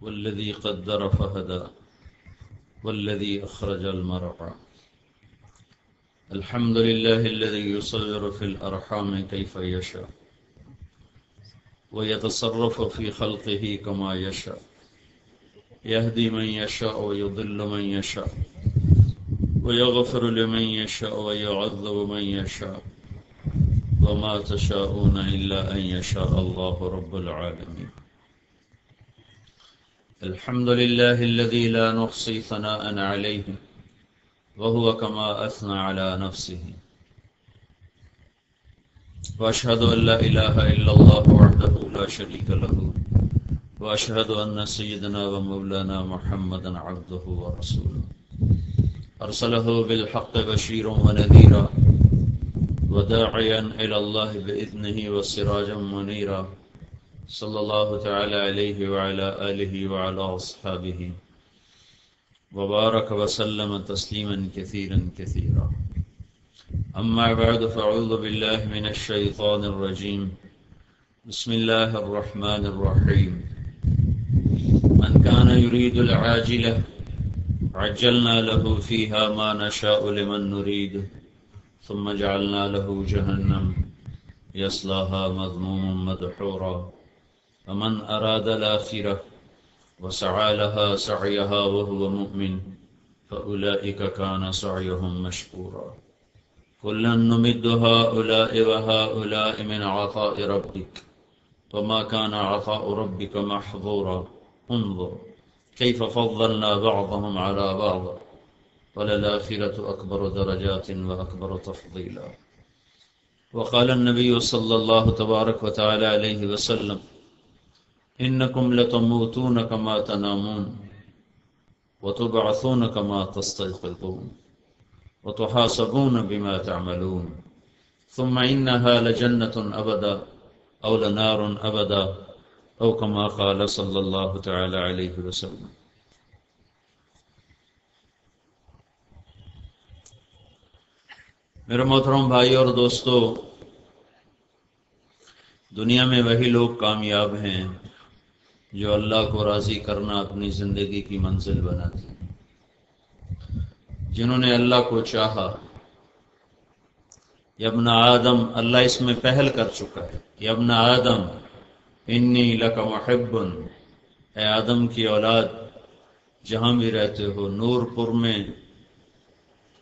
والذي قدر فهدى والذي أخرج المرعى. الحمد لله الذي يصور في الأرحام كيف يشاء ويتصرف في خلقه كما يشاء، يهدي من يشاء ويضل من يشاء ويغفر لمن يشاء ويعذب من يشاء، وما تشاءون إلا أن يشاء الله رب العالمين. الحمد لله الذي لا نحصي ثناء عليه وهو كما أثنى على نفسه، وأشهد أن لا إله إلا الله وحده لا شريك له، وأشهد أن سيدنا ومولانا محمدا عبده ورسوله، أرسله بالحق بشيرا ونذيرا وداعيا إلى الله بإذنه وسراجا منيرا، صلى الله تعالى عليه وعلى آله وعلى أصحابه وبارك وسلم تسليما كثيرا كثيرا. أما بعد، فأعوذ بالله من الشيطان الرجيم. بسم الله الرحمن الرحيم. من كان يريد العاجلة عجلنا له فيها ما نشاء لمن نريد ثم جعلنا له جهنم يصلاها مذموما مدحورا. ومن أراد الآخرة وسعى لها سعيها وهو مؤمن فأولئك كان سعيهم مشكورا. كلا نمد هؤلاء وهؤلاء من عطاء ربك وما كان عطاء ربك محظورا. انظر كيف فضلنا بعضهم على بعض وللآخرة أكبر درجات وأكبر تفضيلا. وقال النبي صلى الله تبارك وتعالى عليه وسلم: إنكم لتموتون كما تنامون وتبعثون كما تستيقظون وتحاسبون بما تعملون، ثم إنها لجنة أبدا أو لنار أبدا، أو كما قال صلى الله تعالى عليه وسلم. میرے محترم بھائی اور دوستو، دنیا میں وہی لوگ کامیاب ہیں جو اللہ کو راضی کرنا اپنی زندگی کی منزل بناتے ہیں، جنہوں نے اللہ کو چاہا. یا ابن آدم، اللہ اس میں پہل کر چکا ہے. یا ابن آدم انی لک محب، اے آدم کی اولاد جہاں بھی رہتے ہو، نور پور میں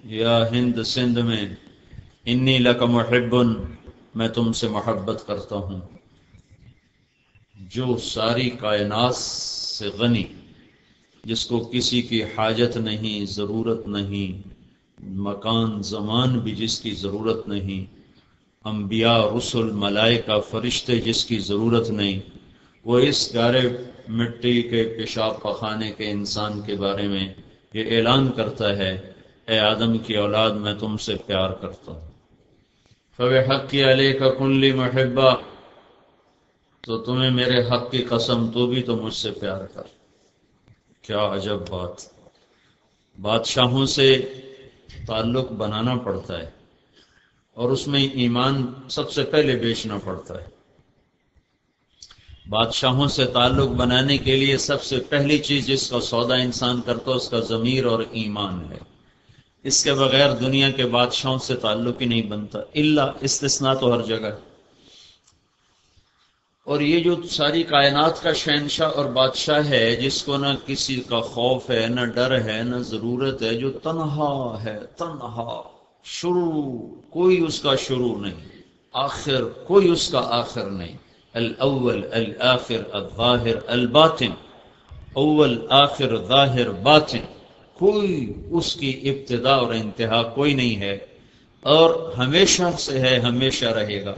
یا ہند سندھ میں، انی لک محب، میں تم سے محبت کرتا ہوں. جو ساری کائنات سے غنی، جس کو کسی کی حاجت نہیں، ضرورت نہیں، مکان زمان بھی جس کی ضرورت نہیں، انبیاء، رسل، ملائکہ، فرشتے جس کی ضرورت نہیں، وہ اس گارے مٹی کے پیشاب پخانے کے انسان کے بارے میں یہ اعلان کرتا ہے: اے آدم کی اولاد، میں تم سے پیار کرتا ہوں. فَبِحَقِّ عَلَيْكَ كُن لِّي مُحِبًّا، تو تمہیں میرے حق کی قسم، تو بھی تو مجھ سے پیار کر. کیا عجب بات! بادشاہوں سے تعلق بنانا پڑتا ہے اور اس میں ایمان سب سے پہلے بیچنا پڑتا ہے. بادشاہوں سے تعلق بنانے کے لیے سب سے پہلی چیز جس کا سودا انسان کرتا ہے اس کا ضمیر اور ایمان ہے. اس کے بغیر دنیا کے بادشاہوں سے تعلق ہی نہیں بنتا، الا استثناء تو ہر جگہ. اور یہ جو ساری کائنات کا شہنشاہ اور بادشاہ ہے، جس کو نہ کسی کا خوف ہے، نہ ڈر ہے، نہ ضرورت ہے، جو تنہا ہے، تنہا، شروع کوئی اس کا شروع نہیں، آخر کوئی اس کا آخر نہیں، الاول الآخر الظاہر الباطن، اول آخر ظاہر باطن، کوئی اس کی ابتدا اور انتہا کوئی نہیں ہے، اور ہمیشہ سے ہے، ہمیشہ رہے گا.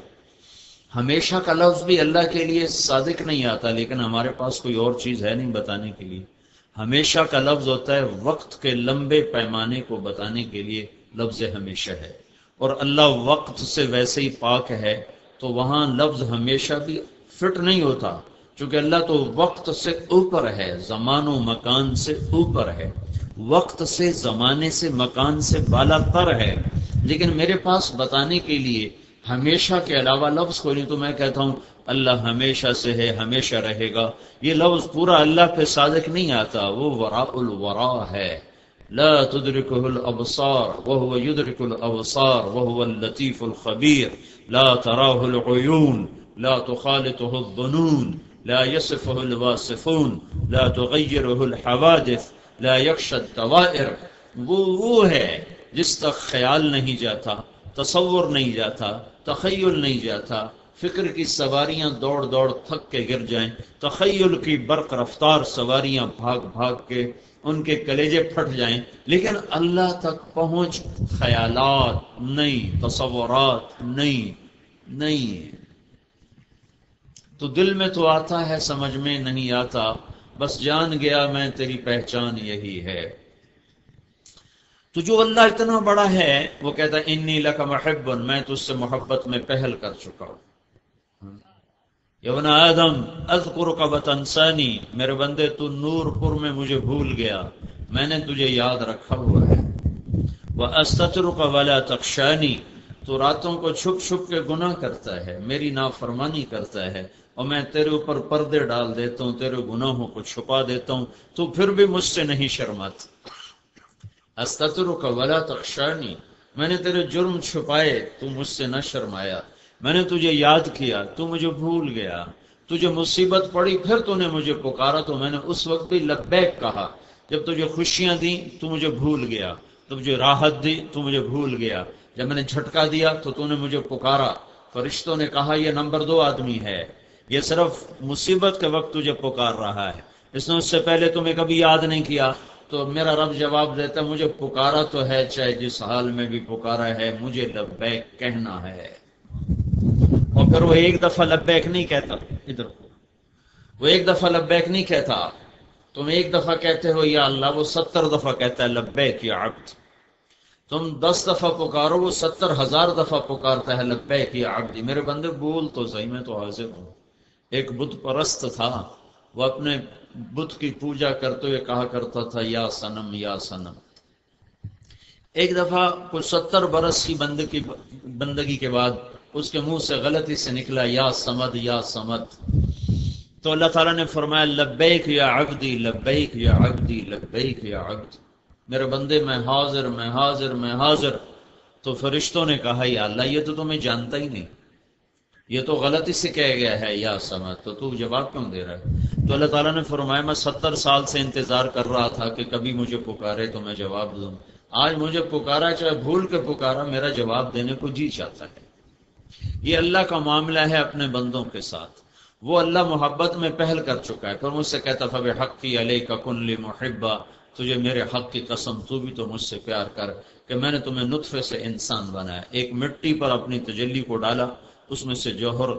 ہمیشہ کا لفظ بھی اللہ کے لیے صادق نہیں آتا، لیکن ہمارے پاس کوئی اور چیز ہے نہیں بتانے کے لیے. ہمیشہ کا لفظ ہوتا ہے وقت کے لمبے پیمانے کو بتانے کے لیے لفظ ہمیشہ ہے، اور اللہ وقت سے ویسے ہی پاک ہے، تو وہاں لفظ ہمیشہ بھی فٹ نہیں ہوتا، چونکہ اللہ تو وقت سے اوپر ہے، زمان و مکان سے اوپر ہے، وقت سے، زمانے سے، مکان سے بالا تر ہے. لیکن میرے پاس بتانے کے لیے ہمیشہ کے علاوہ لفظ کوئی نہیں، تو میں کہتا ہوں اللہ ہمیشہ سے ہے، ہمیشہ رہے گا، یہ لفظ پورا اللہ پہ صادق نہیں آتا، وہ وراء الورا ہے۔ لا تدركه الابصار وهو يدرك الابصار وهو اللطيف الخبير، لا تراه العيون لا تخالطه الظنون لا يصفه الواصفون لا تغيره الحوادث لا يخشى الدوائر۔ وہ ہے جس تک خیال نہیں جاتا، تصور نہیں جاتا، تخیل نہیں جاتا، فکر کی سواریاں دوڑ دوڑ تھک کے گر جائیں، تخیل کی برق رفتار سواریاں بھاگ بھاگ کے ان کے کلیجے پھٹ جائیں، لیکن اللہ تک پہنچ خیالات نہیں، تصورات نہیں۔ تو دل میں تو آتا ہے، سمجھ میں نہیں آتا، بس جان گیا میں تیری پہچان یہی ہے۔ تو جو اللہ اتنا بڑا ہے وہ کہتا ہے انی لک محب، میں تجھ سے محبت میں پہل کر چکا ہوں۔ یا ابن آدم اذکرک وتنسانی، میرے بندے تو نور پور میں مجھے بھول گیا، میں نے تجھے یاد رکھا ہوا ہے۔ واستترک ولا تخشانی، تو راتوں کو چھپ چھپ کے گناہ کرتا ہے، میری نافرمانی کرتا ہے، اور میں تیرے اوپر پردے ڈال دیتا ہوں، تیرے گناہوں کو چھپا دیتا ہوں، تو پھر بھی مجھ سے نہیں شرماتا۔ استترک ولا تخشانی، میں نے تیرے جرم چھپائے، تو مجھ سے نہ شرمایا، میں نے تجھے یاد کیا، تو مجھے بھول گیا، تجھے مصیبت پڑی پھر تو نے مجھے پکارا، تو میں نے اس وقت بھی لبیک کہا، جب تجھے خوشیاں دیں تو مجھے بھول گیا، تو مجھے راحت دی تو مجھے بھول گیا، جب میں نے جھٹکا دیا تو نے مجھے پکارا۔ فرشتوں نے کہا یہ نمبر 2 آدمی ہے، یہ صرف مصیبت کے وقت تجھے پکار رہا ہے، اس نے اس سے پہلے تمہیں کبھی یاد نہیں کیا۔ تو میرا رب جواب دیتا ہے مجھے پکارا تو ہے، چاہے جس حال میں بھی پکارا ہے، مجھے لبیک کہنا ہے۔ اور پھر وہ ایک دفعہ لبیک نہیں کہتا، ادھر وہ ایک دفعہ لبیک نہیں کہتا، تم ایک دفعہ کہتے ہو یا اللہ، وہ 70 دفعہ کہتا ہے لبیک یا عبد۔ تم 10 دفعہ پکارو، وہ 70,000 دفعہ پکارتا ہے لبیک یا عبدی، میرے بندے بول تو صحیح، میں تو حاضر ہوں۔ ایک بت پرست تھا، وہ اپنے بت کی پوجا کرتے ہوئے کہا کرتا تھا یا صنم یا صنم۔ ایک دفعہ کچھ 70 برس کی بندگی کے بعد اس کے منہ سے غلطی سے نکلا یا صمد یا صمد، تو اللہ تعالیٰ نے فرمایا لبیک یا عبدی لبیک یا عبدی لبیک یا عبد، میرے بندے میں حاضر میں حاضر میں حاضر۔ تو فرشتوں نے کہا یا اللہ یہ تو تمہیں جانتا ہی نہیں، یہ تو غلطی سے کہہ گیا ہے یا سمجھ، تو جواب کیوں دے رہا ہے؟ تو اللہ تعالیٰ نے فرمایا میں 70 سال سے انتظار کر رہا تھا کہ کبھی مجھے پکارے تو میں جواب دوں، آج مجھے پکارا، چاہے بھول کے پکارا، میرا جواب دینے کو جی چاہتا ہے۔ یہ اللہ کا معاملہ ہے اپنے بندوں کے ساتھ، وہ اللہ محبت میں پہل کر چکا ہے، پھر مجھ سے کہتا فبحقی علیک کن لی محبا، تجھے میرے حق کی قسم تو بھی تو مجھ سے پیار کر، کہ میں نے تمہیں نطفے سے انسان بنایا، ایک مٹی پر اپنی تجلی کو ڈالا، اس میں سے جوہر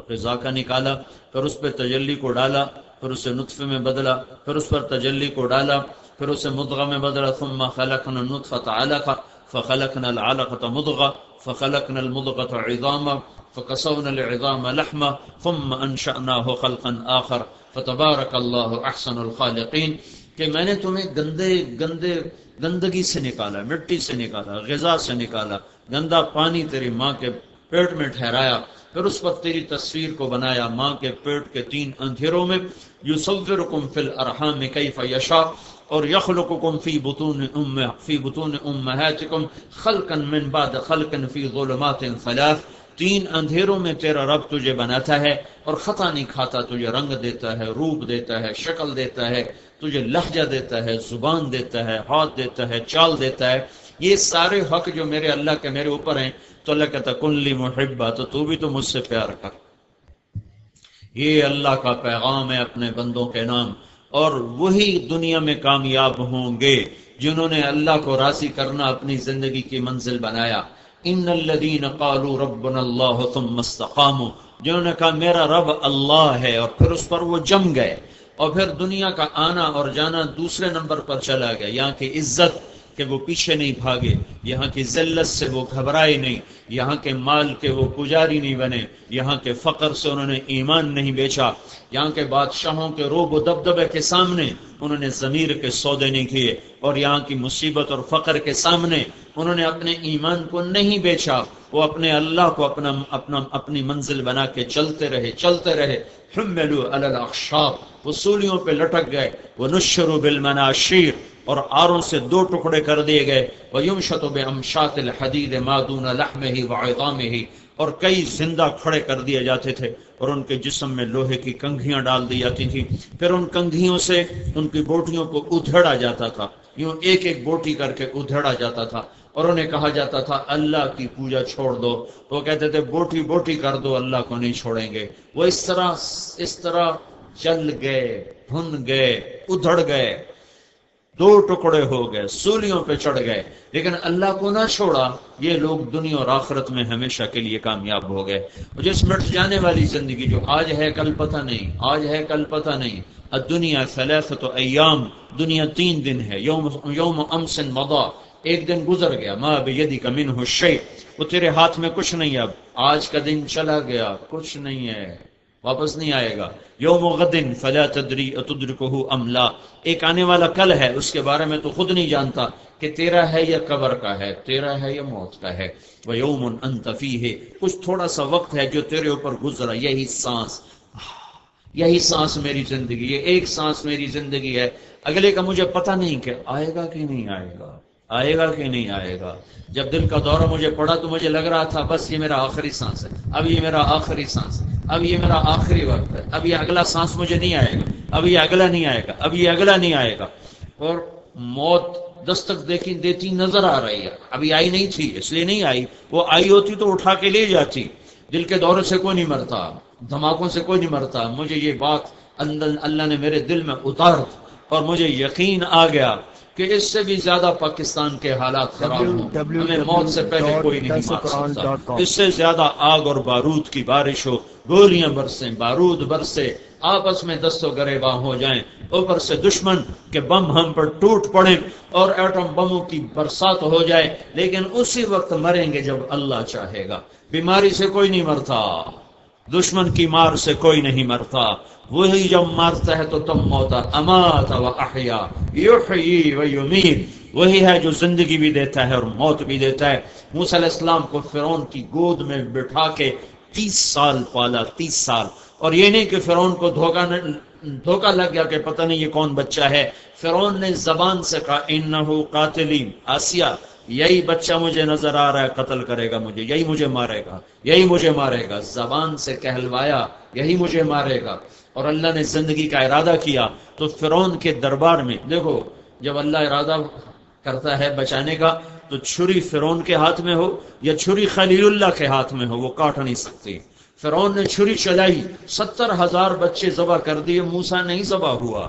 غذا کا نکالا، پھر اس پہ تجلی کو ڈالا، پھر اسے نطفے میں بدلا، پھر اس پر تجلی کو ڈالا، پھر اسے مضغہ میں بدلا، ثم خلقنا النطفة علقة فخلقنا العلقة مضغة فخلقنا المضغة عظاما فكسونا العظام لحما ثم انشأناه خلقا آخر فتبارك الله احسن الخالقین، کہ میں نے تمہیں گندگی سے نکالا، مٹی سے نکالا، غذا سے نکالا، گندا پانی تیری ماں کے پیٹ میں ٹھہرایا، پھر اس پر تیری تصویر کو بنایا، ماں کے پیٹ کے 3 اندھیروں میں، یصورکم فی الارحام کیف یشاء، اور یخلقکم فی بطون امہاتکم خلقا من بعد خلق فی ظلمات 3، 3 اندھیروں میں تیرا رب تجھے بناتا ہے، اور خطا نہیں کھاتا، تجھے رنگ دیتا ہے، روپ دیتا ہے، شکل دیتا ہے، تجھے لہجہ دیتا ہے، زبان دیتا ہے، ہاتھ دیتا ہے، چال دیتا ہے، یہ سارے حق جو میرے اللہ کے میرے اوپر ہیں۔ تو اللہ کہتا کن لی محبا، تو بھی تو مجھ سے پیار کر۔ یہ اللہ کا پیغام ہے اپنے بندوں کے نام، اور وہی دنیا میں کامیاب ہوں گے جنہوں نے اللہ کو راضی کرنا اپنی زندگی کی منزل بنایا۔ ان الذین قالوا ربنا اللہ ثم استقاموا، جنہوں نے کہا میرا رب اللہ ہے، اور پھر اس پر وہ جم گئے، اور پھر دنیا کا آنا اور جانا دوسرے نمبر پر چلا گیا، یہاں کی عزت کہ وہ پیچھے نہیں بھاگے، یہاں کی ذلت سے وہ گھبرائے نہیں، یہاں کے مال کے وہ پجاری نہیں بنے، یہاں کے فقر سے انہوں نے ایمان نہیں بیچا، یہاں کے بادشاہوں کے روب و دبدبے کے سامنے انہوں نے ضمیر کے سودے نہیں کیے، اور یہاں کی مصیبت اور فقر کے سامنے انہوں نے اپنے ایمان کو نہیں بیچا۔ وہ اپنے اللہ کو اپنی منزل بنا کے چلتے رہے. حملوا علی الاخشاب، وہ سولیوں پہ لٹک گئے. ونشروا بالمناشیر، اور آروں سے 2 ٹکڑے کر دیے گئے. وَيُمْشَطُ بِأَمْشَاطِ الْحَدِيدِ مَا دُونَ لَحْمِهِ وَعِظَامِهِ، اور کئی زندہ کھڑے کر دیے جاتے تھے اور ان کے جسم میں لوہے کی کنگھیاں ڈال دی جاتی تھی. پھر ان کنگھیوں سے ان کی بوٹیوں کو ادھیڑا جاتا تھا، یوں ایک ایک بوٹی کر کے ادھیڑا جاتا تھا. اور انہیں کہا جاتا تھا اللہ کی پوجا چھوڑ دو. وہ کہتے تھے بوٹی بوٹی کر دو، اللہ کو نہیں چھوڑیں گے. وہ اس طرح چل گئے، بھن گئے، ادھڑ گئے، 2 ٹکڑے ہو گئے، سولیوں پہ چڑھ گئے، لیکن اللہ کو نہ چھوڑا. یہ لوگ دنیا اور آخرت میں ہمیشہ کے لیے کامیاب ہو گئے. جس مٹ جانے والی زندگی جو آج ہے کل پتہ نہیں، آج ہے کل پتہ نہیں. الدنیا 3 ایام، دنیا 3 دن ہے. یوم امس مضى، ایک دن گزر گیا. ما بیدک منہ شیء، وہ تیرے ہاتھ میں کچھ نہیں. اب آج کا دن چلا گیا، کچھ نہیں ہے، واپس نہیں آئے گا. یوم غد فلا تدری اتدرکہ ام لا، ایک آنے والا کل ہے، اس کے بارے میں تو خود نہیں جانتا کہ تیرا ہے یا قبر کا ہے، تیرا ہے یا موت کا ہے. ویوم انت فیہ، کچھ تھوڑا سا وقت ہے جو تیرے اوپر گزرا، یہی سانس میری زندگی، یہ ایک سانس میری زندگی ہے. اگلے کا مجھے پتہ نہیں کہ آئے گا کہ نہیں آئے گا، آئے گا کہ نہیں آئے گا. جب دل کا دورہ مجھے پڑا تو مجھے لگ رہا تھا بس یہ میرا آخری سانس ہے، اب یہ میرا آخری سانس ہے، اب یہ میرا آخری وقت ہے، اب یہ اگلا سانس مجھے نہیں آئے گا، اب یہ اگلا نہیں آئے گا، اب یہ اگلا نہیں آئے گا. اور موت دستک دیتی نظر آ رہی ہے. ابھی آئی نہیں تھی اس لیے نہیں آئی، وہ آئی ہوتی تو اٹھا کے لے جاتی. دل کے دورے سے کوئی نہیں مرتا، دھماکوں سے کوئی نہیں مرتا. مجھے یہ بات اللہ نے میرے دل میں اتار اور مجھے یقین آ گیا کہ اس سے بھی زیادہ پاکستان کے حالات خراب ہوں، ہمیں موت سے پہلے کوئی نہیں مار سکتا. اس سے زیادہ آگ اور بارود کی بارش ہو، گولیاں برسیں، بارود برسے، آپس میں دست و گریباں ہو جائیں، اوپر سے دشمن کے بم ہم پر ٹوٹ پڑیں اور ایٹم بموں کی برسات ہو جائے. لیکن اسی وقت مریں گے جب اللہ چاہے گا. بیماری سے کوئی نہیں مرتا، دشمن کی مار سے کوئی نہیں مرتا. وہی جب مارتا ہے تو تم موتا. امات و احیا، یحیی و یمیت، وہی ہے جو زندگی بھی دیتا ہے اور موت بھی دیتا ہے. موسیٰ علیہ السلام کو فرعون کی گود میں بٹھا کے 30 سال پالا، 30 سال. اور یہ نہیں کہ فرعون کو دھوکہ لگ گیا کہ پتہ نہیں یہ کون بچہ ہے. فرعون نے زبان سے کہا انہو قاتلی، آسیہ یہی بچہ مجھے نظر آ رہا ہے، قتل کرے گا مجھے، یہی مجھے مارے گا، یہی مجھے مارے گا. زبان سے کہلوایا یہی مجھے مارے گا. اور اللہ نے زندگی کا ارادہ کیا تو فرعون کے دربار میں دیکھو، جب اللہ ارادہ کرتا ہے بچانے کا تو چھری فرعون کے ہاتھ میں ہو یا چھری خلیل اللہ کے ہاتھ میں ہو وہ کاٹ نہیں سکتی. فرعون نے چھری چلائی، 70,000 بچے ذبح کر دیے، موسیٰ نہیں ذبح ہوا،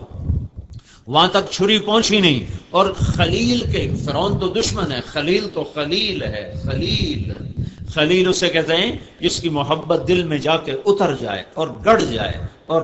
وہاں تک چھری پہنچی نہیں. اور خلیل کے، فرعون تو دشمن ہے، خلیل تو خلیل ہے. خلیل اسے کہتے ہیں جس کی محبت دل میں جا کے اتر جائے اور گڑ جائے اور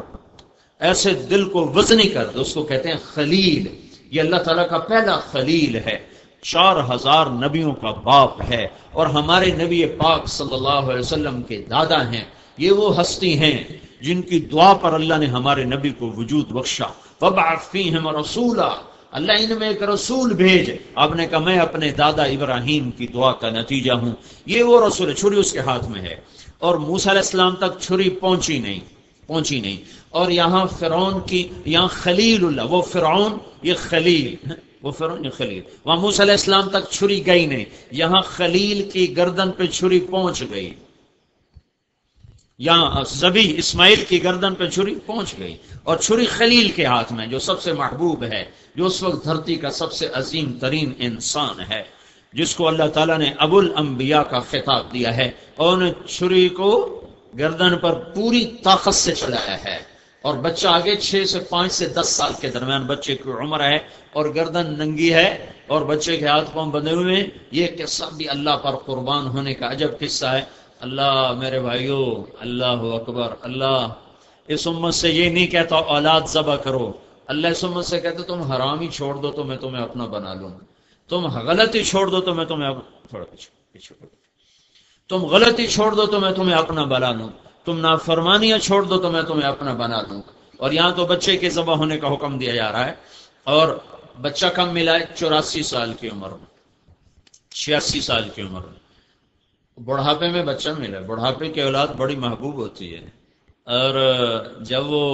ایسے دل کو وزنی کر دے، اس کو کہتے ہیں خلیل. یہ اللہ تعالیٰ کا پہلا خلیل ہے، 4000 نبیوں کا باپ ہے اور ہمارے نبی پاک صلی اللہ علیہ وسلم کے دادا ہیں. یہ وہ ہستی ہیں جن کی دعا پر اللہ نے ہمارے نبی کو وجود بخشا. وَبَعَثْ فِيهِمْ رَسُولًا، اللہ ان میں ایک رسول بھیج. آپ نے کہا میں اپنے دادا ابراہیم کی دعا کا نتیجہ ہوں. یہ وہ رسول ہے، چھری اس کے ہاتھ میں ہے اور موسیٰ علیہ السلام تک چھری پہنچی نہیں. اور یہاں فرعون کی، یہاں خلیل اللہ، وہ فرعون یہ خلیل، وہ فرعون یہ خلیل. وہاں موسیٰ علیہ السلام تک چھری گئی نہیں، یہاں خلیل کی گردن پہ چھری پہنچ گئی. یہاں ذبی اسماعیل کی گردن پہ چھری پہنچ گئی اور چھری خلیل کے ہاتھ میں، جو سب سے محبوب ہے، جو اس وقت دھرتی کا سب سے عظیم ترین انسان ہے، جس کو اللہ تعالیٰ نے ابو الانبیاء کا خطاب دیا ہے. اور انہیں چھری کو گردن پر پوری طاقت سے چلایا ہے. اور بچہ آگے 6 سے 5 سے 10 سال کے درمیان بچے کی عمر ہے اور گردن ننگی ہے اور بچے کے ہاتھ پاؤں بندھے ہوئے ہیں. یہ قصہ بھی اللہ پر قربان ہونے کا عجب قصہ ہے. اللہ میرے بھائیو، اللہ اکبر. اللہ اس امت سے یہ نہیں کہتا اولاد ذبح کرو، اللہ اس امت سے کہتا تم حرام ہی چھوڑ دو تو میں تمہیں اپنا بنا لوں، تم غلطی چھوڑ دو تو میں تمہیں تھوڑا پیچھے تم غلطی چھوڑ دو تو میں تمہیں اپنا بنا لوں، تم نافرمانیاں چھوڑ دو تو میں تمہیں اپنا بنا لوں. اور یہاں تو بچے کے ذبح ہونے کا حکم دیا جا رہا ہے. اور بچہ کم ملا ہے 84 سال کی عمر میں، 86 سال کی عمر میں. بڑھاپے میں بچہ ملا، بڑھاپے کی اولاد بڑی محبوب ہوتی ہے، اور جب وہ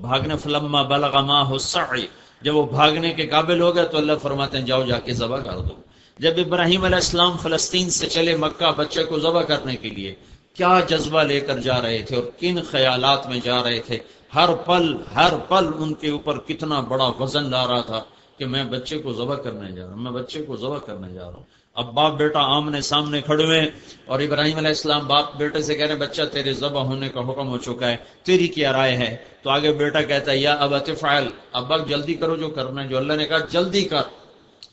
بھاگنے فلما بلغ معه السعي، جب وہ بھاگنے کے قابل ہو گیا تو اللہ فرماتے ہیں جاؤ جا کے ذبح کر دو۔ جب ابراہیم علیہ السلام فلسطین سے چلے مکہ بچے کو ذبح کرنے کے لیے، کیا جذبہ لے کر جا رہے تھے اور کن خیالات میں جا رہے تھے، ہر پل ان کے اوپر کتنا بڑا وزن لا رہا تھا کہ میں بچے کو ذبح کرنے جا رہا ہوں، میں بچے کو ذبح کرنے جا رہا ہوں۔ اب باپ بیٹا آمنے سامنے کھڑے ہوئے، اور ابراہیم علیہ السلام باپ بیٹے سے کہہ رہے ہیں بچہ تیرے ذبح ہونے کا حکم ہو چکا ہے، تیری کیا رائے ہے؟ تو آگے بیٹا کہتا ہے یا ابت فعل، ابا جلدی کرو جو کرنا ہے، جو اللہ نے کہا جلدی کر،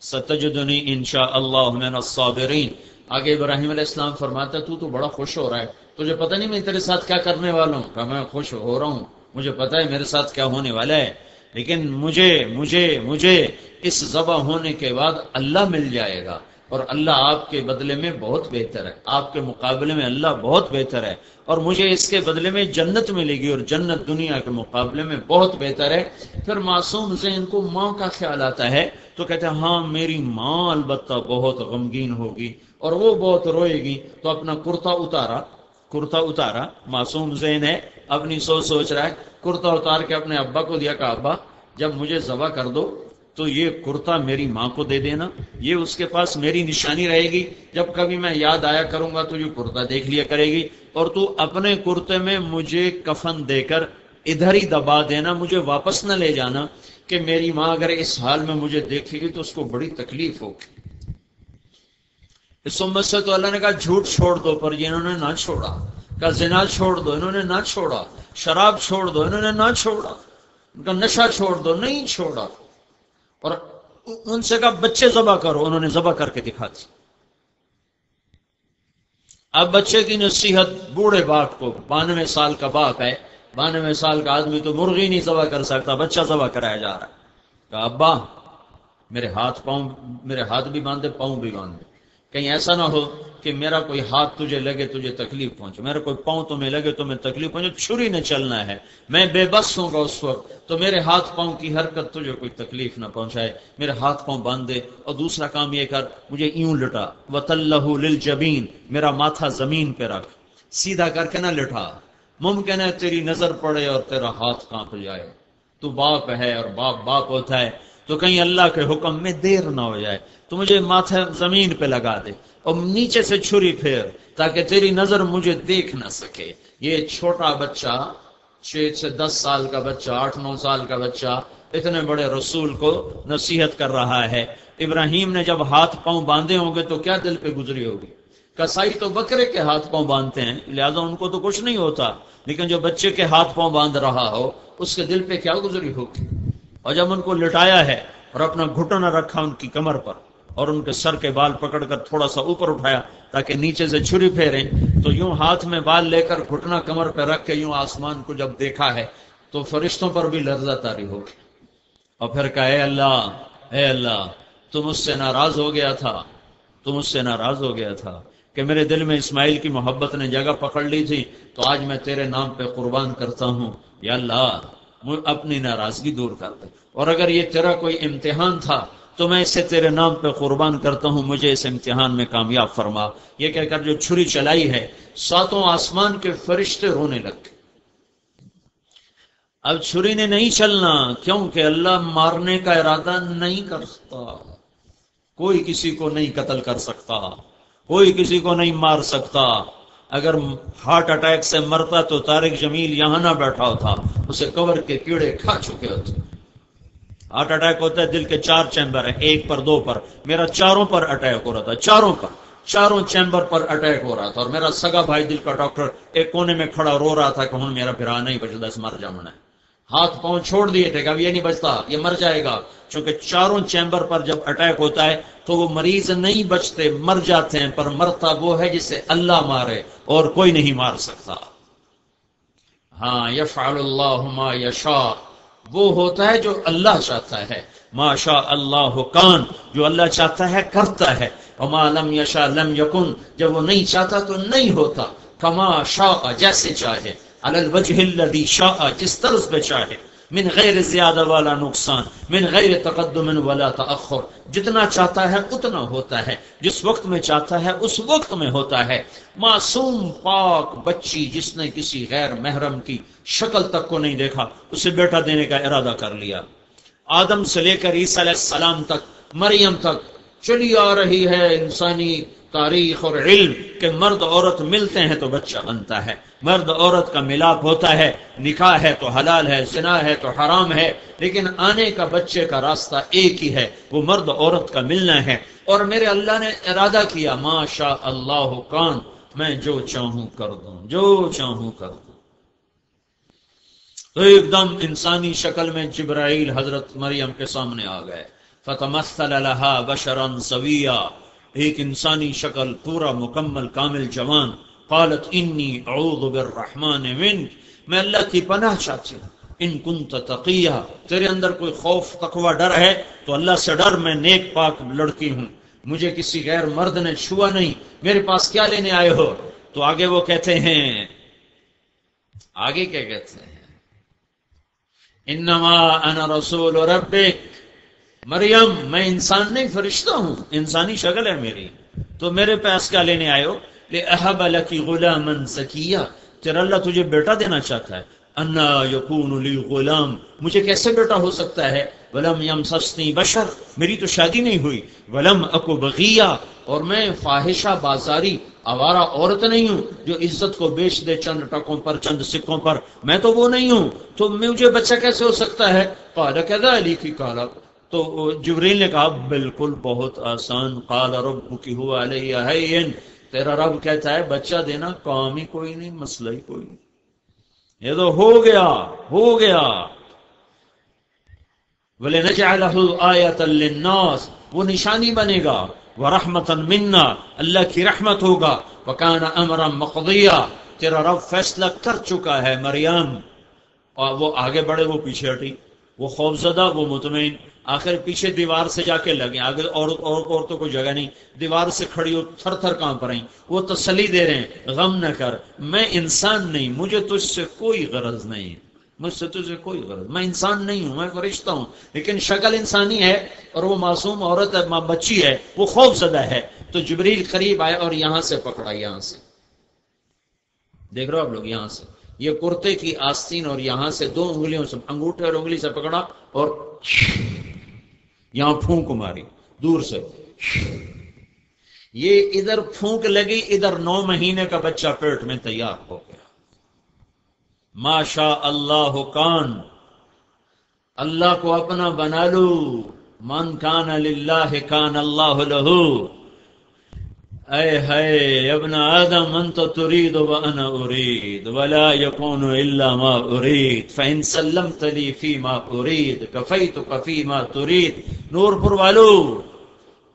ستجدنی انشاء اللہ من الصابرین۔ آگے ابراہیم علیہ السلام فرماتا ہے تو بڑا خوش ہو رہا ہے، تجھے پتہ نہیں میں تیرے ساتھ کیا کرنے والا ہوں؟ کہا میں خوش ہو رہا ہوں، مجھے پتہ ہے میرے ساتھ کیا ہونے والا ہے، لیکن مجھے اس ذبح ہونے کے بعد اللہ مل جائے گا، اور اللہ آپ کے بدلے میں بہت بہتر ہے، آپ کے مقابلے میں اللہ بہت بہتر ہے، اور مجھے اس کے بدلے میں جنت ملے گی، اور جنت دنیا کے مقابلے میں بہت بہتر ہے۔ پھر معصوم ذہن کو ماں کا خیال آتا ہے تو کہتے ہیں ہاں میری ماں البتہ بہت غمگین ہوگی اور وہ بہت روئے گی، تو اپنا کرتا اتارا، معصوم ذہن ہے، اپنی سوچ رہا ہے، کرتا اتار کے اپنے ابا کو دیا، کہا ابا جب مجھے ذبح کر دو تو یہ کرتا میری ماں کو دے دینا، یہ اس کے پاس میری نشانی رہے گی، جب کبھی میں یاد آیا کروں گا تو یہ کرتا دیکھ لیا کرے گی، اور تو اپنے کرتے میں مجھے کفن دے کر ادھر ہی دبا دینا، مجھے واپس نہ لے جانا، کہ میری ماں اگر اس حال میں مجھے دیکھے گی تو اس کو بڑی تکلیف ہوگی۔ اس امت سے تو اللہ نے کہا جھوٹ چھوڑ دو، پر یہ انہوں نے نہ چھوڑا، کہا زنا چھوڑ دو، انہوں نے نہ چھوڑا، شراب چھوڑ دو، انہوں نے نہ چھوڑا، ان کا نشہ چھوڑ دو، نہیں چھوڑا، اور ان سے کہا بچے ذبح کرو، انہوں نے ذبح کر کے دکھا دی۔ اب بچے کی نصیحت بوڑھے باپ کو، 92 سال کا باپ ہے، 92 سال کا آدمی تو مرغی نہیں ذبح کر سکتا، بچہ ذبح کرایا جا رہا ہے۔ کہا ابا میرے ہاتھ بھی باندھے، پاؤں بھی باندھے، کہیں ایسا نہ ہو کہ میرا کوئی ہاتھ تجھے لگے تجھے تکلیف پہنچے، میرا کوئی پاؤں تمہیں لگے تمہیں تکلیف پہنچے، چھری نہ چلنا ہے، میں بے بس ہوں گا اس وقت، تو میرے ہاتھ پاؤں کی حرکت تجھے کوئی تکلیف نہ پہنچائے، میرے ہاتھ پاؤں باندھ دے، اور دوسرا کام یہ کر مجھے یوں لٹا، وَتَلَّهُ لِلْجَبِينِ، میرا ماتھا زمین پہ رکھ، سیدھا کر کے نہ لٹا، ممکن ہے تیری نظر پڑے اور تیرا ہاتھ کانپ جائے، تو باپ ہے اور باپ ہوتا ہے، تو کہیں اللہ کے حکم میں دیر نہ ہو جائے، تو مجھے ماتھا زمین پہ لگا دے اور نیچے سے چھری پھیر تاکہ تیری نظر مجھے دیکھ نہ سکے۔ یہ چھوٹا بچہ 6 سے 10 سال کا بچہ، 8-9 سال کا بچہ اتنے بڑے رسول کو نصیحت کر رہا ہے۔ ابراہیم نے جب ہاتھ پاؤں باندھے ہوں گے تو کیا دل پہ گزری ہوگی؟ کسائی تو بکرے کے ہاتھ پاؤں باندھتے ہیں، لہذا ان کو تو کچھ نہیں ہوتا، لیکن جو بچے کے ہاتھ پاؤں باندھ رہا ہو اس کے دل پہ کیا گزری ہوگی؟ اور جب ان کو لٹایا ہے اور اپنا گھٹنا رکھا ان کی کمر پر اور ان کے سر کے بال پکڑ کر تھوڑا سا اوپر اٹھایا تاکہ نیچے سے چھری پھیریں، تو یوں ہاتھ میں بال لے کر گھٹنا کمر پہ رکھ کے یوں آسمان کو جب دیکھا ہے تو فرشتوں پر بھی لرزہ طاری ہو گئی، اور پھر کہا اے اللہ تم مجھ سے ناراض ہو گیا تھا کہ میرے دل میں اسماعیل کی محبت نے جگہ پکڑ لی تھی، تو آج میں تیرے نام پہ قربان کرتا ہوں، یا اللہ اپنی ناراضگی دور کر دے، اور اگر یہ تیرا کوئی امتحان تھا تو میں اسے تیرے نام پہ قربان کرتا ہوں، مجھے اس امتحان میں کامیاب فرما۔ یہ کہہ کر جو چھری چلائی ہے 7 آسمان کے فرشتے رونے لگے۔ اب چھری نے نہیں چلنا، کیونکہ اللہ مارنے کا ارادہ نہیں کرتا، کوئی کسی کو نہیں قتل کر سکتا، کوئی کسی کو نہیں مار سکتا۔ اگر ہارٹ اٹیک سے مرتا تو طارق جمیل یہاں نہ بیٹھا ہوتا، اسے کور کے کیڑے کھا چکے ہوتے۔ ہارٹ اٹیک ہوتا ہے، دل کے 4 چیمبر ہیں، 1 پر 2 پر، میرا 4 پر اٹیک ہو رہا تھا، چاروں چیمبر پر اٹیک ہو رہا تھا، اور میرا سگا بھائی دل کا ڈاکٹر ایک کونے میں کھڑا رو رہا تھا کہ ہن میرا بھرا نہیں بچتا، اس مر جانا ہے، ہاتھ پاؤں چھوڑ دیے تھے کہ اب یہ نہیں بچتا، یہ مر جائے گا، چونکہ 4 چیمبر پر جب اٹیک ہوتا ہے تو وہ مریض نہیں بچتے، مر جاتے ہیں، پر مرتا وہ ہے جسے اللہ مارے اور کوئی نہیں مار سکتا۔ ہاں یفعل اللہ ما یشاء، وہ ہوتا ہے جو اللہ چاہتا ہے، ما شاء اللہ کان، جو اللہ چاہتا ہے کرتا ہے، وما لم یشاء لم یکن، جب وہ نہیں چاہتا تو نہیں ہوتا، کما شاء جیسے چاہے، علی الوجہ الذی شاء جس طرز پہ چاہے، من غیر زیادہ والا نقصان، من غیر تقدم ولا تأخر، جتنا چاہتا ہے اتنا ہوتا ہے، جس وقت میں چاہتا ہے اس وقت میں ہوتا ہے۔ معصوم پاک بچی جس نے کسی غیر محرم کی شکل تک کو نہیں دیکھا، اسے بیٹا دینے کا ارادہ کر لیا۔ آدم سے لے کر عیسیٰ علیہ السلام تک، مریم تک چلی آ رہی ہے انسانی تاریخ اور علم کہ مرد عورت ملتے ہیں تو بچہ بنتا ہے، مرد عورت کا ملاپ ہوتا ہے، نکاح ہے تو حلال ہے، زنا ہے تو حرام ہے، لیکن آنے کا بچے کا راستہ ایک ہی ہے، وہ مرد عورت کا ملنا ہے۔ اور میرے اللہ نے ارادہ کیا، ما شاء اللہ کان، میں جو چاہوں کر دوں، جو چاہوں کر دوں۔ تو ایک دم انسانی شکل میں جبرائیل حضرت مریم کے سامنے آ گئے، فتمثل لها بشرا سویا، ایک انسانی شکل، پورا مکمل کامل جوان۔ قالت انی اعوذ بالرحمن منک، میں اللہ کی پناہ چاہتی ہوں، ان کنت تقیہ، تیرے اندر کوئی خوف تقوی ڈر ہے تو اللہ سے ڈر، میں نیک پاک لڑکی ہوں، مجھے کسی غیر مرد نے چھوا نہیں، میرے پاس کیا لینے آئے ہو؟ تو آگے وہ کہتے ہیں، آگے کیا کہتے ہیں، انما انا رسول ربک، مریم میں انسان نہیں فرشتہ ہوں، انسانی شکل ہے میری، تو میرے پاس کیا لینے آئے ہو؟ لأہب لک غلاما زکیہ، تیرا اللہ تجھے بیٹا دینا چاہتا ہے۔ انا یکون لی غلام، مجھے کیسے بیٹا ہو سکتا ہے؟ ولم یمسسنی بشر، میری تو شادی نہیں ہوئی، ولم اکو بغیہ، اور میں فاحشہ بازاری آوارہ عورت نہیں ہوں جو عزت کو بیچ دے چند ٹکوں پر، چند سکوں پر، میں تو وہ نہیں ہوں، تو مجھے بچہ کیسے ہو سکتا ہے؟ قال کذالک قال، تو جبریل نے کہا بالکل بہت آسان، قال ربک هو علی ہین، تیرا رب کہتا ہے بچہ دینا کام ہی کوئی نہیں، مسئلہ ہی کوئی نہیں، یہ تو ہو گیا، ہو گیا۔ وَلِنَجْعَلَهُ آیَةً لِلنَّاسِ، وہ نشانی بنے گا، وَرَحْمَةً مِنَّا، اللہ کی رحمت ہوگا، وَكَانَ أَمْرًا مَقْضِيًّا، تیرا رب فیصلہ کر چکا ہے مریم۔ اور وہ آگے بڑھے، وہ پیچھے ہٹی، وہ خوفزدہ، وہ مطمئن، آخر پیچھے دیوار سے جا کے لگے، آگے عورتوں کو جگہ نہیں، دیوار سے کھڑی ہو، تھر تھر کانپ رہی، وہ تسلی دے رہے ہیں، غم نہ کر، میں انسان نہیں، مجھے تجھ سے کوئی غرض نہیں، مجھ سے تجھے کوئی غرض، میں انسان نہیں ہوں، میں فرشتہ ہوں، لیکن شکل انسانی ہے، اور وہ معصوم عورت ہے، بچی ہے، وہ خوف زدہ ہے۔ تو جبریل قریب آئے اور یہاں سے پکڑا، یہاں سے دیکھ رہے ہو آپ لوگ، یہاں سے یہ کرتے کی آستین، اور یہاں سے دو انگلیوں سے، انگوٹھے اور انگلی سے پکڑا، اور یہاں پھونک ماری دور سے، یہ ادھر پھونک لگی، ادھر 9 مہینے کا بچہ پیٹ میں تیار ہو گیا۔ ما شاء اللہ کان، اللہ کو اپنا بنا لو، من کان للہ کان اللہ لہو، اے ہے ابن آدم انت تريد وانا اريد ولا يكون الا ما اريد فان سلمت لي فيما اريد كفيتك فيما تريد۔ نور پر والو،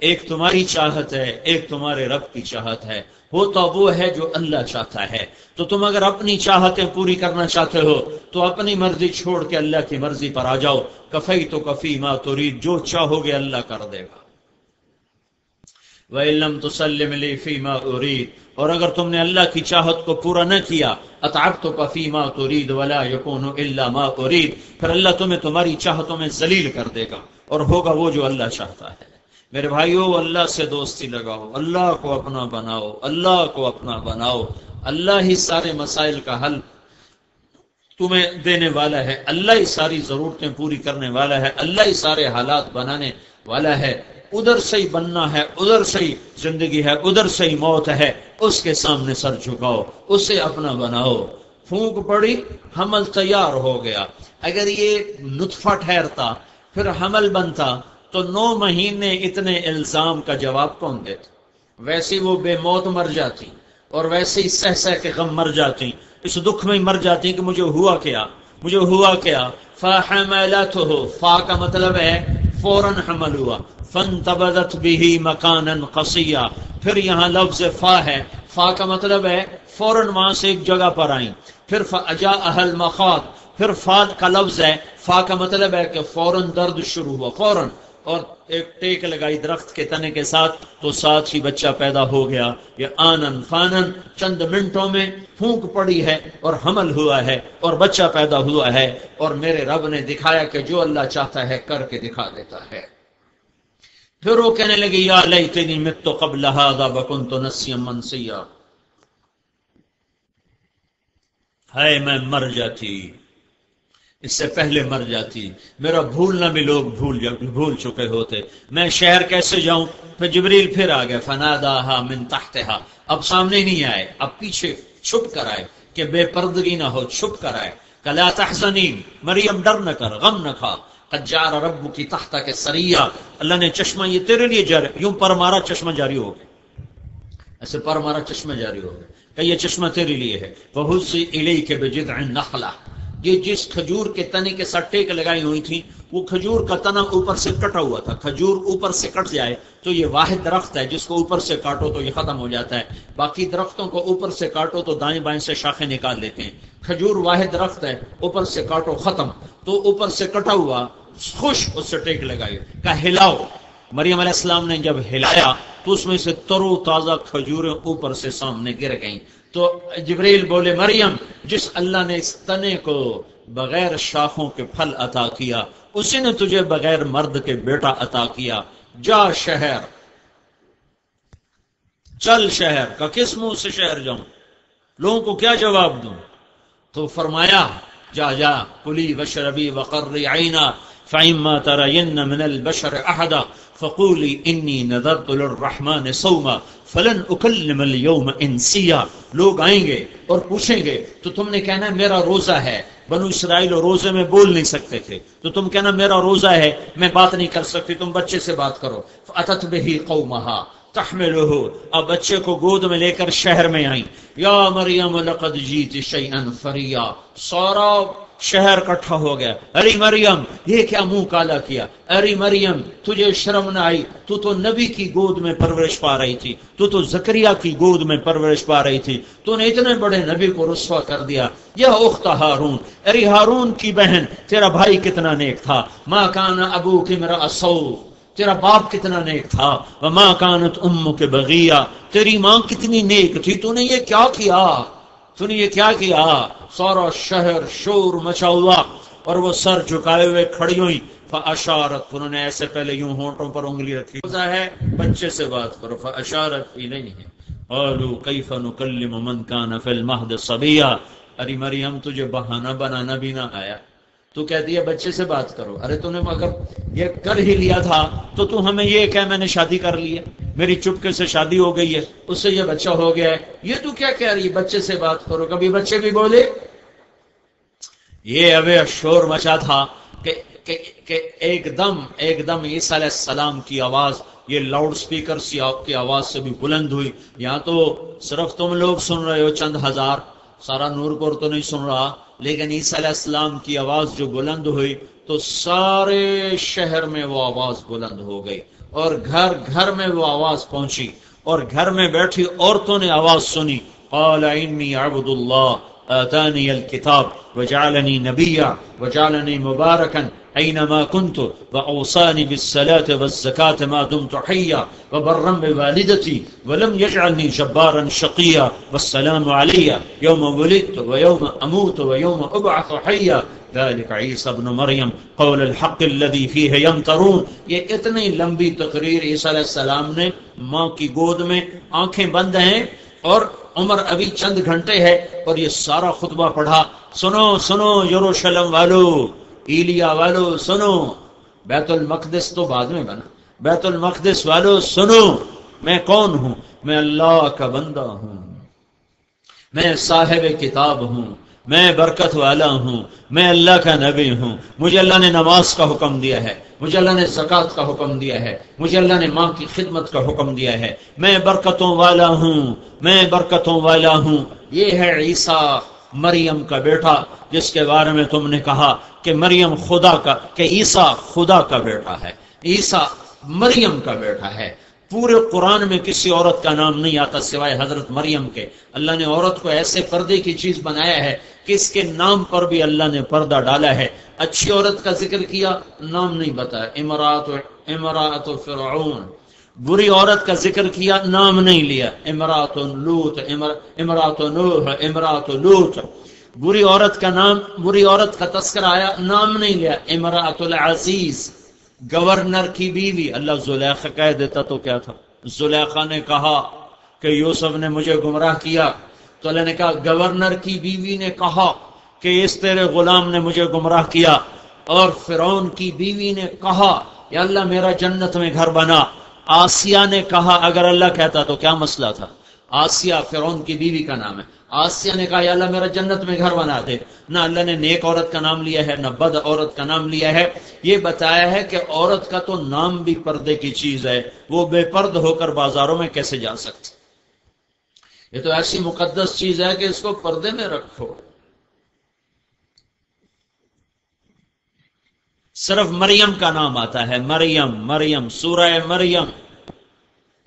ایک تمہاری چاہت ہے، ایک تمہارے رب کی چاہت ہے، ہوتا وہ ہے جو اللہ چاہتا ہے، تو تم اگر اپنی چاہتیں پوری کرنا چاہتے ہو تو اپنی مرضی چھوڑ کے اللہ کی مرضی پر آ جاؤ، کفیتک فیما تريد، جو چاہو گے اللہ کر دے گا۔ وَإِن لَّمْ تُسَلِّمْ لِي فِيمَا أُرِيدُ، اور اگر تم نے اللہ کی چاہت کو پورا نہ کیا، أَطْعَبْتُكَ فِيمَا تُرِيدُ وَلَا يَكُونُ إِلَّا مَا أُرِيدُ، پھر اللہ تمہیں تمہاری چاہتوں میں ذلیل کر دے گا، اور ہوگا وہ جو اللہ چاہتا ہے۔ میرے بھائیو، اللہ سے دوستی لگاؤ، اللہ کو اپنا بناؤ، اللہ کو اپنا بناؤ، اللہ ہی سارے مسائل کا حل تمہیں دینے والا ہے، اللہ ہی ساری ضرورتیں پوری کرنے والا ہے، اللہ ہی سارے حالات بنانے والا ہے۔ ادھر سے ہی بننا ہے، ادھر سے ہی زندگی ہے، ادھر سے ہی موت ہے، اس کے سامنے سر جھکاؤ، اسے اپنا بناؤ۔ پھونک پڑی، حمل تیار ہو گیا۔ اگر یہ نطفہ ٹھہرتا پھر حمل بنتا تو 9 مہینے اتنے الزام کا جواب کون دیتا؟ ویسے وہ بے موت مر جاتی، اور ویسے ہی سہ سہ کے غم مر جاتی، اس دکھ میں مر جاتی کہ مجھے ہوا کیا، مجھے ہوا کیا۔ فحملتہ، فا کا مطلب ہے فوراً حمل ہوا، فانتبذت به مکانا قصیا، پھر یہاں لفظ فا ہے، فا کا مطلب ہے فوراً وہاں سے ایک جگہ پر آئیں، پھر فجاءها المخاض، پھر فا کا لفظ ہے، فا کا مطلب ہے کہ فوراً درد شروع ہوا، فوراً اور ایک ٹیک لگائی درخت کے تنے کے ساتھ، تو ساتھ ہی بچہ پیدا ہو گیا۔ یہ آنن فانن، چند منٹوں میں پھونک پڑی ہے اور حمل ہوا ہے اور بچہ پیدا ہوا ہے، اور میرے رب نے دکھایا کہ جو اللہ چاہتا ہے کر کے دکھا دیتا ہے۔ پھر وہ کہنے لگی یا لیتنی مت قبل ھذا وکنت نسیا منسیا، ہائے میں مر جاتی، اس سے پہلے مر جاتی، میرا بھولنا بھی لوگ بھول چکے ہوتے، میں شہر کیسے جاؤں؟ پھر جبریل پھر آ گیا، فناداها من تحتها، اب سامنے نہیں آئے، اب پیچھے چھپ کر آئے کہ بے پردگی نہ ہو، چھپ کر آئے کہ لا تحزنی، مریم ڈر نہ کر، غم نہ کھا، قد جعل ربک تحتک سریا، اللہ نے چشمہ یہ تیرے لیے جاری، یوں پر مارا چشمہ جاری ہو گیا، ایسے پر مارا چشمہ جاری ہو گیا کہ یہ چشمہ تیرے لیے ہے۔ وَهُزِّ إِلَيْكَ بِجِذْعِ النَّخْلَةِ، یہ جس کھجور کے تنے کے ساتھ ٹیک لگائی ہوئی تھی، وہ کھجور کا تنا اوپر سے کٹا ہوا تھا، کھجور اوپر سے کٹ جائے تو یہ واحد درخت ہے جس کو اوپر سے کاٹو تو یہ ختم ہو جاتا ہے، باقی درختوں کو اوپر سے کاٹو تو دائیں بائیں سے شاخیں نکال لیتے ہیں، کھجور واحد درخت ہے، اوپر سے کاٹو ختم، تو اوپر سے کٹا ہوا خوش اس سے ٹیک لگائی کہ ہلاؤ۔ مریم علیہ السلام نے جب ہلایا تو اس میں سے ترو تازہ کھجوریں اوپر سے سامنے گر گئیں، تو جبریل بولے مریم، جس اللہ نے اس تنے کو بغیر شاخوں کے پھل عطا کیا، اسی نے تجھے بغیر مرد کے بیٹا عطا کیا، جا شہر، چل شہر کا، کس منہ سے شہر جاؤں، لوگوں کو کیا جواب دوں؟ تو فرمایا جا جا کلی وشربی وقرری عینا فإما ترين من البشر أحدا فقولي إني نذرت للرحمن صوما فلن أكلم اليوم إنسيا، لوگ آئیں گے اور پوچھیں گے تو تم نے کہنا میرا روزہ ہے، بنو اسرائیل روزے میں بول نہیں سکتے تھے تو تم کہنا میرا روزہ ہے میں بات نہیں کر سکتی، تم بچے سے بات کرو۔ فأتت به قومها تحمله، اب بچے کو گود میں لے کر شہر میں آئیں، یا مریم لقد جیت شیئا فریا، سارا شہر کٹھا ہو گیا، ارے مریم یہ کیا منہ کالا کیا، ارے مریم تجھے شرم نہ آئی، تو نبی کی گود میں پرورش پا رہی تھی، تو زکریا کی گود میں پرورش پا رہی تھی، تو نے اتنے بڑے نبی کو رسوا کر دیا۔ یا اخت ہارون، ارے ہارون کی بہن تیرا بھائی کتنا نیک تھا، ما کان ابوک امرأ سوء، تیرا باپ کتنا نیک تھا، وما کانت امک بغیہ، تیری ماں کتنی نیک تھی، تو نے یہ کیا کیا، تو نے یہ کیا کیا؟ سارا شہر شور مچا ہوا اور وہ سر جھکائے ہوئے کھڑی ہوئی، فاشارت، انہوں نے ایسے پہلے یوں ہونٹوں پر انگلی رکھی، روزہ ہے بچے سے بات کرو، فاشارت الیہ قالوا کیف نکلم من کان فی المہد صبیا، ارے مریم تجھے بہانہ بنانا بھی نہ آیا، تو کہتی ہے بچے سے بات کرو، ارے تو نے اگر یہ کر ہی لیا تھا تو ہمیں یہ کہ میں نے شادی کر لی ہے، میری چپکے سے شادی ہو گئی ہے، اس سے یہ بچہ ہو گیا ہے، یہ تو کیا کہہ رہی ہے بچے سے بات کرو؟ کبھی بچے بھی بولے؟ یہ ابھی شور مچا تھا کہ ایک دم عیسیٰ علیہ السلام کی آواز یہ لاؤڈ سپیکر سی آپ کی آواز سے بھی بلند ہوئی، یہاں تو صرف تم لوگ سن رہے ہو چند ہزار، سارا نور پور تو نہیں سن رہا، لیکن عیسیٰ علیہ السلام کی آواز جو بلند ہوئی تو سارے شہر میں وہ آواز بلند ہو گئی اور گھر گھر میں وہ آواز پہنچی اور گھر میں بیٹھی عورتوں نے آواز سنی، قال انی عبد اللہ آتانی الکتاب وجعلنی نبیا وجعلنی مبارکا أينما كنت وأوصاني بالصلاة والزكاة ما دمت حيا وبرا بوالدتي ولم يجعلني جبارا شقيا والسلام علي يوم ولدت ويوم أموت ويوم أبعث حيا ذلك عيسى بن مريم قول الحق الذي فيه يمترون۔ یہ اتنی لمبی تقریر عیسیٰ علیہ السلام نے ماں کی گود میں، آنکھیں بند ہیں اور عمر ابھی چند گھنٹے ہے، اور یہ سارا خطبہ پڑھا۔ سنو سنو یروشلم والو، ایلیا والو سنو، بیت المقدس تو بعد میں بنا، بیت المقدس والو سنو، میں کون ہوں؟ میں اللہ کا بندہ ہوں، میں صاحب کتاب ہوں، میں برکت والا ہوں، میں اللہ کا نبی ہوں، مجھے اللہ نے نماز کا حکم دیا ہے، مجھے اللہ نے زکوٰۃ کا حکم دیا ہے، مجھے اللہ نے ماں کی خدمت کا حکم دیا ہے، میں برکتوں والا ہوں، میں برکتوں والا ہوں۔ یہ ہے عیسیٰ مریم کا بیٹا جس کے بارے میں تم نے کہا کہ مریم خدا کا، کہ عیسیٰ خدا کا بیٹا ہے، عیسیٰ مریم کا بیٹا ہے۔ پورے قرآن میں کسی عورت کا نام نہیں آتا سوائے حضرت مریم کے. اللہ نے عورت کو ایسے پردے کی چیز بنایا ہے کہ اس کے نام پر بھی اللہ نے پردہ ڈالا ہے. اچھی عورت کا ذکر کیا، نام نہیں بتایا، امرات فرعون. بری عورت کا ذکر کیا، نام نہیں لیا، امرات لوط، امرات نوح، امرات لوط. بری عورت کا نام، بری عورت کا تذکرہ آیا، نام نہیں لیا، امرات العزیز، گورنر کی بیوی. اللہ زلیخا کہہ دیتا تو کیا تھا؟ زلیخا نے کہا کہ یوسف نے مجھے گمراہ کیا، تو اللہ نے کہا گورنر کی بیوی نے کہا کہ اس تیرے غلام نے مجھے گمراہ کیا. اور فرعون کی بیوی نے کہا یا اللہ میرا جنت میں گھر بنا. آسیہ نے کہا، اگر اللہ کہتا تو کیا مسئلہ تھا؟ آسیہ فرعون کی بیوی کا نام ہے. آسیہ نے کہا یا اللہ میرا جنت میں گھر بنا دے. نہ اللہ نے نیک عورت کا نام لیا ہے، نہ بد عورت کا نام لیا ہے. یہ بتایا ہے کہ عورت کا تو نام بھی پردے کی چیز ہے، وہ بے پرد ہو کر بازاروں میں کیسے جا سکتی؟ یہ تو ایسی مقدس چیز ہے کہ اس کو پردے میں رکھو. صرف مریم کا نام آتا ہے، مریم، مریم، سورہ مریم.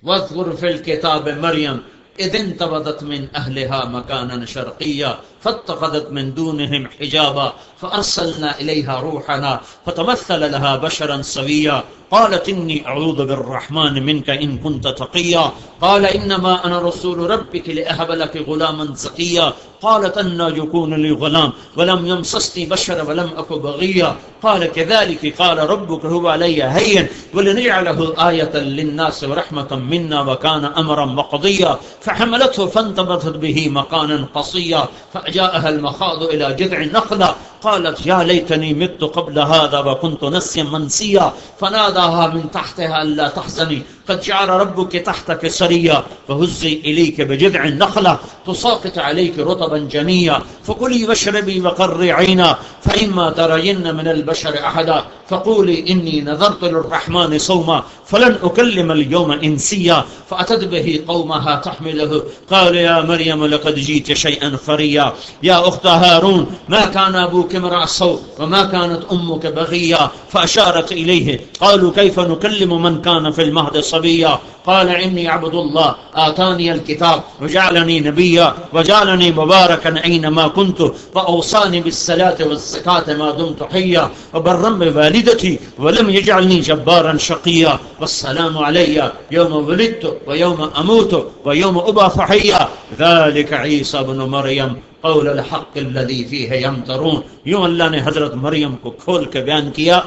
واذکر فی الکتاب مریم اذ انتبذت من اهلها مكانا شرقيا فاتخذت من دونهم حجابا فارسلنا اليها روحنا فتمثل لها بشرا سويا قالت اني اعوذ بالرحمن منك ان كنت تقيا قال انما انا رسول ربك لاهب لك غلاما زكيا قالت ان يكون لي غلام ولم يمسسني بشر ولم اك بغيا قال كذلك قال ربك هو علي هين ولنجعله آية للناس ورحمة منا وكان امرا مقضيا فحملته فانتبذت به مكانا قصيا فجاءها المخاض الى جذع النخلة قالت يا ليتني مت قبل هذا وكنت نسيا منسيا فناداها من تحتها الا تحزني قد جعل ربك تحتك سريا فهزي اليك بجذع النخلة تساقط عليك رطبا جنيا فكلي واشربي وقري عينا فإما ترين من البشر أحدا فقولي إني نذرت للرحمن صوما فلن أكلم اليوم إنسيا فأتت به قومها تحمله قال يا مريم لقد جئت شيئا فريا يا أخت هارون ما كان أبوك امرأ سوء وما كانت أمك بغيا فأشارت إليه قالوا كيف نكلم من كان في المهد صبيا قال إني عبد الله آتاني الكتاب وجعلني نبيا وجعلني مباركا أينما كنت وأوصاني بالصلاة والزكاة ما دمت حيا وبرا بوالدتي ولم يجعلني جبارا شقيا والسلام علي يوم ولدت ويوم أموت ويوم أبعث حيا ذلك عيسى بن مريم قول الحق الذي فيه يمترون. یوں اللہ نے حضرت مریم کو کھول کے بیان کیا.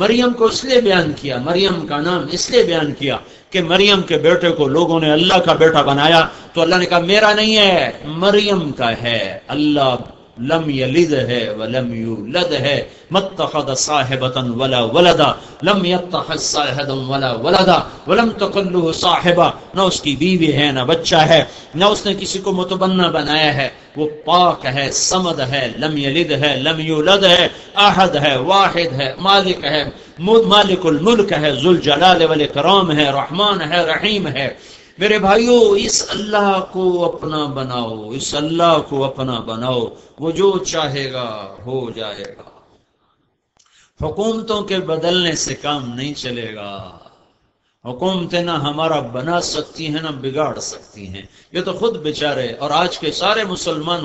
مریم کو اس لیے بیان کیا، مریم کا نام اس لیے بیان کیا کہ مریم کے بیٹے کو لوگوں نے اللہ کا بیٹا بنایا تو اللہ نے کہا میرا نہیں ہے، مریم کا ہے. اللہ لم یلد ہے ولم یولد ہے، متخذ صاحبۃ ولا ولدا، لم یتخذ صاحبا ولا ولدا ولم تکن له صاحبہ، نہ اس کی بیوی ہے نہ بچہ ہے، نہ اس نے کسی کو متبنہ بنایا ہے. وہ پاک ہے، صمد ہے، لم یلد ہے، لم یولد ہے، احد ہے، واحد ہے، مالک ہے، مالک الملک ہے، ذوالجلال والاکرام ہے، رحمان ہے، رحیم ہے. میرے بھائیو اس اللہ کو اپنا بناؤ، اس اللہ کو اپنا بناؤ، وہ جو چاہے گا ہو جائے گا. حکومتوں کے بدلنے سے کام نہیں چلے گا. حکومتیں نہ ہمارا بنا سکتی ہیں نہ بگاڑ سکتی ہیں. یہ تو خود بیچارے اور آج کے سارے مسلمان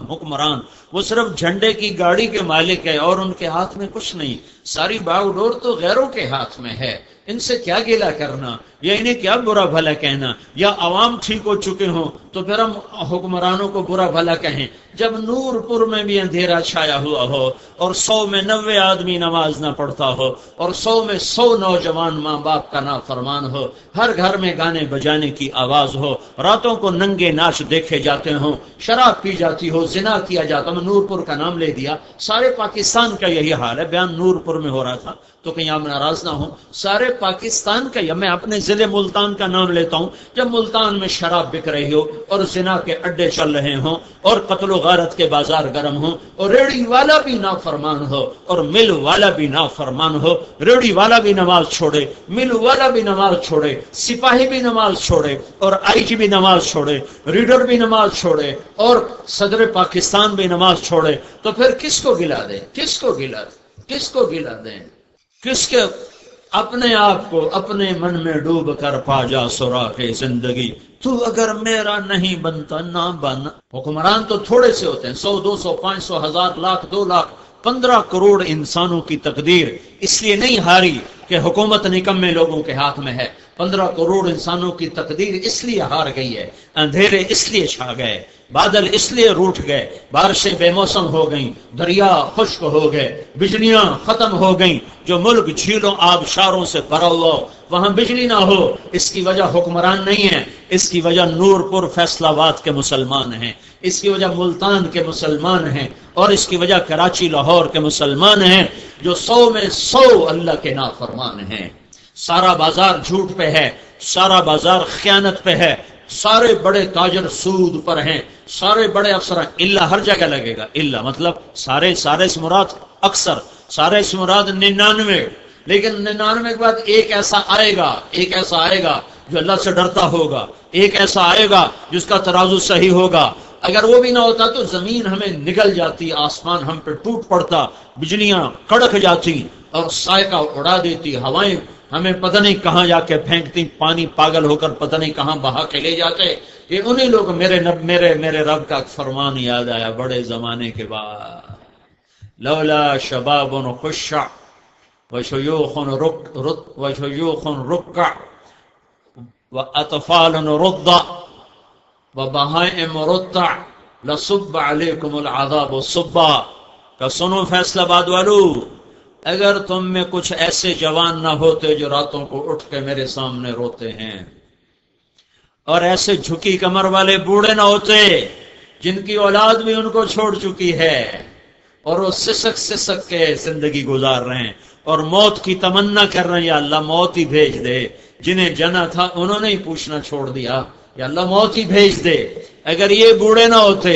حکمران وہ صرف جھنڈے کی گاڑی کے مالک ہے اور ان کے ہاتھ میں کچھ نہیں. ساری باغ ڈور تو غیروں کے ہاتھ میں ہے. ان سے کیا گیلا کرنا یا انہیں کیا برا بھلا کہنا، یا عوام ٹھیک ہو چکے ہوں تو پھر ہم حکمرانوں کو برا بھلا کہیں. جب نور پور میں بھی اندھیرا چھایا ہوا ہو اور 100 میں 90 آدمی نماز نہ پڑھتا ہو اور 100 میں 100 نوجوان ماں باپ کا نافرمان ہو، ہر گھر میں گانے بجانے کی آواز ہو، راتوں کو ننگے ناچ دیکھے جاتے ہوں، شراب پی جاتی ہو، زنا کیا جاتا ہو. نور پور کا نام لے دیا، سارے پاکستان کا یہی حال ہے. بیان نور پور میں ہو رہا تھا تو کہیں آپ ناراض نہ ہوں. سارے پاکستان کا، یا میں اپنے ضلع ملتان کا نام لیتا ہوں، جب ملتان میں شراب بک رہی ہو اور زنا کے اڈے چل رہے ہوں اور قتل و غارت کے بازار گرم ہوں اور ریڑی والا بھی نافرمان ہو اور مل والا بھی نافرمان ہو، ریڑی والا بھی نماز چھوڑے، مل والا بھی نماز چھوڑے، سپاہی بھی نماز چھوڑے اور آئی جی بھی نماز چھوڑے، ریڈر بھی نماز چھوڑے اور صدر پاکستان بھی نماز چھوڑے، تو پھر کس کو گلا دیں؟ کس کو گلا دیں؟ کس کو گلا دیں؟ اپنے آپ کو اپنے من میں ڈوب کر پا جا سراغ زندگی، تو اگر میرا نہیں بنتا نہ بن۔ حکمران تو تھوڑے سے ہوتے ہیں، 100 200 500 1000 لاکھ 2 لاکھ 15 کروڑ انسانوں کی تقدیر اس لیے نہیں ہاری کہ حکومت نکمے لوگوں کے ہاتھ میں ہے، 15 کروڑ انسانوں کی تقدیر اس لیے ہار گئی ہے، اندھیرے اس لیے چھا گئے، بادل اس لیے روٹھ گئے، بارشیں بے موسم ہو گئیں، دریا خشک ہو گئے، بجلیاں ختم ہو گئیں۔ جو ملک جھیلوں آبشاروں سے بھرا ہوا وہاں بجلی نہ ہو، اس کی وجہ حکمران نہیں ہے، اس کی وجہ نور پور فیصل آباد کے مسلمان ہیں، اس کی وجہ ملتان کے مسلمان ہیں، اور اس کی وجہ کراچی لاہور کے مسلمان ہیں جو 100 میں 100 اللہ کے نافرمان ہیں۔ سارا بازار جھوٹ پہ ہے، سارا بازار خیانت پہ ہے، سارے بڑے تاجر سود پر ہیں، سارے بڑے افسر، اللہ ہر جگہ لگے گا، اللہ مطلب سارے سے مراد اکثر، سارے سے مراد 99، لیکن 99 کے بعد ایک ایسا آئے گا جو اللہ سے ڈرتا ہوگا، ایک ایسا آئے گا جس کا ترازو صحیح ہوگا۔ اگر وہ بھی نہ ہوتا تو زمین ہمیں نگل جاتی، آسمان ہم پہ ٹوٹ پڑتا، بجلیاں کڑک جاتی اور سائقہ اڑا دیتی، ہوائیں ہمیں پتہ نہیں کہاں جا کے پھینکتی، پانی پاگل ہو کر پتہ نہیں کہاں بہا کے لے جاتے۔ یہ انہی لوگ میرے رب کا ایک فرمان یاد آیا بڑے زمانے کے بعد، لولا شباب خشع وشیوخ رکع واطفال رضع وبہائم رتع لصب علیکم العذاب صبا۔ کہ سنو فیصل آباد والو، اگر تم میں کچھ ایسے جوان نہ ہوتے جو راتوں کو اٹھ کے میرے سامنے روتے ہیں، اور ایسے جھکی کمر والے بوڑھے نہ ہوتے جن کی اولاد بھی ان کو چھوڑ چکی ہے اور وہ سسک کے زندگی گزار رہے ہیں اور موت کی تمنا کر رہے ہیں، یا اللہ موت ہی بھیج دے۔ جنہیں جنا تھا انہوں نے ہی پوچھنا چھوڑ دیا، یا اللہ موت ہی بھیج دے۔ اگر یہ بوڑھے نہ ہوتے،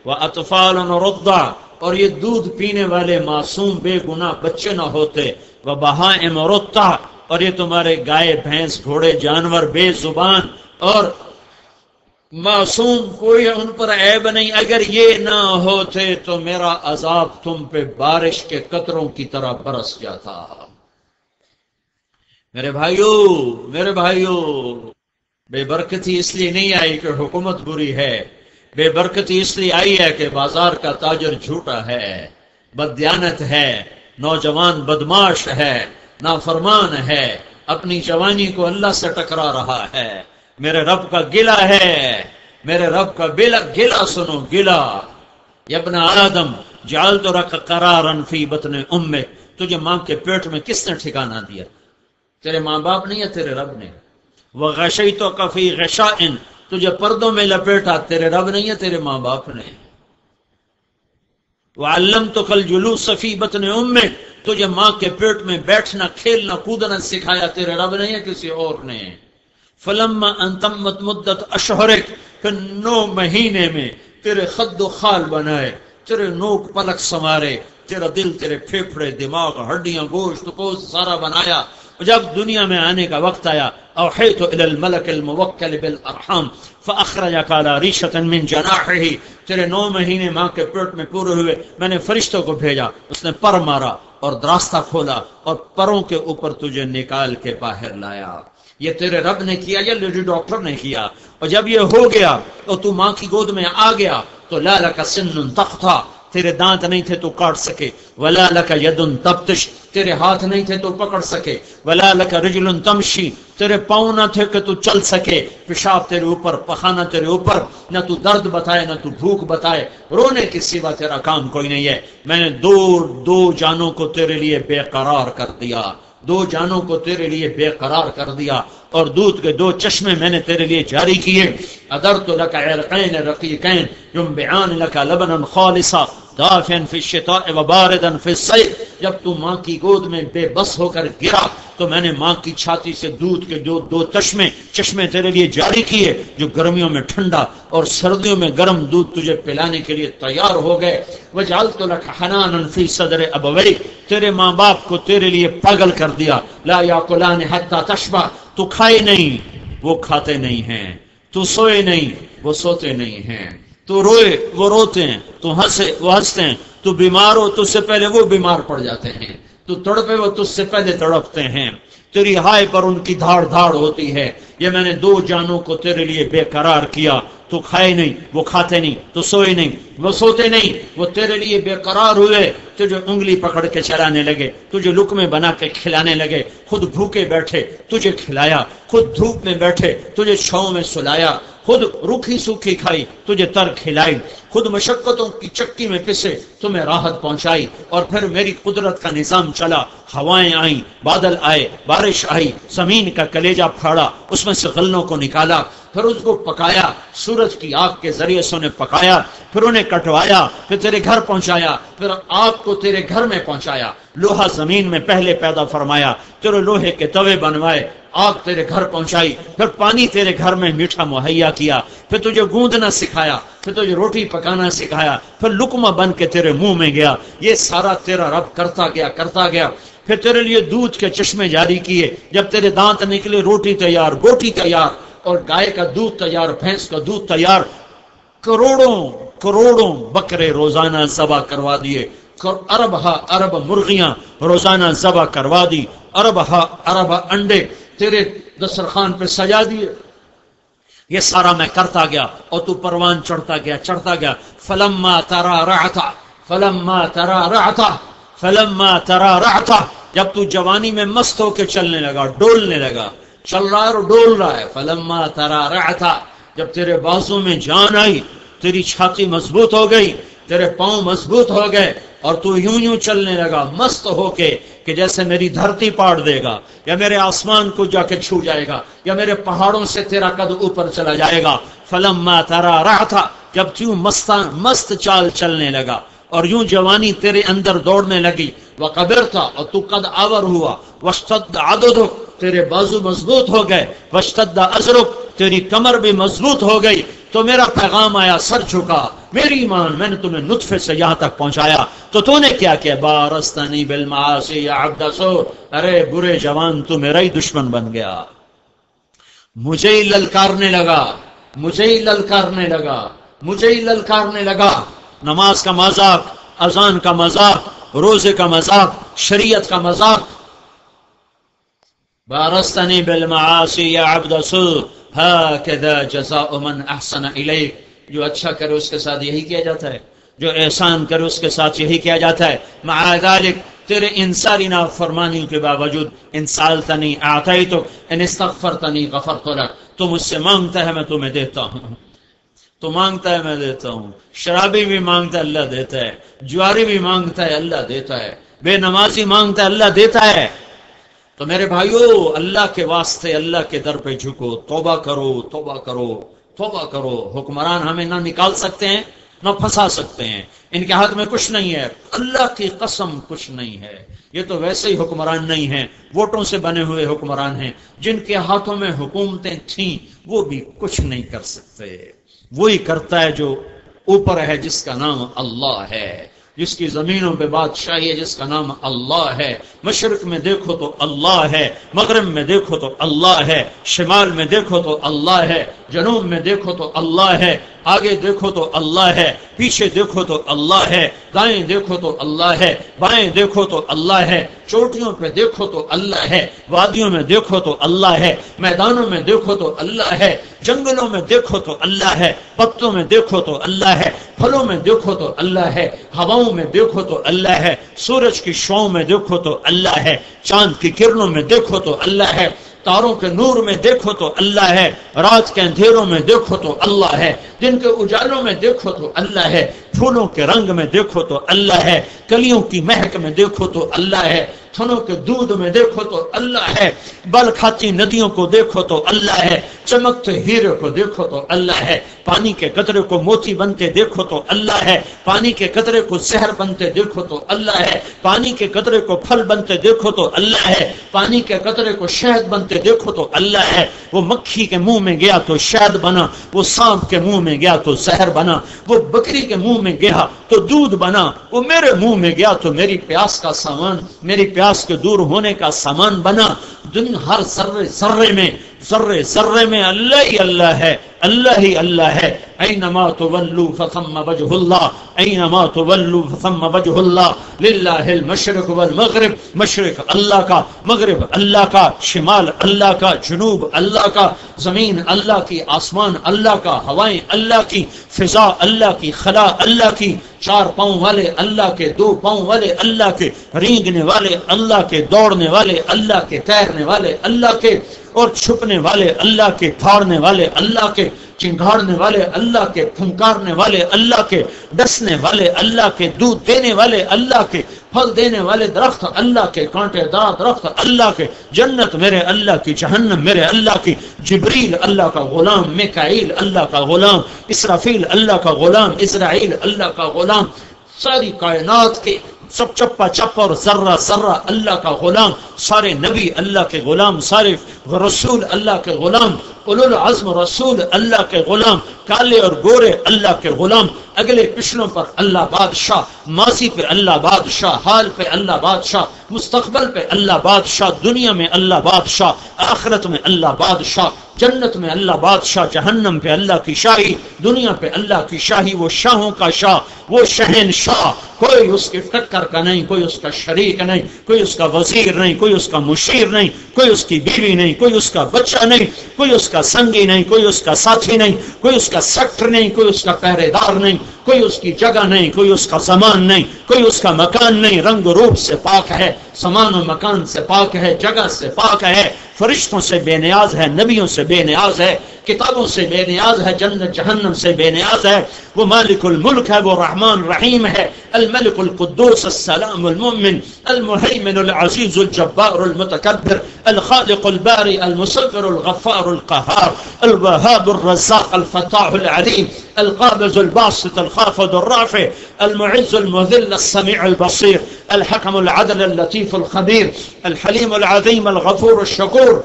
وَأَطْفَالٌ رُضَّعٌ، اور یہ دودھ پینے والے معصوم بے گناہ بچے نہ ہوتے، وَبَهَائِمُ رُتَّعٌ، اور یہ تمہارے گائے بھینس گھوڑے جانور بے زبان اور معصوم، کوئی ان پر عیب نہیں، اگر یہ نہ ہوتے تو میرا عذاب تم پہ بارش کے قطروں کی طرح برس جاتا۔ میرے بھائیو، بے برکتی اس لیے نہیں آئی کہ حکومت بری ہے، بے برکتی اس لیے آئی ہے کہ بازار کا تاجر جھوٹا ہے، بددیانت ہے، نوجوان بدماش ہے، نافرمان ہے، اپنی جوانی کو اللہ سے ٹکرا رہا ہے۔ میرے رب کا گلہ ہے، میرے رب کا گلہ سنو، گلہ۔ یا ابن آدم جعلت لک قرارا فی بطن امک، تجھے ماں کے پیٹ میں کس نے ٹھکانہ دیا؟ تیرے ماں باپ نہیں ہے، تیرے رب نے۔ وغشیتک فی غشاء، تجھے پردوں میں لپیٹا، تیرے رب نہیں ہے، تیرے ماں باپ نے۔ وعلمتک الجلوس فی بطن امک، تجھے ماں کے پیٹ میں بیٹھنا کھیلنا کودنا سکھایا، تیرے رب نہیں ہے، کسی اور نے۔ فلما انتمت مدت اشہرک، پھر 9 مہینے میں تیرے خد و خال بنائے، تیرے نوک پلک سنوارے، تیرا دل، تیرے پھیپھڑے، دماغ، ہڈیاں، گوشت پوست سارا بنایا۔ جب دنیا میں آنے کا وقت آیا، اوحیت الی الملک الموکل بالارحام فاخرجک علی ریشۃ من جناحہ، تیرے 9 مہینے ماں کے پیٹ میں پورے ہوئے، میں نے فرشتوں کو بھیجا، اس نے پر مارا اور دراستہ کھولا اور پروں کے اوپر تجھے نکال کے باہر لایا۔ یہ تیرے رب نے کیا یا لیڈی ڈاکٹر نے کیا؟ اور جب یہ ہو گیا تو تو ماں کی گود میں آ گیا تو لا لک سن تقطع، تیرے دانت نہیں تھے تو کاٹ سکے، ولا لک ید تبطش، تیرے ہاتھ نہیں تھے تو پکڑ سکے، ولا لک رجل تمشی، تیرے پاؤں نہ تھے کہ تو چل سکے، پیشاب تیرے اوپر، پخانہ تیرے اوپر، نہ تو درد بتائے نہ تو بھوک بتائے، رونے کے سوا تیرا کام کوئی نہیں ہے۔ میں نے دو جانوں کو تیرے لیے بے قرار کر دیا، 2 جانوں کو تیرے لیے بے قرار کر دیا، اور دودھ کے 2 چشمے میں نے تیرے لیے جاری کیے۔ ادرت لک عرقین رقیقین ینبعان لک لبنا خالصا دافعا فی الشتاء وباردا فی الصیف، جب تو ماں کی گود میں بے بس ہو کر گرا تو میں نے ماں کی چھاتی سے دودھ کے 2 چشمے تیرے لیے جاری کیے، جو گرمیوں میں ٹھنڈا اور سردیوں میں گرم دودھ تجھے پلانے کے لیے تیار ہو گئے۔ وجعلت لک حنانا فی صدر ابویک، تیرے ماں باپ کو تیرے لیے پاگل کر دیا۔ لا یاکلان حتی تشبع، تو کھائے نہیں وہ کھاتے نہیں ہیں، تو سوئے نہیں وہ سوتے نہیں ہیں، تو روئے وہ روتے ہیں، تو ہنسے وہ ہنستے ہیں، تو بیمار ہو تو اس سے پہلے وہ بیمار پڑ جاتے ہیں۔ تو تڑپے وہ تجھ سے پہلے تڑپتے ہیں، تیری ہائے پر ان کی دھاڑ دھاڑ ہوتی ہے۔ یہ میں نے دو جانوں کو تیرے لیے بے قرار کیا، تو کھائے نہیں، وہ کھاتے نہیں، تو سوئے نہیں، وہ سوتے نہیں، وہ تیرے لیے بے قرار ہوئے، تجھے انگلی پکڑ کے چلانے لگے، تجھے لقمے بنا کے کھلانے لگے، خود بھوکے بیٹھے تجھے کھلایا، خود دھوپ میں بیٹھے تجھے چھاؤں میں سلایا، خود روکھی سوکھی کھائی تجھے تر کھلائی، خود مشقتوں کی چکی میں پسے تمہیں راحت پہنچائی، اور پھر میری قدرت کا نظام چلا، ہوائیں آئیں، بادل آئے، بارش آئی، زمین کا کلیجہ پھاڑا، اس میں سے غلوں کو نکالا، پھر اس کو پکایا، سورج کی آگ کے ذریعے سے انہیں پکایا، پھر انہیں کٹوایا، پھر تیرے گھر پہنچایا، پھر آگ کو تیرے گھر میں پہنچایا، لوہا زمین میں پہلے پیدا فرمایا، تیرے لوہے کے توے بنوائے، آگ تیرے گھر پہنچائی، پھر پانی تیرے گھر میں میٹھا مہیا کیا، پھر تجھے گوندنا سکھایا، پھر تجھے روٹی پکانا سکھایا، پھر لقمہ بن کے تیرے منہ میں گیا۔ یہ سارا تیرا رب کرتا گیا۔ پھر تیرے لیے دودھ کے چشمے جاری کیے، جب تیرے دانت نکلے روٹی تیار، بوٹی تیار، اور گائے کا دودھ تیار، بھینس کا دودھ تیار، کروڑوں بکرے روزانہ ذبح کروا دیے، ارب مرغیاں روزانہ ذبح کروا دی، ارب انڈے تیرے دسترخوان پہ سجا دیے۔ یہ سارا میں کرتا گیا اور تو پروان چڑھتا گیا۔ فلما ترا رعتا، جب تو جوانی میں مست ہو کے چلنے لگا، ڈولنے لگا، چل رہا ہے اور ڈول رہا ہے۔ فلما ترا رعتا، جب تیرے بازو میں جان آئی، تیری چھاتی مضبوط ہو گئی، تیرے پاؤں مضبوط ہو گئے، اور تو یوں چلنے لگا مست ہو کے کہ جیسے میری دھرتی پاڑ دے گا، یا میرے آسمان کو جا کے چھو جائے گا، یا میرے پہاڑوں سے تیرا قد اوپر چلا جائے گا۔ فلما ترا رعتا، جب تو مست چال چلنے لگا اور یوں جوانی تیرے اندر دوڑنے لگی، وقبرتا، اور تو قد آور ہوا، واشتد عضدک، تیرے بازو مضبوط ہو گئے، واشتد ازرک، تیری کمر بھی مضبوط ہو گئی، تو میرا پیغام آیا، سر جھکا، میری ایمان، میں نے تمہیں نطفے سے یہاں تک پہنچایا، تو نے کیا کیا؟ بارستنی بالمعاصی یا عبد سو، ارے برے جوان تو میرا ہی دشمن بن گیا، مجھے ہی للکارنے لگا، نماز کا مذاق، اذان کا مذاق، روزے کا مذاق، شریعت کا مذاق۔ بارستنی بالمعاصی یا عبد سو، ہاکذا جزاء من احسن الیک، جو اچھا کرے اس کے ساتھ یہی کیا جاتا ہے، جو احسان کرے اس کے ساتھ یہی کیا جاتا ہے۔ مع ذلک، تیرے ان ساری نافرمانیوں کے باوجود، ان سالتنی اعطیتک، ان استغفرتنی غفرت لک، تو مجھ سے مانگتا ہے میں تمہیں دیتا ہوں، تو مانگتا ہے میں دیتا ہوں، شرابی بھی مانگتا ہے اللہ دیتا ہے، جواری بھی مانگتا ہے اللہ دیتا ہے، بے نمازی مانگتا ہے اللہ دیتا ہے۔ تو میرے بھائیو، اللہ کے واسطے اللہ کے در پہ جھکو، توبہ کرو۔ حکمران ہمیں نہ نکال سکتے ہیں نہ پھنسا سکتے ہیں، ان کے ہاتھ میں کچھ نہیں ہے، اللہ کی قسم کچھ نہیں ہے۔ یہ تو ویسے ہی حکمران نہیں ہیں، ووٹوں سے بنے ہوئے حکمران ہیں، جن کے ہاتھوں میں حکومتیں تھیں وہ بھی کچھ نہیں کر سکتے۔ وہی کرتا ہے جو اوپر ہے، جس کا نام اللہ ہے، جس کی زمینوں پہ بادشاہی ہے، جس کا نام اللہ ہے۔ مشرق میں دیکھو تو اللہ ہے، مغرب میں دیکھو تو اللہ ہے، شمال میں دیکھو تو اللہ ہے، جنوب میں دیکھو تو اللہ ہے، آگے دیکھو تو اللہ ہے، پیچھے دیکھو تو اللہ ہے، دائیں دیکھو تو اللہ ہے، بائیں دیکھو تو اللہ ہے، چوٹیوں پہ دیکھو تو اللہ ہے، وادیوں میں دیکھو تو اللہ ہے، میدانوں میں دیکھو تو اللہ ہے، جنگلوں میں دیکھو تو اللہ ہے، پتوں میں دیکھو تو اللہ ہے، پھلوں میں دیکھو تو اللہ ہے، ہواؤں میں دیکھو تو اللہ ہے، سورج کی شعاؤں میں دیکھو تو اللہ ہے، چاند کی کرنوں میں دیکھو تو اللہ ہے، تاروں کے نور میں دیکھو تو اللہ ہے، رات کے اندھیروں میں دیکھو تو اللہ ہے، دن کے اجالوں میں دیکھو تو اللہ ہے، پھولوں کے رنگ میں دیکھو تو اللہ ہے، کلیوں کی مہک میں دیکھو تو اللہ ہے، تھنوں کے دودھ میں دیکھو تو اللہ ہے، بل کھاتی ندیوں کو دیکھو تو اللہ ہے، چمکتے ہیرے کو دیکھو تو اللہ ہے، پانی کے قطرے کو موتی بنتے دیکھو تو اللہ ہے، پانی کے قطرے کو زہر بنتے دیکھو تو اللہ ہے، پانی کے قطرے کو پھل بنتے دیکھو تو اللہ ہے، پانی کے قطرے کو شہد بنتے دیکھو تو اللہ ہے۔ وہ مکھی کے منہ میں گیا تو شہد بنا، وہ سانپ کے منہ میں گیا تو زہر بنا، وہ بکری کے منہ میں گیا تو دودھ بنا، وہ میرے منہ میں گیا تو میری پیاس کا سامان، میری پیاس کے دور ہونے کا سامان بنا۔ دن ہر ذرے ذرے میں ذرے ذرے میں اللہ ہی اللہ ہے، اللہ ہی اللہ ہے۔ اینما تولوا فثم وجہ اللہ، اینما تولوا فثم وجہ اللہ، للہ المشرق والمغرب، مشرق اللہ کا، مغرب اللہ کا، شمال اللہ کا، جنوب اللہ کا، زمین اللہ کی، آسمان اللہ کا، ہوائیں اللہ کی، فضا اللہ کی، خلا اللہ کی، 4 پاؤں والے اللہ کے، 2 پاؤں والے اللہ کے، رینگنے والے اللہ کے، دوڑنے والے اللہ کے، تیرنے والے اللہ کے، اور چھپنے والے اللہ کے، پھاڑنے والے اللہ کے، چنگھاڑنے والے اللہ کے، پھنکارنے والے اللہ کے، ڈسنے والے اللہ کے، دودھ دینے والے اللہ کے، پھل دینے والے درخت اللہ کے، کانٹے دار درخت اللہ کے، جنت میرے اللہ کی، جہنم میرے اللہ کی، جبریل اللہ کا غلام، میکائیل اللہ کا غلام، اسرافیل اللہ کا غلام، اسرائیل اللہ کا غلام، ساری کائنات کے سب چپا چپا اور ذرہ ذرہ اللہ کا غلام، سارے نبی اللہ کے غلام، سارے رسول اللہ کے غلام، اولو العزم رسول اللہ کے غلام، کالے اور گورے اللہ کے غلام، اگلے پچھلوں پر اللہ بادشاہ، ماضی پہ اللہ بادشاہ، حال پہ اللہ بادشاہ، مستقبل پہ اللہ بادشاہ، دنیا میں اللہ بادشاہ، آخرت میں اللہ بادشاہ، جنت میں اللہ بادشاہ، جہنم پہ اللہ کی شاہی، دنیا پہ اللہ کی شاہی، وہ شاہوں کا شاہ، وہ شہنشاہ، کوئی اس کی ٹکر کا نہیں، کوئی اس کا شریک نہیں، کوئی اس کا وزیر نہیں، کوئی اس کا مشیر نہیں، کوئی اس کی بیوی نہیں، کوئی اس کا بچہ نہیں، کوئی اس کا سنگی نہیں، کوئی اس کا ساتھی نہیں، کوئی اس کا سیکٹر نہیں، کوئی اس کا پہرے دار نہیں، کوئی اس کی جگہ نہیں، کوئی اس کا زمان نہیں، کوئی اس کا مکان نہیں، رنگ روپ سے پاک ہے، زمان و مکان سے پاک ہے، جگہ سے پاک ہے، فرشتوں سے بے نیاز ہے، نبیوں سے بے نیاز ہے، کتابوں سے بے نیاز ہے، جنت جہنم سے بے نیاز ہے، وہ مالک الملک ہے، وہ رحمان رحیم ہے، الملک القدوس السلام المؤمن المہیمن العزیز الجبار المتکبر الخالق البارئ المصور الغفار القہار الوهاب الرزاق الفتاح العلیم القابض الباسط الخافض الرافع المعز المذل السميع البصير الحكم العدل اللطيف الخبير الحليم العظيم الغفور الشكور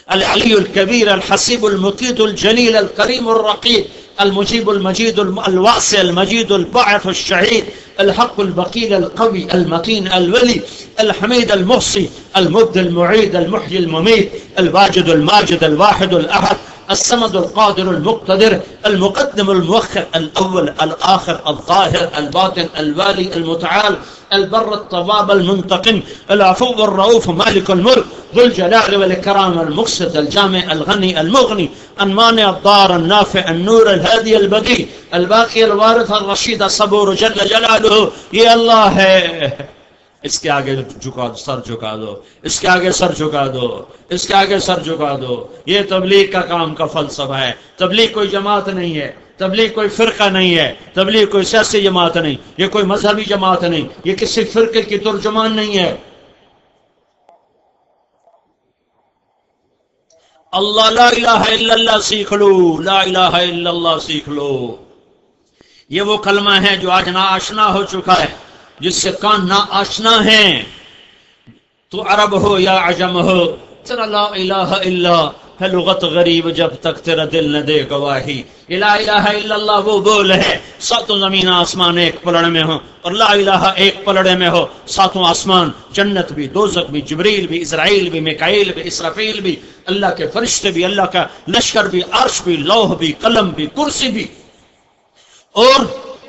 العلي الكبير الحسيب المقيت الجليل الكريم الرقيب المجيب المجيد الواسع المجيد الباعث الشهيد الحق البقيل القوي المتين الولي الحميد المحصي المبدي المعيد المحيي المميت الواجد الماجد الواحد الأحد الصمد القادر المقتدر المقدم المؤخر الأول الآخر الظاهر الباطن الوالي المتعال البر الطواب المنتقم العفو الرؤوف مالك الملك ذو الجلال والإكرام المقسط الجامع الغني المغني المانع الضار النافع النور الهادي البديع الباقي الوارث الرشيد الصبور جل جلاله یہ اللہ ہے۔ اس کے آگے جھکا دو، سر جھکا دو، اس کے آگے سر جھکا دو، اس کے آگے سر جھکا دو۔ یہ تبلیغ کا کام کا فلسفہ ہے۔ تبلیغ کوئی جماعت نہیں ہے، تبلیغ کوئی فرقہ نہیں ہے، تبلیغ کوئی سیاسی جماعت نہیں، یہ کوئی مذہبی جماعت نہیں، یہ کسی فرقے کی ترجمان نہیں ہے۔ اللہ لا الہ الا اللہ سیکھ لو، لا الہ الا اللہ سیکھ لو۔ یہ وہ کلمہ ہے جو آج ناآشنا ہو چکا ہے، جس سے کان نا آشنا ہیں، تو عرب ہو یا عجم ہو، تیرا لا الہ الا ہے لغت غریب جب تک تیرا دل نہ دے گواہی۔ لا الہ الا اللہ وہ بول ہے، ساتوں زمین آسمان ایک پلڑ میں ہو، اور لا الہ ایک پلڑے میں ہو، ساتوں آسمان، جنت بھی، دوزخ بھی، جبریل بھی، اسرائیل بھی، میکائیل بھی، اسرافیل بھی، اللہ کے فرشتے بھی، اللہ کا لشکر بھی، عرش بھی، لوح بھی، قلم بھی، کرسی بھی،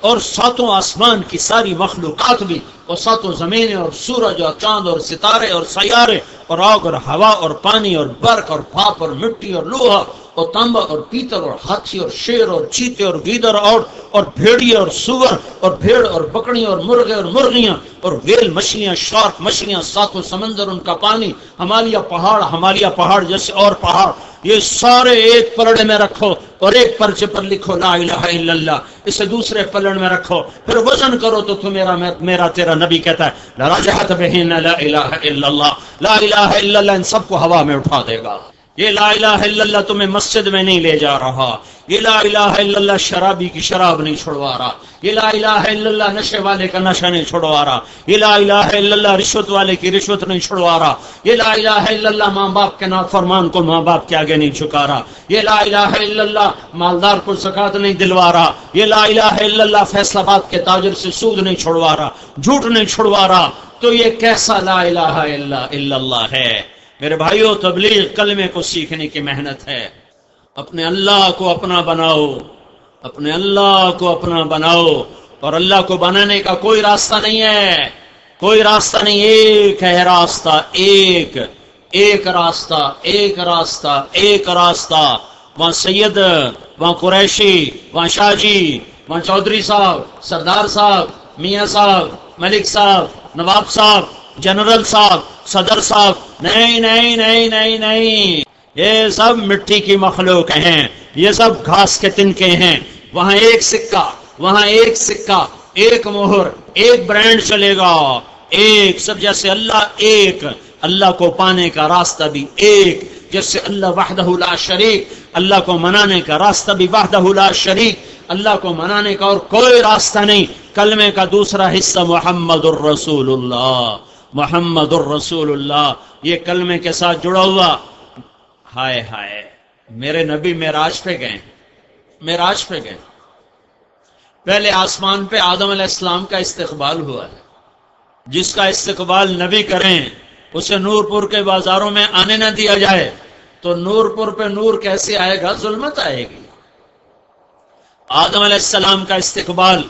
اور ساتوں آسمان کی ساری مخلوقات بھی، اور ساتوں زمینیں اور سورج اور چاند اور ستارے اور سیارے اور آگ اور ہوا اور پانی اور برق اور بھاپ اور مٹی اور لوہا اور تانبا اور پیتل اور ہاتھی اور شیر اور چیتے اور گیدڑ اور بھیڑیے اور سور اور بھیڑ اور بکڑی اور مرغے اور مرغیاں اور ویل مچھلیاں، شارک مچھلیاں، ساتوں سمندر، ان کا پانی، ہمالیہ پہاڑ جیسے اور پہاڑ، یہ سارے ایک پلڑے میں رکھو اور ایک پرچے پر لکھو لا الہ الا اللہ، اسے دوسرے پلڑ میں رکھو، پھر وزن کرو تو میرا تیرا نبی کہتا ہے لراجحت بہن لا الہ الا اللہ، لا الہ الا اللہ ان سب کو ہوا میں اٹھا دے گا۔ یہ لا الہ الا اللہ تمہیں مسجد میں نہیں لے جا رہا، یہ لا الہ الا اللہ شرابی کی شراب نہیں چھڑوا رہا، یہ لا الہ الا اللہ نشے والے کا نشہ نہیں چھڑوا رہا، یہ لا الہ الا اللہ رشوت والے کی رشوت نہیں چھڑوا رہا، یہ لا الہ الا اللہ ماں باپ کے نافرمان کو ماں باپ کے آگے نہیں جھکا رہا، یہ لا الہ الا اللہ مالدار کو زکات نہیں دلوا رہا، یہ لا الہ الا اللہ فیصل آباد کے تاجر سے سود نہیں چھڑوا رہا، جھوٹ نہیں چھڑوا رہا۔ تو یہ کیسا لا الہ الا اللہ ہے؟ میرے بھائیوں، تبلیغ کلمے کو سیکھنے کی محنت ہے. اپنے اللہ کو اپنا بناؤ، اپنے اللہ کو اپنا بناؤ. اور اللہ کو بنانے کا کوئی راستہ نہیں ہے، کوئی راستہ نہیں. ایک ہے راستہ، ایک راستہ، ایک راستہ، ایک راستہ. وہاں سید، وہاں قریشی، وہاں شاہ جی، وہاں چودھری صاحب، سردار صاحب، میاں صاحب، ملک صاحب، نواب صاحب، جنرل صاحب، صدر صاحب، نہیں نہیں نہیں نہیں نہیں، یہ سب مٹی کی مخلوق ہیں، یہ سب گھاس کے تنکے ہیں. وہاں ایک سکہ، وہاں ایک سکہ، ایک مہر، ایک برانڈ چلے گا. ایک سب جیسے اللہ ایک، اللہ کو پانے کا راستہ بھی ایک. جیسے اللہ وحدہ لا شریک، اللہ کو منانے کا راستہ بھی وحدہ لا شریک. اللہ کو منانے کا اور کوئی راستہ نہیں. کلمے کا دوسرا حصہ محمد الرسول اللہ، محمد الرسول اللہ، یہ کلمے کے ساتھ جڑا ہوا. ہائے ہائے، میرے نبی معراج پہ گئے، معراج پہ گئے. پہلے آسمان پہ آدم علیہ السلام کا استقبال ہوا ہے. جس کا استقبال نبی کریں اسے نور پور کے بازاروں میں آنے نہ دیا جائے تو نور پور پہ نور کیسے آئے گا؟ ظلمت آئے گی. آدم علیہ السلام کا استقبال،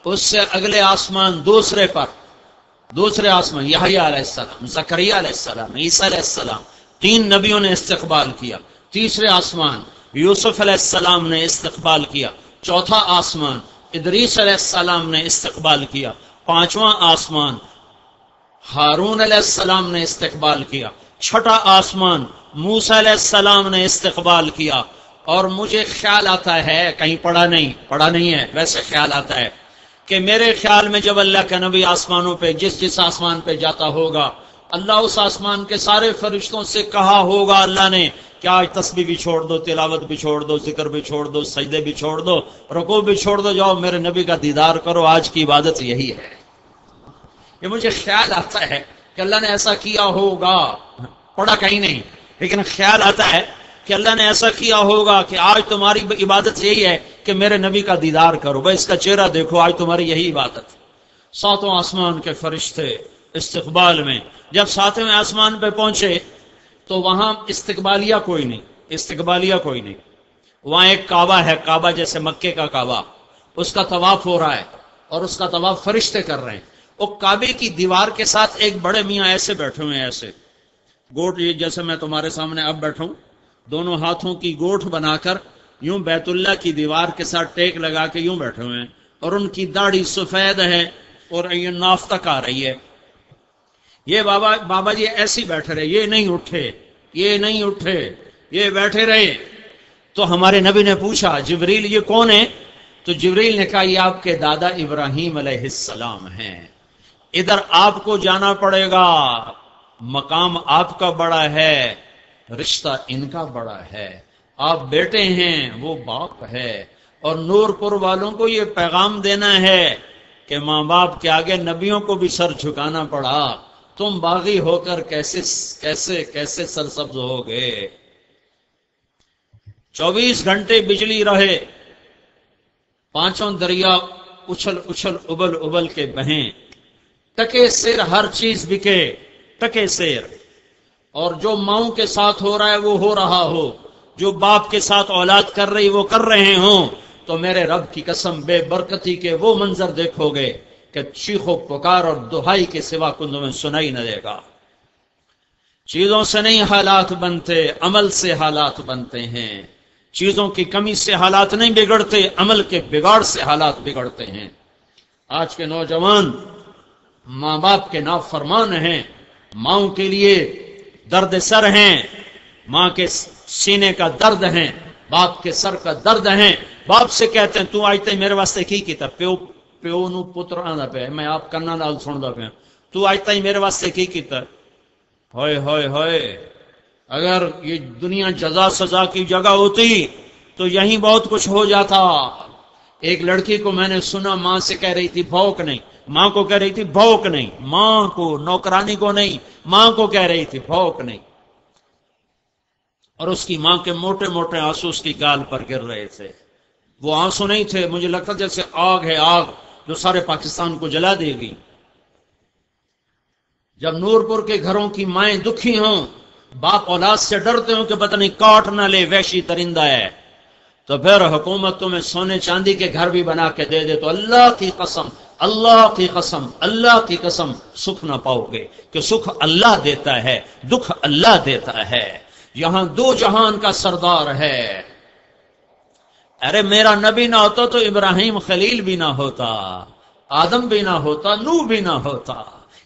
اس سے اگلے آسمان دوسرے آسمان یحییٰ علیہ السلام، زکریا علیہ السلام، عیسیٰ علیہ السلام، 3 نبیوں نے استقبال کیا. تیسرے آسمان یوسف علیہ السلام نے استقبال کیا. چوتھا آسمان ادریس علیہ السلام نے استقبال کیا. 5واں آسمان ہارون علیہ السلام نے استقبال کیا. 6واں آسمان موسیٰ علیہ السلام نے استقبال کیا. اور مجھے خیال آتا ہے، کہیں پڑھا نہیں ہے، ویسے خیال آتا ہے کہ میرے خیال میں جب اللہ کا نبی آسمانوں پہ جس آسمان پہ جاتا ہوگا، اللہ اس آسمان کے سارے فرشتوں سے کہا ہوگا اللہ نے کہ آج تسبیح بھی چھوڑ دو، تلاوت بھی چھوڑ دو، ذکر بھی چھوڑ دو، سجدے بھی چھوڑ دو، رکوع بھی چھوڑ دو، جاؤ میرے نبی کا دیدار کرو، آج کی عبادت یہی ہے. یہ مجھے خیال آتا ہے کہ اللہ نے ایسا کیا ہوگا، پڑھا کہیں نہیں لیکن خیال آتا ہے کہ اللہ نے ایسا کیا ہوگا کہ آج تمہاری عبادت یہی ہے کہ میرے نبی کا دیدار کرو، بھائی اس کا چہرہ دیکھو، آج تمہاری یہی عبادت. 7واں آسمان کے فرشتے استقبال میں جب 7ویں آسمان پہ پہنچے تو وہاں استقبالیہ کوئی نہیں. وہاں ایک کعبہ ہے، کعبہ جیسے مکے کا کعبہ، اس کا طواف ہو رہا ہے اور اس کا طواف فرشتے کر رہے ہیں. وہ کعبے کی دیوار کے ساتھ ایک بڑے میاں ایسے بیٹھے ہوئے ہیں، ایسے گوٹ، جیسے میں تمہارے سامنے اب بیٹھا ہوں، دونوں ہاتھوں کی گوٹھ بنا کر یوں بیت اللہ کی دیوار کے ساتھ ٹیک لگا کے یوں بیٹھے ہوئے ہیں. اور ان کی داڑھی سفید ہے اور یہ ناف تک آ رہی ہے. یہ بابا جی ایسے بیٹھے رہے، یہ نہیں اٹھے، یہ بیٹھے رہے. تو ہمارے نبی نے پوچھا جبریل یہ کون ہے؟ تو جبریل نے کہا یہ آپ کے دادا ابراہیم علیہ السلام ہیں. ادھر آپ کو جانا پڑے گا، مقام آپ کا بڑا ہے، رشتہ ان کا بڑا ہے. آپ بیٹے ہیں، وہ باپ ہے. اور نور پور والوں کو یہ پیغام دینا ہے کہ ماں باپ کے آگے نبیوں کو بھی سر جھکانا پڑا. تم باغی ہو کر کیسے سرسبز ہو گئے؟ 24 گھنٹے بجلی رہے، 5 دریا اچھل ابل کے بہیں، ٹکے سیر ہر چیز بکے، ٹکے سیر. اور جو ماؤں کے ساتھ ہو رہا ہے وہ ہو رہا ہو، جو باپ کے ساتھ اولاد کر رہی وہ کر رہے ہوں، تو میرے رب کی قسم بے برکتی کے وہ منظر دیکھو گے کہ چیخ و پکار اور دہائی کے سوا کو تمہیں سنائی نہ دے گا. چیزوں سے نہیں حالات بنتے، عمل سے حالات بنتے ہیں. چیزوں کی کمی سے حالات نہیں بگڑتے، عمل کے بگاڑ سے حالات بگڑتے ہیں. آج کے نوجوان ماں باپ کے نافرمان ہیں، ماؤں کے لیے درد سر ہیں، ماں کے سینے کا درد ہیں، باپ کے سر کا درد ہیں. باپ سے کہتے ہیں تو آج تک میرے واسطے کی کیتا، پیو نو پتر آندا پہ، میں آپ کنا نال سندا پیا، تو آج تک میرے واسطے کی کیتا. ہوئے ہوئے ہوئے، اگر یہ دنیا جزا سزا کی جگہ ہوتی تو یہیں بہت کچھ ہو جاتا. ایک لڑکی کو میں نے سنا ماں سے کہہ رہی تھی بھوک نہیں، ماں کو کہہ رہی تھی بھوک نہیں، ماں کو، نوکرانی کو نہیں، ماں کو کہہ رہی تھی بھوک نہیں. اور اس کی ماں کے موٹے موٹے آنسو اس کی گال پر گر رہے تھے. وہ آنسو نہیں تھے، مجھے لگتا جیسے آگ ہے، آگ جو سارے پاکستان کو جلا دے گی. جب نور پور کے گھروں کی مائیں دکھی ہوں، باپ اولاد سے ڈرتے ہو کہ پتہ نہیں کاٹ نہ لے، وحشی درندہ ہے، تو پھر حکومت تمہیں سونے چاندی کے گھر بھی بنا کے دے دے تو اللہ کی قسم، اللہ کی قسم، اللہ کی قسم سکھ نہ پاؤ گے، کہ سکھ اللہ دیتا ہے، دکھ اللہ دیتا ہے۔ یہاں دو جہان کا سردار ہے۔ ارے میرا نبی نہ ہوتا تو ابراہیم خلیل بھی نہ ہوتا، آدم بھی نہ ہوتا، نوح بھی نہ ہوتا،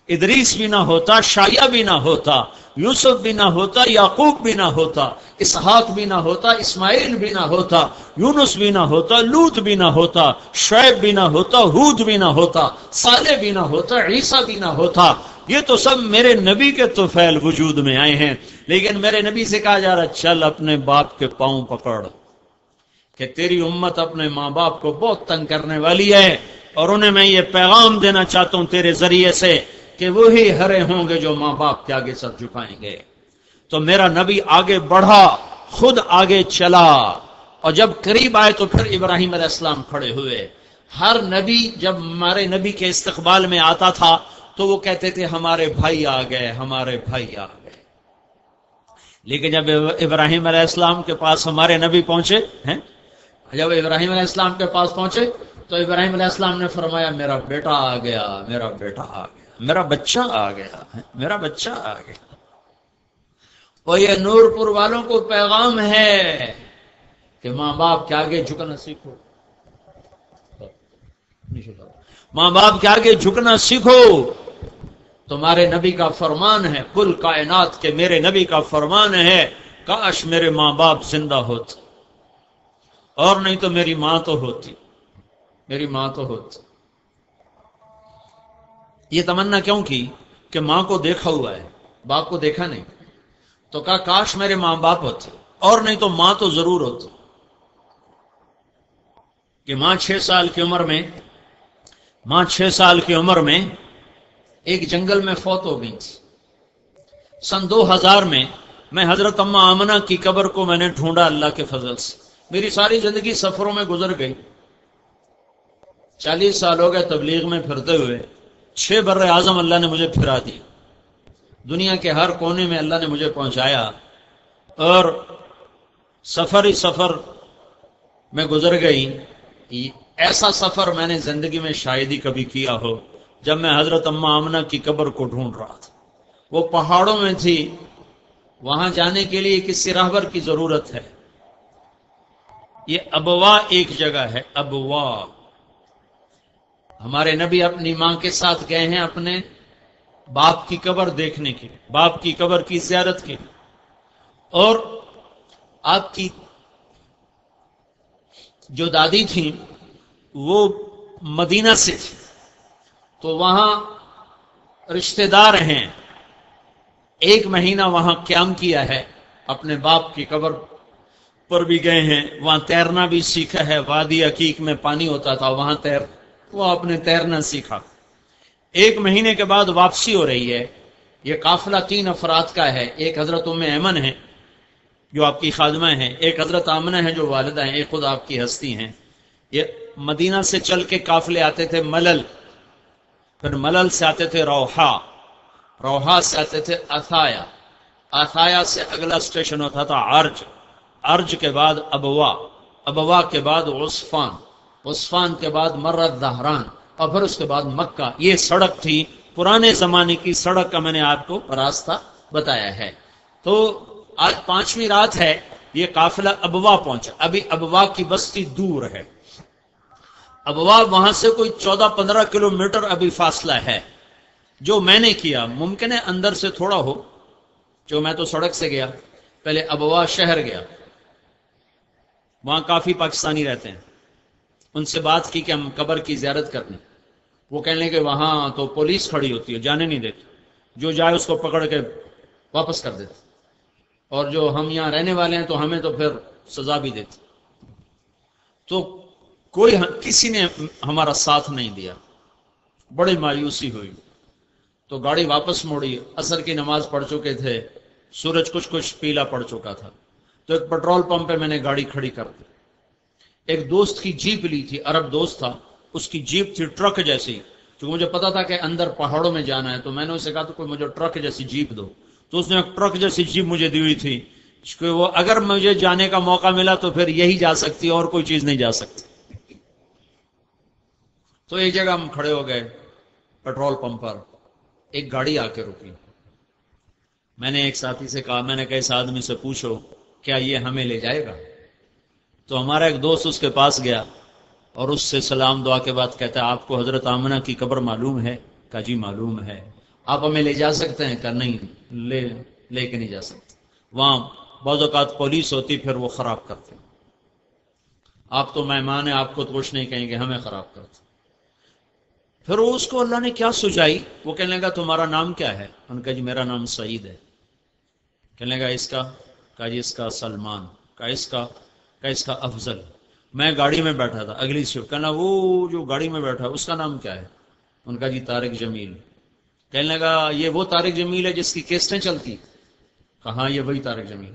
ادریس بھی نہ ہوتا، شایع بھی نہ ہوتا، یوسف بھی نہ ہوتا، یعقوب بھی نہ ہوتا، اسحاق بھی نہ ہوتا، اسماعیل بھی نہ ہوتا، یونس بھی نہ ہوتا، لوط بھی نہ ہوتا، شعیب بھی نہ ہوتا، ہود بھی نہ ہوتا، صالح بھی نہ ہوتا، عیسیٰ بھی نہ ہوتا۔ یہ تو سب میرے نبی کے طفیل وجود میں آئے ہیں، لیکن میرے نبی سے کہا جا رہا چل اپنے باپ کے پاؤں پکڑ، کہ تیری امت اپنے ماں باپ کو بہت تنگ کرنے والی ہے، اور انہیں میں یہ پیغام دینا چاہتا ہوں تیرے ذریعے سے کہ وہی ہرے ہوں گے جو ماں باپ کے آگے سر جھکائیں گے۔ تو میرا نبی آگے بڑھا، خود آگے چلا، اور جب قریب آئے تو پھر ابراہیم علیہ السلام کھڑے ہوئے۔ ہر نبی جب ہمارے نبی کے استقبال میں آتا تھا تو وہ کہتے تھے ہمارے بھائی آ گئے، ہمارے بھائی آ گئے، لیکن جب ابراہیم علیہ السلام کے پاس ہمارے نبی پہنچے ہیں، جب ابراہیم علیہ السلام کے پاس پہنچے تو ابراہیم علیہ السلام نے فرمایا میرا بیٹا آ گیا، میرا بیٹا آ گیا، میرا بچہ آ گیا، میرا بچہ آ گیا۔ اور یہ نور پور والوں کو پیغام ہے کہ ماں باپ کے آگے جھکنا سیکھو، ماں باپ کے آگے جھکنا سیکھو۔ تمہارے نبی کا فرمان ہے، کل کائنات کے میرے نبی کا فرمان ہے کاش میرے ماں باپ زندہ ہوتے، اور نہیں تو میری ماں تو ہوتی، میری ماں تو ہوتی۔ یہ تمنا کیوں کی؟ کہ ماں کو دیکھا ہوا ہے، باپ کو دیکھا نہیں، تو کہا کاش میرے ماں باپ ہوتے، اور نہیں تو ماں تو ضرور ہوتی۔ کہ ماں 6 سال کی عمر میں ایک جنگل میں فوت ہو گئی تھی۔ سن 2000 میں حضرت اماں آمنہ کی قبر کو میں نے ڈھونڈا اللہ کے فضل سے۔ میری ساری زندگی سفروں میں گزر گئی، 40 سال ہو گئے تبلیغ میں پھرتے ہوئے، 6 بر اعظم اللہ نے مجھے پھرا دی، دنیا کے ہر کونے میں اللہ نے مجھے پہنچایا، اور سفر ہی سفر میں گزر گئی۔ ایسا سفر میں نے زندگی میں شاید ہی کبھی کیا ہو جب میں حضرت اماں آمنہ کی قبر کو ڈھونڈ رہا تھا۔ وہ پہاڑوں میں تھی، وہاں جانے کے لیے کسی راہبر کی ضرورت ہے۔ یہ ابوا ایک جگہ ہے، ابوا۔ ہمارے نبی اپنی ماں کے ساتھ گئے ہیں اپنے باپ کی قبر دیکھنے کے، باپ کی قبر کی زیارت کے، اور آپ کی جو دادی تھیں وہ مدینہ سے تھی، تو وہاں رشتہ دار ہیں، 1 مہینہ وہاں قیام کیا ہے، اپنے باپ کی قبر پر بھی گئے ہیں، وہاں تیرنا بھی سیکھا ہے، وادی عقیق میں پانی ہوتا تھا وہاں وہ آپ نے تیرنا سیکھا۔ 1 مہینے کے بعد واپسی ہو رہی ہے۔ یہ قافلہ 3 افراد کا ہے، ایک حضرت ام ایمن ہے جو آپ کی خادمہ ہیں، ایک حضرت آمنہ ہے جو والدہ ہیں، ایک خود آپ کی ہستی ہیں۔ یہ مدینہ سے چل کے قافلے آتے تھے ملل، پھر ملل سے آتے تھے روحا، روحا سے آتے تھے عطایا، عطایا سے اگلا اسٹیشن ہوتا تھا عرج، عرج کے بعد ابوا، ابوا کے بعد عصفان، عصفان کے بعد مرت دہران، اور پھر اس کے بعد مکہ۔ یہ سڑک تھی پرانے زمانے کی سڑک کا، میں نے آپ کو راستہ بتایا ہے۔ تو آج 5ویں رات ہے، یہ قافلہ ابوا پہنچا۔ ابھی ابوا کی بستی دور ہے، ابوا وہاں سے کوئی 14-15 کلومیٹر ابھی فاصلہ ہے۔ جو میں نے کیا، ممکن ہے اندر سے تھوڑا ہو، جو میں تو سڑک سے گیا، پہلے ابوا شہر گیا، وہاں کافی پاکستانی رہتے ہیں، ان سے بات کی کہ ہم قبر کی زیارت کرنے، وہ کہنے کہ وہاں تو پولیس کھڑی ہوتی ہے، جانے نہیں دیتی، جو جائے اس کو پکڑ کے واپس کر دیتے، اور جو ہم یہاں رہنے والے ہیں تو ہمیں تو پھر سزا بھی دیتے۔ تو کسی نے ہمارا ساتھ نہیں دیا، بڑی مایوسی ہوئی، تو گاڑی واپس موڑی۔ عصر کی نماز پڑھ چکے تھے، سورج کچھ پیلا پڑ چکا تھا، تو ایک پیٹرول پمپ پہ میں نے گاڑی کھڑی کر دی۔ ایک دوست کی جیپ لی تھی، عرب دوست تھا، اس کی جیپ تھی ٹرک جیسی، کیونکہ مجھے پتا تھا کہ اندر پہاڑوں میں جانا ہے، تو میں نے اسے کہا تو کوئی مجھے ٹرک جیسی جیپ دو۔ تو اس نے ایک ٹرک جیسی جیپ مجھے دی ہوئی تھی کہ وہ اگر مجھے جانے کا موقع ملا تو پھر یہی جا سکتی اور کوئی چیز نہیں جا سکتی۔ تو ایک جگہ ہم کھڑے ہو گئے پیٹرول پمپ پر، ایک گاڑی آ کے رکی۔ میں نے ایک ساتھی سے کہا، میں نے کہا اس آدمی سے پوچھو کیا یہ ہمیں لے جائے گا؟ تو ہمارا ایک دوست اس کے پاس گیا اور اس سے سلام دعا کے بعد کہتا ہے آپ کو حضرت آمنہ کی قبر معلوم ہے؟ کہا جی معلوم ہے۔ آپ ہمیں لے جا سکتے ہیں؟ کہا نہیں، لے کے نہیں جا سکتے، وہاں بعض اوقات پولیس ہوتی پھر وہ خراب کرتے، آپ تو مہمان ہیں، آپ کو تو کچھ نہیں کہیں گے، ہمیں خراب کرتے۔ پھر اس کو اللہ نے کیا سجائی، وہ کہنے لگا تمہارا نام کیا ہے؟ انہوں نے کہا جی میرا نام سعید ہے۔ کہنے لگا اس کا؟ کہا جی اس کا سلمان۔ کہا اس کا افضل۔ میں گاڑی میں بیٹھا تھا اگلی سیٹ، کہنا وہ جو گاڑی میں بیٹھا اس کا نام کیا ہے؟ ان کا جی طارق جمیل۔ کہنے لگا یہ وہ طارق جمیل ہے جس کی کیسٹیں چلتی؟ کہا یہ وہی طارق جمیل۔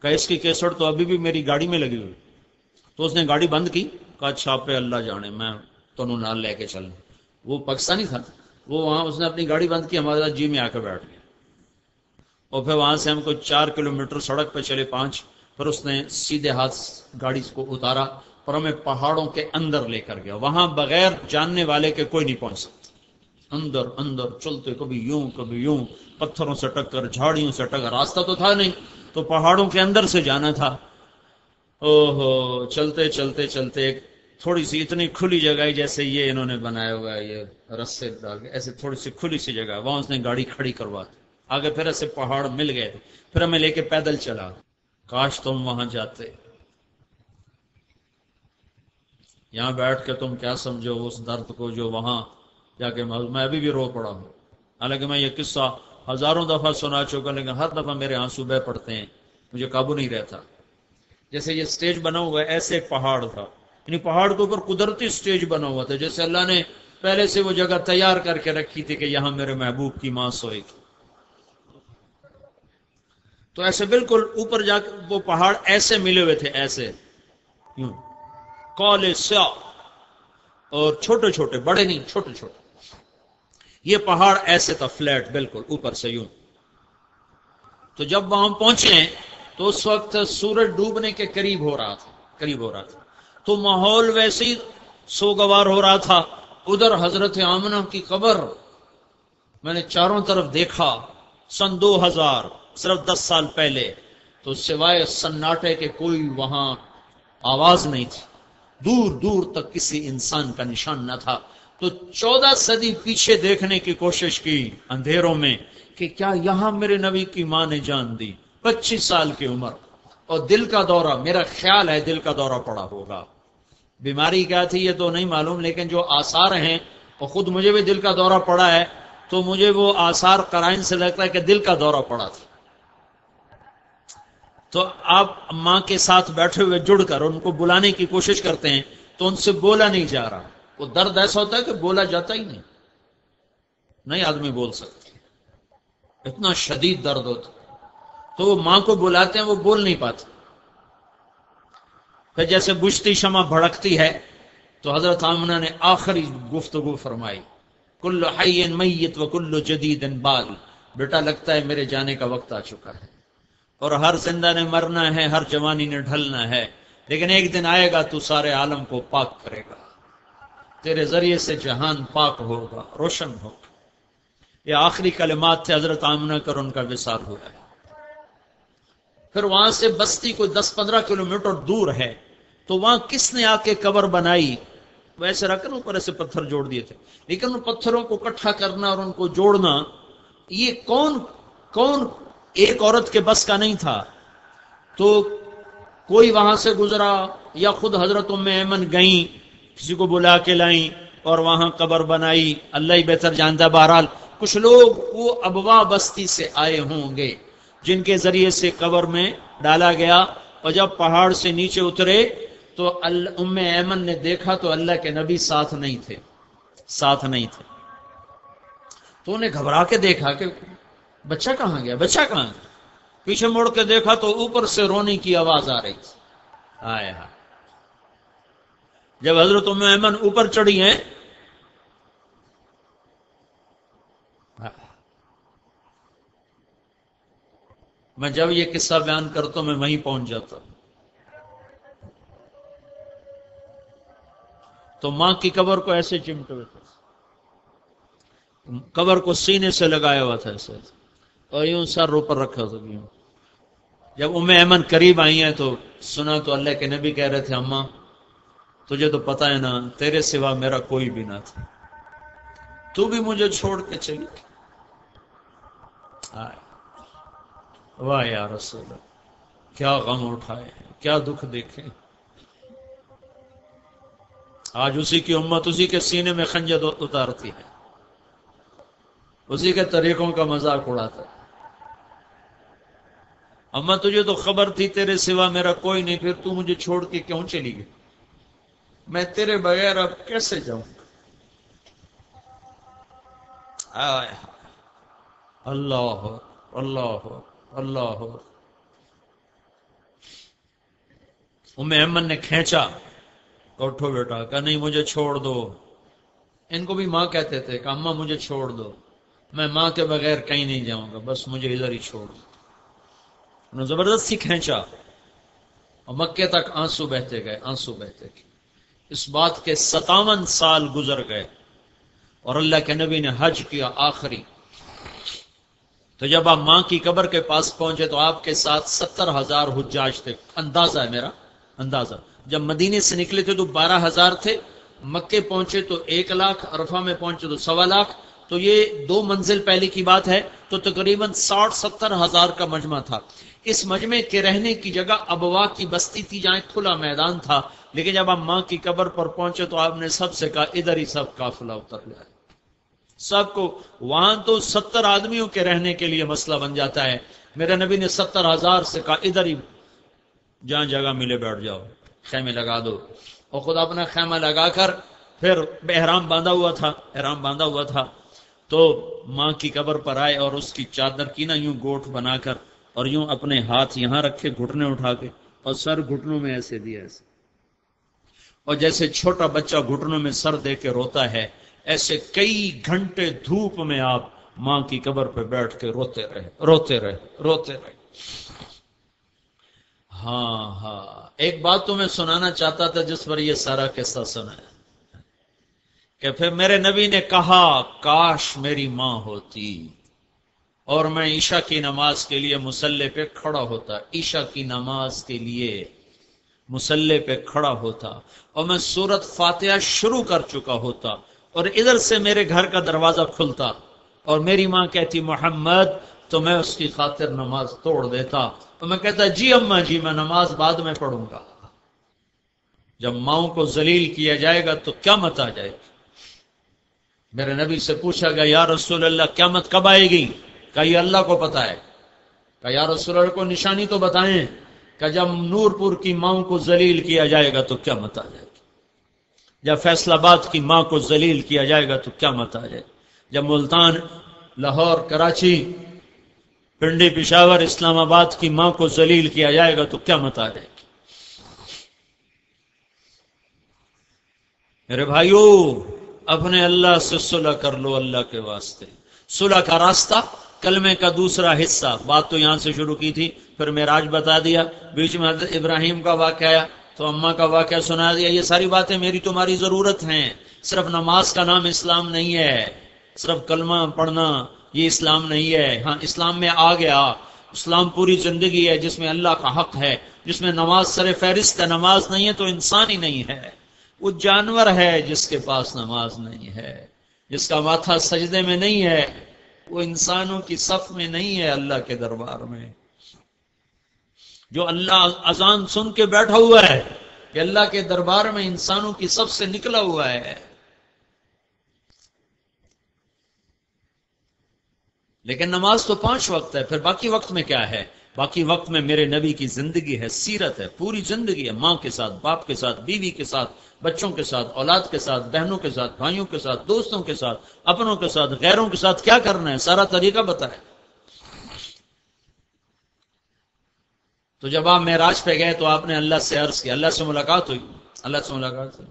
کہا اس کی کیسٹ تو ابھی بھی میری گاڑی میں لگی ہوئی۔ تو اس نے گاڑی بند کی، کہا چھاپے اللہ جانے، میں تنوں نال لے کے چلوں۔ وہ پاکستانی تھا، وہ وہاں اس نے اپنی گاڑی بند کی، ہمارے ساتھ جی میں آ کے بیٹھ گیا، اور پھر وہاں سے ہم کو 4 کلومیٹر سڑک پہ چلے 5، پھر اس نے سیدھے ہاتھ گاڑی کو اتارا اور ہمیں پہاڑوں کے اندر لے کر گیا، وہاں بغیر جاننے والے کے کوئی نہیں پہنچ سکتا، اندر اندر چلتے، کبھی یوں، پتھروں سے ٹکر، جھاڑیوں سے ٹکر، راستہ تو تھا نہیں، تو پہاڑوں کے اندر سے جانا تھا۔ اوہو، چلتے چلتے چلتے تھوڑی سی اتنی کھلی جگہ ہے جیسے یہ انہوں نے بنایا ہوا ہے، یہ رسے ڈال کے ایسے تھوڑی سی کھلی سی جگہ، وہاں اس نے گاڑی کھڑی کروا دی۔ آگے پھر ایسے پہاڑ مل گئے، پھر ہمیں لے کے پیدل چلا۔ کاش تم وہاں جاتے، یہاں بیٹھ کے تم کیا سمجھو اس درد کو جو وہاں جا کے میں ابھی بھی رو پڑا ہوں۔ حالانکہ میں یہ قصہ ہزاروں دفعہ سنا چکا، لیکن ہر دفعہ میرے آنسو بہہ پڑتے ہیں، مجھے قابو نہیں رہتا۔ جیسے یہ سٹیج بنا ہوا ہے، ایسے ایک پہاڑ تھا، یعنی پہاڑ کے اوپر قدرتی سٹیج بنا ہوا تھا، جیسے اللہ نے پہلے سے وہ جگہ تیار کر کے رکھی تھی کہ یہاں میرے محبوب کی ماں سوئے گی۔ تو ایسے بالکل اوپر جا کے وہ پہاڑ ایسے ملے ہوئے تھے، ایسے یوں کالے سیاہ، اور چھوٹے چھوٹے، بڑے نہیں، چھوٹے چھوٹے۔ یہ پہاڑ ایسے تھا فلیٹ بالکل اوپر سے یوں۔ تو جب وہاں پہنچے تو اس وقت سورج ڈوبنے کے قریب ہو رہا تھا، تو ماحول ویسے ہی سوگوار ہو رہا تھا۔ ادھر حضرت آمنہ کی قبر، میں نے چاروں طرف دیکھا، سن 2000، صرف 10 سال پہلے، تو سوائے سناٹے کے کوئی وہاں آواز نہیں تھی، دور دور تک کسی انسان کا نشان نہ تھا۔ تو 14 صدی پیچھے دیکھنے کی کوشش کی اندھیروں میں کہ کیا یہاں میرے نبی کی ماں نے جان دی، 25 سال کی عمر، اور دل کا دورہ، میرا خیال ہے دل کا دورہ پڑا ہوگا۔ بیماری کیا تھی یہ تو نہیں معلوم، لیکن جو آثار ہیں، اور خود مجھے بھی دل کا دورہ پڑا ہے، تو مجھے وہ آثار قرائن سے لگتا ہے کہ دل کا دورہ پڑا تھا۔ تو آپ ماں کے ساتھ بیٹھے ہوئے جڑ کر ان کو بلانے کی کوشش کرتے ہیں تو ان سے بولا نہیں جا رہا، وہ درد ایسا ہوتا ہے کہ بولا جاتا ہی نہیں آدمی بول سکتا، اتنا شدید درد ہوتا، تو وہ ماں کو بلاتے ہیں، وہ بول نہیں پاتے۔ پھر جیسے بجھتی شمع بھڑکتی ہے، تو حضرت آمنہ نے آخری گفتگو فرمائی، کل حی میت و کل جدید بال، بیٹا لگتا ہے میرے جانے کا وقت آ چکا ہے، اور ہر زندہ نے مرنا ہے، ہر جوانی نے ڈھلنا ہے، لیکن ایک دن آئے گا تو سارے عالم کو پاک کرے گا، تیرے ذریعے سے جہان پاک ہوگا، روشن ہوگا۔ یہ آخری کلمات تھے حضرت آمنہ کر ان کا وصال ہوا ہے۔ پھر وہاں سے بستی کوئی 10-15 کلومیٹر دور ہے، تو وہاں کس نے آ کے قبر بنائی؟ ویسے رکھ کر اوپر ایسے پتھر جوڑ دیے تھے، لیکن ان پتھروں کو اکٹھا کرنا اور ان کو جوڑنا، یہ کون ایک عورت کے بس کا نہیں تھا۔ تو کوئی وہاں سے گزرا یا خود حضرت ام ایمن گئیں، کسی کو بلا کے لائیں اور وہاں قبر بنائی، اللہ ہی بہتر جانتا۔ بہرحال کچھ لوگ وہ ابوا بستی سے آئے ہوں گے جن کے ذریعے سے قبر میں ڈالا گیا، اور جب پہاڑ سے نیچے اترے تو ام ایمن نے دیکھا تو اللہ کے نبی ساتھ نہیں تھے، تو انہیں گھبرا کے دیکھا کہ بچہ کہاں گیا، پیچھے مڑ کے دیکھا تو اوپر سے رونے کی آواز آ رہی تھی۔ آئے ہاں، جب حضرت ام ایمن اوپر چڑھی ہیں، میں جب یہ قصہ بیان کرتا ہوں میں وہیں پہنچ جاتا ہوں۔ تو ماں کی قبر کو ایسے چمٹے ہوئے تھے، قبر کو سینے سے لگایا ہوا تھا ایسے، اور یوں سر اوپر رکھا تھا یوں۔ جب ام ایمن قریب آئی ہیں تو سنا تو اللہ کے نبی کہہ رہے تھے اماں تجھے تو پتہ ہے نا تیرے سوا میرا کوئی بھی نہ تھا، تو بھی مجھے چھوڑ کے چلی۔ واہ یا رسول اللہ، کیا غم اٹھائے، کیا دکھ دیکھے۔ آج اسی کی امت اسی کے سینے میں خنجر اتارتی ہے، اسی کے طریقوں کا مذاق اڑاتا ہے۔ اماں تجھے تو خبر تھی تیرے سوا میرا کوئی نہیں، پھر تو مجھے چھوڑ کے کیوں چلی گئی؟ میں تیرے بغیر اب کیسے جاؤں؟ اللہ اللہ اللہ۔ ام ایمن نے کھینچا، اٹھو بیٹا، کہا نہیں مجھے چھوڑ دو۔ ان کو بھی ماں کہتے تھے کہ اماں مجھے چھوڑ دو، میں ماں کے بغیر کہیں نہیں جاؤں گا، بس مجھے ادھر ہی چھوڑ دو۔ انہوں نے زبردستی کھینچا اور مکے تک آنسو بہتے گئے، آنسو بہتے گئے۔ اس بات کے 57 سال گزر گئے اور اللہ کے نبی نے حج کیا آخری۔ تو جب آپ ماں کی قبر کے پاس پہنچے تو آپ کے ساتھ 70,000 حجاج تھے، اندازہ ہے میرا اندازہ۔ جب مدینے سے نکلے تھے تو 12,000 تھے، مکے پہنچے تو 1,00,000، عرفہ میں پہنچے تو 1,25,000، تو یہ 2 منزل پہلے کی بات ہے، تو تقریباً 60-70,000 کا مجمع تھا۔ اس مجمع کے رہنے کی جگہ ابوا کی بستی تھی جہاں ایک کھلا میدان تھا، لیکن جب آپ ماں کی قبر پر پہنچے تو آپ نے سب سے کہا ادھر ہی سب قافلہ اتر جائے، سب کو۔ وہاں تو 70 آدمیوں کے رہنے کے لیے مسئلہ بن جاتا ہے، میرے نبی نے 70,000 سے کہا ادھر ہی جہاں جگہ ملے بیٹھ جاؤ، خیمے لگا دو۔ اور خود اپنا خیمہ لگا کر پھر احرام باندھا ہوا تھا، احرام باندھا ہوا تھا، تو ماں کی قبر پر آئے اور اس کی چادر کی نا یوں گوٹھ بنا کر اور یوں اپنے ہاتھ یہاں رکھے گھٹنے اٹھا کے اور سر گھٹنوں میں ایسے دیا ایسے، اور جیسے چھوٹا بچہ گھٹنوں میں سر دے کے روتا ہے ایسے کئی گھنٹے دھوپ میں آپ ماں کی قبر پہ بیٹھ کے روتے رہے روتے رہے روتے رہے۔ ہاں ایک بات تو میں سنانا چاہتا تھا جس پر یہ سارا قصہ سنا ہے کہ پھر میرے نبی نے کہا کاش میری ماں ہوتی اور میں عشاء کی نماز کے لیے مصلی پہ کھڑا ہوتا، عشاء کی نماز کے لیے مصلی پہ کھڑا ہوتا اور میں سورت فاتحہ شروع کر چکا ہوتا اور ادھر سے میرے گھر کا دروازہ کھلتا اور میری ماں کہتی محمد، تو میں اس کی خاطر نماز توڑ دیتا تو میں کہتا جی اماں جی میں نماز بعد میں پڑھوں گا۔ جب ماؤں کو ذلیل کیا جائے گا تو قیامت آ جائے گی۔ میرے نبی سے پوچھا گیا یا رسول اللہ قیامت کب آئے گی؟ کہ یہ اللہ کو پتا ہے۔ کہ یا رسول اللہ کو نشانی تو بتائیں۔ کہ جب نور پور کی ماؤں کو ذلیل کیا جائے گا تو قیامت آ جائے گی، جب فیصل آباد کی ماں کو ذلیل کیا جائے گا تو قیامت آ جائے گی، جب ملتان، لاہور، کراچی، پنڈی، پشاور، اسلام آباد کی ماں کو ذلیل کیا جائے گا تو قیامت آ جائے گی۔ میرے بھائیو اپنے اللہ سے صلح کر لو، اللہ کے واسطے۔ صلح کا راستہ، کلمے کا دوسرا حصہ، بات تو یہاں سے شروع کی تھی، پھر معراج بتا دیا، بیچ میں حضرت ابراہیم کا واقعہ آیا تو اماں کا واقعہ سنا دیا۔ یہ ساری باتیں میری تمہاری ضرورت ہیں۔ صرف نماز کا نام اسلام نہیں ہے، صرف کلمہ پڑھنا یہ اسلام نہیں ہے۔ ہاں اسلام میں آ گیا، اسلام پوری زندگی ہے جس میں اللہ کا حق ہے، جس میں نماز سر فہرست ہے۔ نماز نہیں ہے تو انسان ہی نہیں ہے، وہ جانور ہے جس کے پاس نماز نہیں ہے، جس کا ماتھا سجدے میں نہیں ہے، وہ انسانوں کی صف میں نہیں ہے اللہ کے دربار میں۔ جو اللہ اذان سن کے بیٹھا ہوا ہے کہ اللہ کے دربار میں انسانوں کی صف سے نکلا ہوا ہے، لیکن نماز تو 5 وقت ہے، پھر باقی وقت میں کیا ہے؟ باقی وقت میں میرے نبی کی زندگی ہے، سیرت ہے، پوری زندگی ہے، ماں کے ساتھ، باپ کے ساتھ، بیوی کے ساتھ، بچوں کے ساتھ، اولاد کے ساتھ، بہنوں کے ساتھ، بھائیوں کے ساتھ، دوستوں کے ساتھ، اپنوں کے ساتھ، غیروں کے ساتھ کیا کرنا ہے، سارا طریقہ بتایا۔ تو جب آپ معراج پہ گئے تو آپ نے اللہ سے عرض کیا، اللہ سے ملاقات ہوئی، اللہ سے ملاقات ہوئی،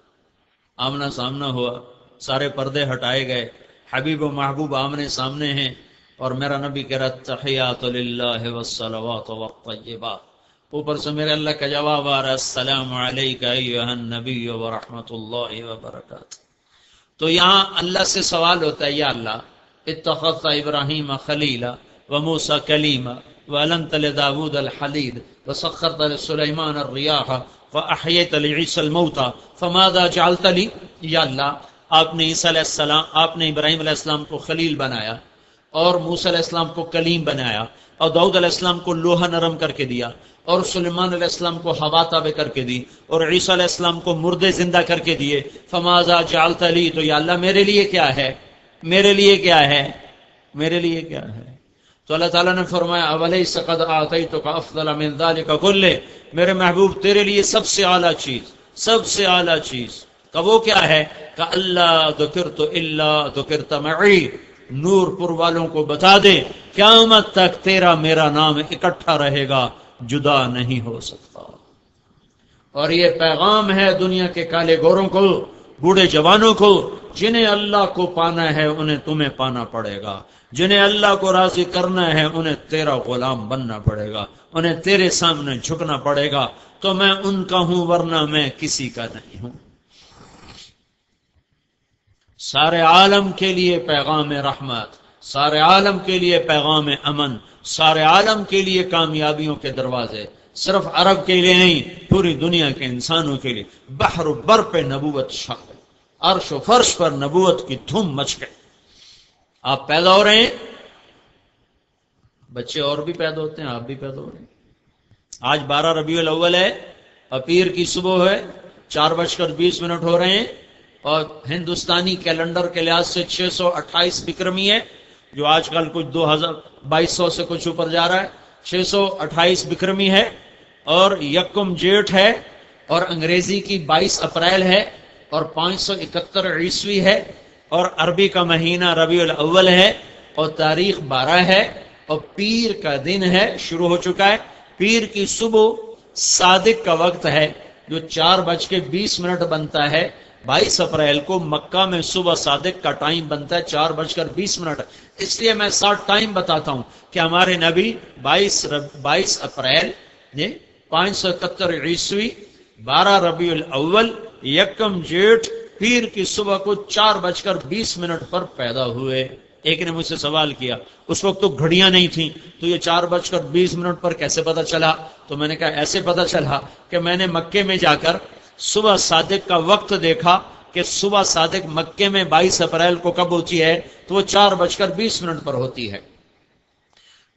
آمنا سامنا ہوا، سارے پردے ہٹائے گئے، حبیب و محبوب آمنے سامنے ہیں، اور میرا نبی کہہ رہا تحیات للہ والصلوات والطیبات، اوپر سے میرے اللہ کا جواب آ رہا ہے السلام علیک ایھا النبی ورحمۃ اللہ وبرکاتہ۔ تو یہاں اللہ سے سوال ہوتا ہے یا اللہ اتخذت ابراہیم خلیلا وموسیٰ کلیما وَأَلَنْتَ لِدَاوُودَ الْحَدِيدَ وَسَخَّرْتَ لِسُلَيْمَانَ الرِّيَاحَ فَأَحْيَيْتَ لِعِيسَى الْمَوْتَى فَمَاذَا جَعَلْتَ لِي، یا اللہ آپ نے عیسیٰ علیہ السلام، آپ نے ابراہیم علیہ السلام کو خلیل بنایا اور موسیٰ علیہ السلام کو کلیم بنایا اور داؤد علیہ السلام کو لوہا نرم کر کے دیا اور سلیمان علیہ السلام کو ہوا تابع کر کے دی اور عیسیٰ علیہ السلام کو مردے زندہ کر کے دیے، فماذا جعلت لی، تو یا اللہ میرے لیے کیا ہے، میرے لیے کیا ہے، میرے لیے کیا ہے؟ تو اللہ تعالیٰ نے فرمایا اولیس قد آتیتک افضل من ذلک کلہ، میرے محبوب تیرے لیے سب سے اعلیٰ چیز، سب سے اعلیٰ چیز کہ وہ کیا ہے کہ اللہ ذکرت الا ذکرت معی، نور پور والوں کو بتا دے قیامت تک تیرا میرا نام اکٹھا رہے گا، جدا نہیں ہو سکتا۔ اور یہ پیغام ہے دنیا کے کالے گوروں کو، بوڑھے جوانوں کو، جنہیں اللہ کو پانا ہے انہیں تمہیں پانا پڑے گا، جنہیں اللہ کو راضی کرنا ہے انہیں تیرا غلام بننا پڑے گا، انہیں تیرے سامنے جھکنا پڑے گا، تو میں ان کا ہوں ورنہ میں کسی کا نہیں ہوں۔ سارے عالم کے لیے پیغام رحمت، سارے عالم کے لیے پیغام امن، سارے عالم کے لیے کامیابیوں کے دروازے، صرف عرب کے لیے نہیں، پوری دنیا کے انسانوں کے لیے۔ بحر و بر پہ نبوت چھا گئی، عرش و فرش پر نبوت کی دھوم مچ گئی۔ آپ پیدا ہو رہے ہیں، بچے اور بھی پیدا ہوتے ہیں، آپ بھی پیدا ہو رہے ہیں۔ آج 12 ربیع الاول ہے اور پیر کی صبح ہے، 4:20 ہو رہے ہیں، اور ہندوستانی کیلنڈر کے لحاظ سے 628 وکرمی ہے، جو آج کل کچھ 2200 سے کچھ اوپر جا رہا ہے، 628 وکرمی ہے، اور یکم جیٹھ ہے، اور انگریزی کی 22 اپریل ہے، اور 571 عیسوی ہے، اور عربی کا مہینہ ربیع الاول ہے، اور تاریخ 12 ہے، اور پیر کا دن ہے، شروع ہو چکا ہے۔ پیر کی صبح صادق کا وقت ہے جو 4:20 بنتا ہے۔ 22 اپریل کو مکہ میں صبح صادق کا ٹائم بنتا ہے 4:20۔ اس لیے میں 60 ٹائم بتاتا ہوں کہ ہمارے نبی 22 اپریل 571 عیسوی 12 ربیع الاول یکم جیٹھ پیر کی صبح کو 4:20 پر پیدا ہوئے۔ ایک نے مجھ سے سوال کیا اس وقت تو گھڑیاں نہیں تھیں تو یہ 4:20 پر کیسے پتا چلا؟ تو میں نے کہا ایسے پتا چلا کہ میں نے مکے میں جا کر صبح صادق کا وقت دیکھا کہ صبح صادق مکے میں 22 اپریل کو کب ہوتی ہے، تو وہ 4:20 پر ہوتی ہے۔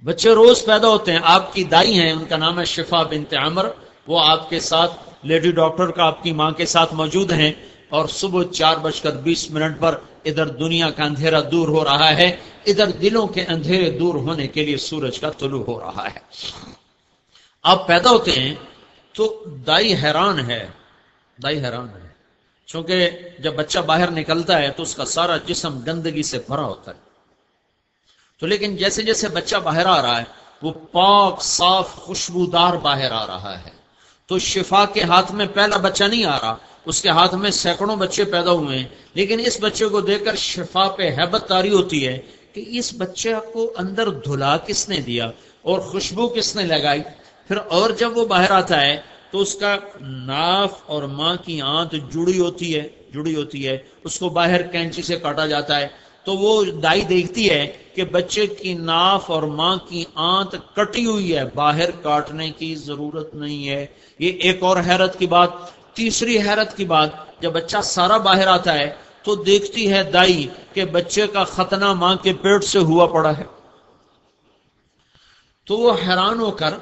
بچے روز پیدا ہوتے ہیں۔ آپ کی دائی ہیں، ان کا نام ہے شفا بنت عمر، وہ آپ کے ساتھ لیڈی ڈاکٹر کا آپ کی ماں کے ساتھ موجود ہیں، اور صبح 4:20 پر ادھر دنیا کا اندھیرا دور ہو رہا ہے، ادھر دلوں کے اندھیرے دور ہونے کے لیے سورج کا طلوع ہو رہا ہے۔ آپ پیدا ہوتے ہیں تو دائی حیران ہے، دائی حیران ہے، چونکہ جب بچہ باہر نکلتا ہے تو اس کا سارا جسم گندگی سے بھرا ہوتا ہے، تو لیکن جیسے جیسے بچہ باہر آ رہا ہے وہ پاک صاف خوشبودار باہر آ رہا ہے۔ تو شفا کے ہاتھ میں پہلا بچہ نہیں آ رہا، اس کے ہاتھ میں سینکڑوں بچے پیدا ہوئے ہیں، لیکن اس بچے کو دیکھ کر شفا پہ ہیبت طاری ہوتی ہے کہ اس بچے کو اندر دھلا کس نے دیا اور خوشبو کس نے لگائی۔ پھر اور جب وہ باہر آتا ہے تو اس کا ناف اور ماں کی آنت جڑی ہوتی ہے، اس کو باہر کینچی سے کاٹا جاتا ہے، تو وہ دائی دیکھتی ہے کہ بچے کی ناف اور ماں کی آنت کٹی ہوئی ہے، باہر کاٹنے کی ضرورت نہیں ہے۔ یہ ایک اور حیرت کی بات۔ تیسری حیرت کی بات، جب بچہ سارا باہر آتا ہے تو دیکھتی ہے دائی کہ بچے کا ختنہ ماں کے پیٹ سے ہوا پڑا ہے، تو وہ حیران ہو کر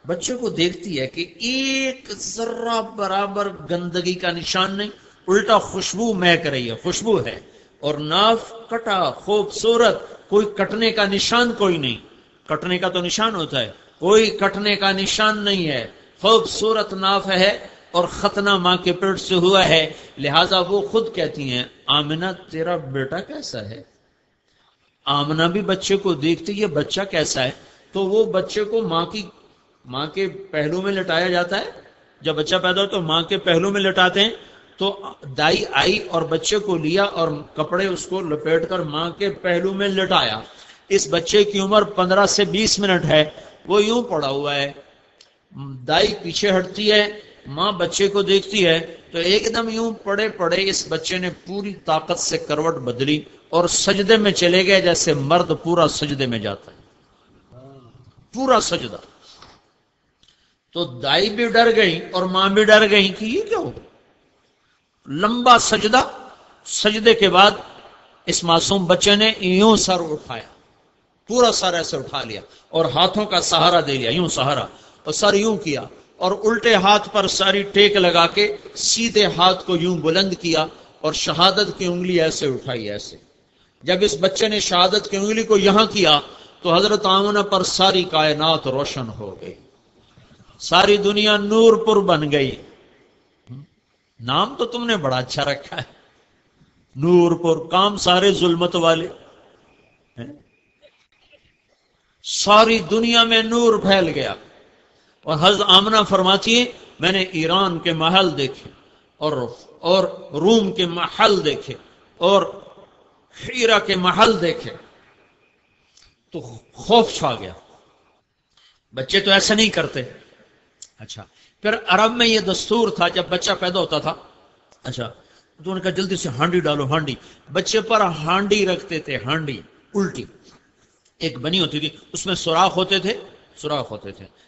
بچے کو دیکھتی ہے کہ ایک ذرہ برابر گندگی کا نشان نہیں، الٹا خوشبو مہک رہی ہے، خوشبو ہے، اور ناف کٹا خوبصورت، کوئی کٹنے کا نشان کوئی نہیں۔ کٹنے کا تو نشان ہوتا ہے، کوئی کٹنے کا نشان نہیں ہے، خوبصورت ناف ہے اور ختنہ ماں کے پیٹ سے ہوا ہے۔ لہذا وہ خود کہتی ہیں آمنہ تیرا بیٹا کیسا ہے؟ آمنہ بھی بچے کو دیکھتی یہ بچہ کیسا ہے، تو وہ بچے کو ماں کے پہلو میں لٹایا جاتا ہے۔ جب بچہ پیدا ہو تو ماں کے پہلو میں لٹاتے ہیں، تو دائی آئی اور بچے کو لیا اور کپڑے اس کو لپیٹ کر ماں کے پہلو میں لٹایا۔ اس بچے کی عمر 15 سے 20 منٹ ہے، وہ یوں پڑا ہوا ہے، دائی پیچھے ہٹتی ہے، ماں بچے کو دیکھتی ہے تو ایک دم یوں پڑے پڑے اس بچے نے پوری طاقت سے کروٹ بدلی اور سجدے میں چلے گئے، جیسے مرد پورا سجدے میں جاتا ہے، پورا سجدہ۔ تو دائی بھی ڈر گئی اور ماں بھی ڈر گئی کہ یہ کیا ہو، لمبا سجدہ، سجدے کے بعد اس معصوم بچے نے یوں سر اٹھایا، پورا سر ایسے اٹھا لیا اور ہاتھوں کا سہارا دے لیا، یوں سہارا، اور سر یوں کیا اور الٹے ہاتھ پر ساری ٹیک لگا کے سیدھے ہاتھ کو یوں بلند کیا اور شہادت کی انگلی ایسے اٹھائی، ایسے۔ جب اس بچے نے شہادت کی انگلی کو یہاں کیا تو حضرت آمنہ پر ساری کائنات روشن ہو گئی، ساری دنیا نور پر بن گئی۔ نام تو تم نے بڑا اچھا رکھا ہے، نور پر، کام سارے ظلمت والے، ساری دنیا میں نور پھیل گیا۔ اور حضرت آمنہ فرماتی ہے میں نے ایران کے محل دیکھے اور روم کے محل دیکھے اور حیرہ کے محل دیکھے تو خوف چھا گیا، بچے تو ایسا نہیں کرتے۔ اچھا، پھر عرب میں یہ دستور تھا جب بچہ پیدا ہوتا تھا، اچھا تو انہوں نے کہا جلدی سے ہانڈی ڈالو، ہانڈی، بچے پر ہانڈی رکھتے تھے، ہانڈی الٹی ایک بنی ہوتی تھی، اس میں سوراخ ہوتے تھے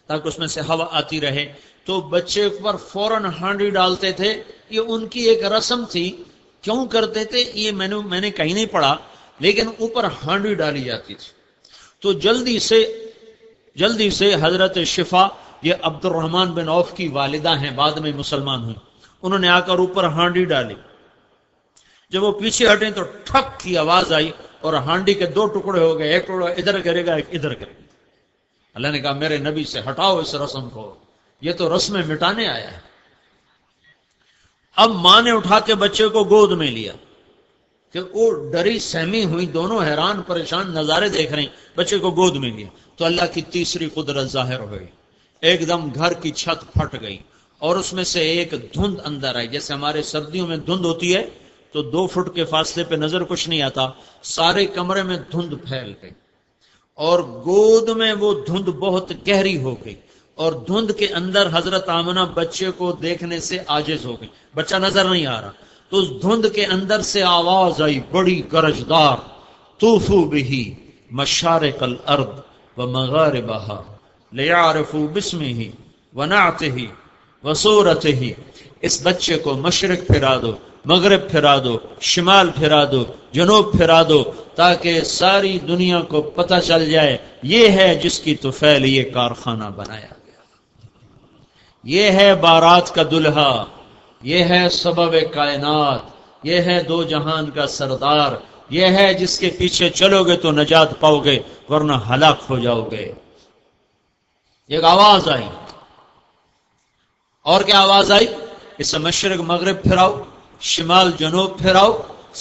تاکہ اس میں سے ہوا آتی رہے، تو بچے پر فوراً ہانڈی ڈالتے تھے۔ یہ ان کی ایک رسم تھی، کیوں کرتے تھے یہ میں نے کہیں نہیں پڑھا، لیکن اوپر ہانڈی ڈالی جاتی تھی۔ تو جلدی سے حضرت شفا، یہ عبد الرحمن بن عوف کی والدہ ہیں، بعد میں مسلمان ہوئی، انہوں نے آ کر اوپر ہانڈی ڈالی۔ جب وہ پیچھے ہٹے تو ٹھک کی آواز آئی اور ہانڈی کے 2 ٹکڑے ہو گئے، ایک ٹکڑا ادھر گرے گا، ایک ادھر گرے گا۔ اللہ نے کہا میرے نبی سے ہٹاؤ اس رسم کو، یہ تو رسم مٹانے آیا ہے۔ اب ماں نے اٹھا کے بچے کو گود میں لیا کہ وہ ڈری سہمی ہوئی، دونوں حیران پریشان نظارے دیکھ رہے ہیں، بچے کو گود میں لیا تو اللہ کی تیسری قدرت ظاہر ہوئی، ایک دم گھر کی چھت پھٹ گئی اور اس میں سے ایک دھند اندر آئی، جیسے ہمارے سردیوں میں دھند ہوتی ہے تو 2 فٹ کے فاصلے پہ نظر کچھ نہیں آتا، سارے کمرے میں دھند پھیل گئی اور گود میں وہ دھند بہت گہری ہو گئی اور دھند کے اندر حضرت آمنہ بچے کو دیکھنے سے عاجز ہو گئی، بچہ نظر نہیں آ رہا، تو اس دھند کے اندر سے آواز آئی بڑی گرجدار، طوفوا بہ مشارق الارض ومغاربہا لیعرفوا باسمہ ونعتہ وصورتہ، اس بچے کو مشرق پھرا دو، مغرب پھرا دو، شمال پھرا دو، جنوب پھرا دو، تاکہ ساری دنیا کو پتہ چل جائے یہ ہے جس کی طفیل یہ کارخانہ بنایا گیا، یہ ہے بارات کا دلہا، یہ ہے سبب کائنات، یہ ہے 2 جہان کا سردار، یہ ہے جس کے پیچھے چلو گے تو نجات پاؤ گے ورنہ ہلاک ہو جاؤ گے۔ ایک آواز آئی، اور کیا آواز آئی؟ اسے مشرق مغرب پھراؤ، شمال جنوب پھراؤ،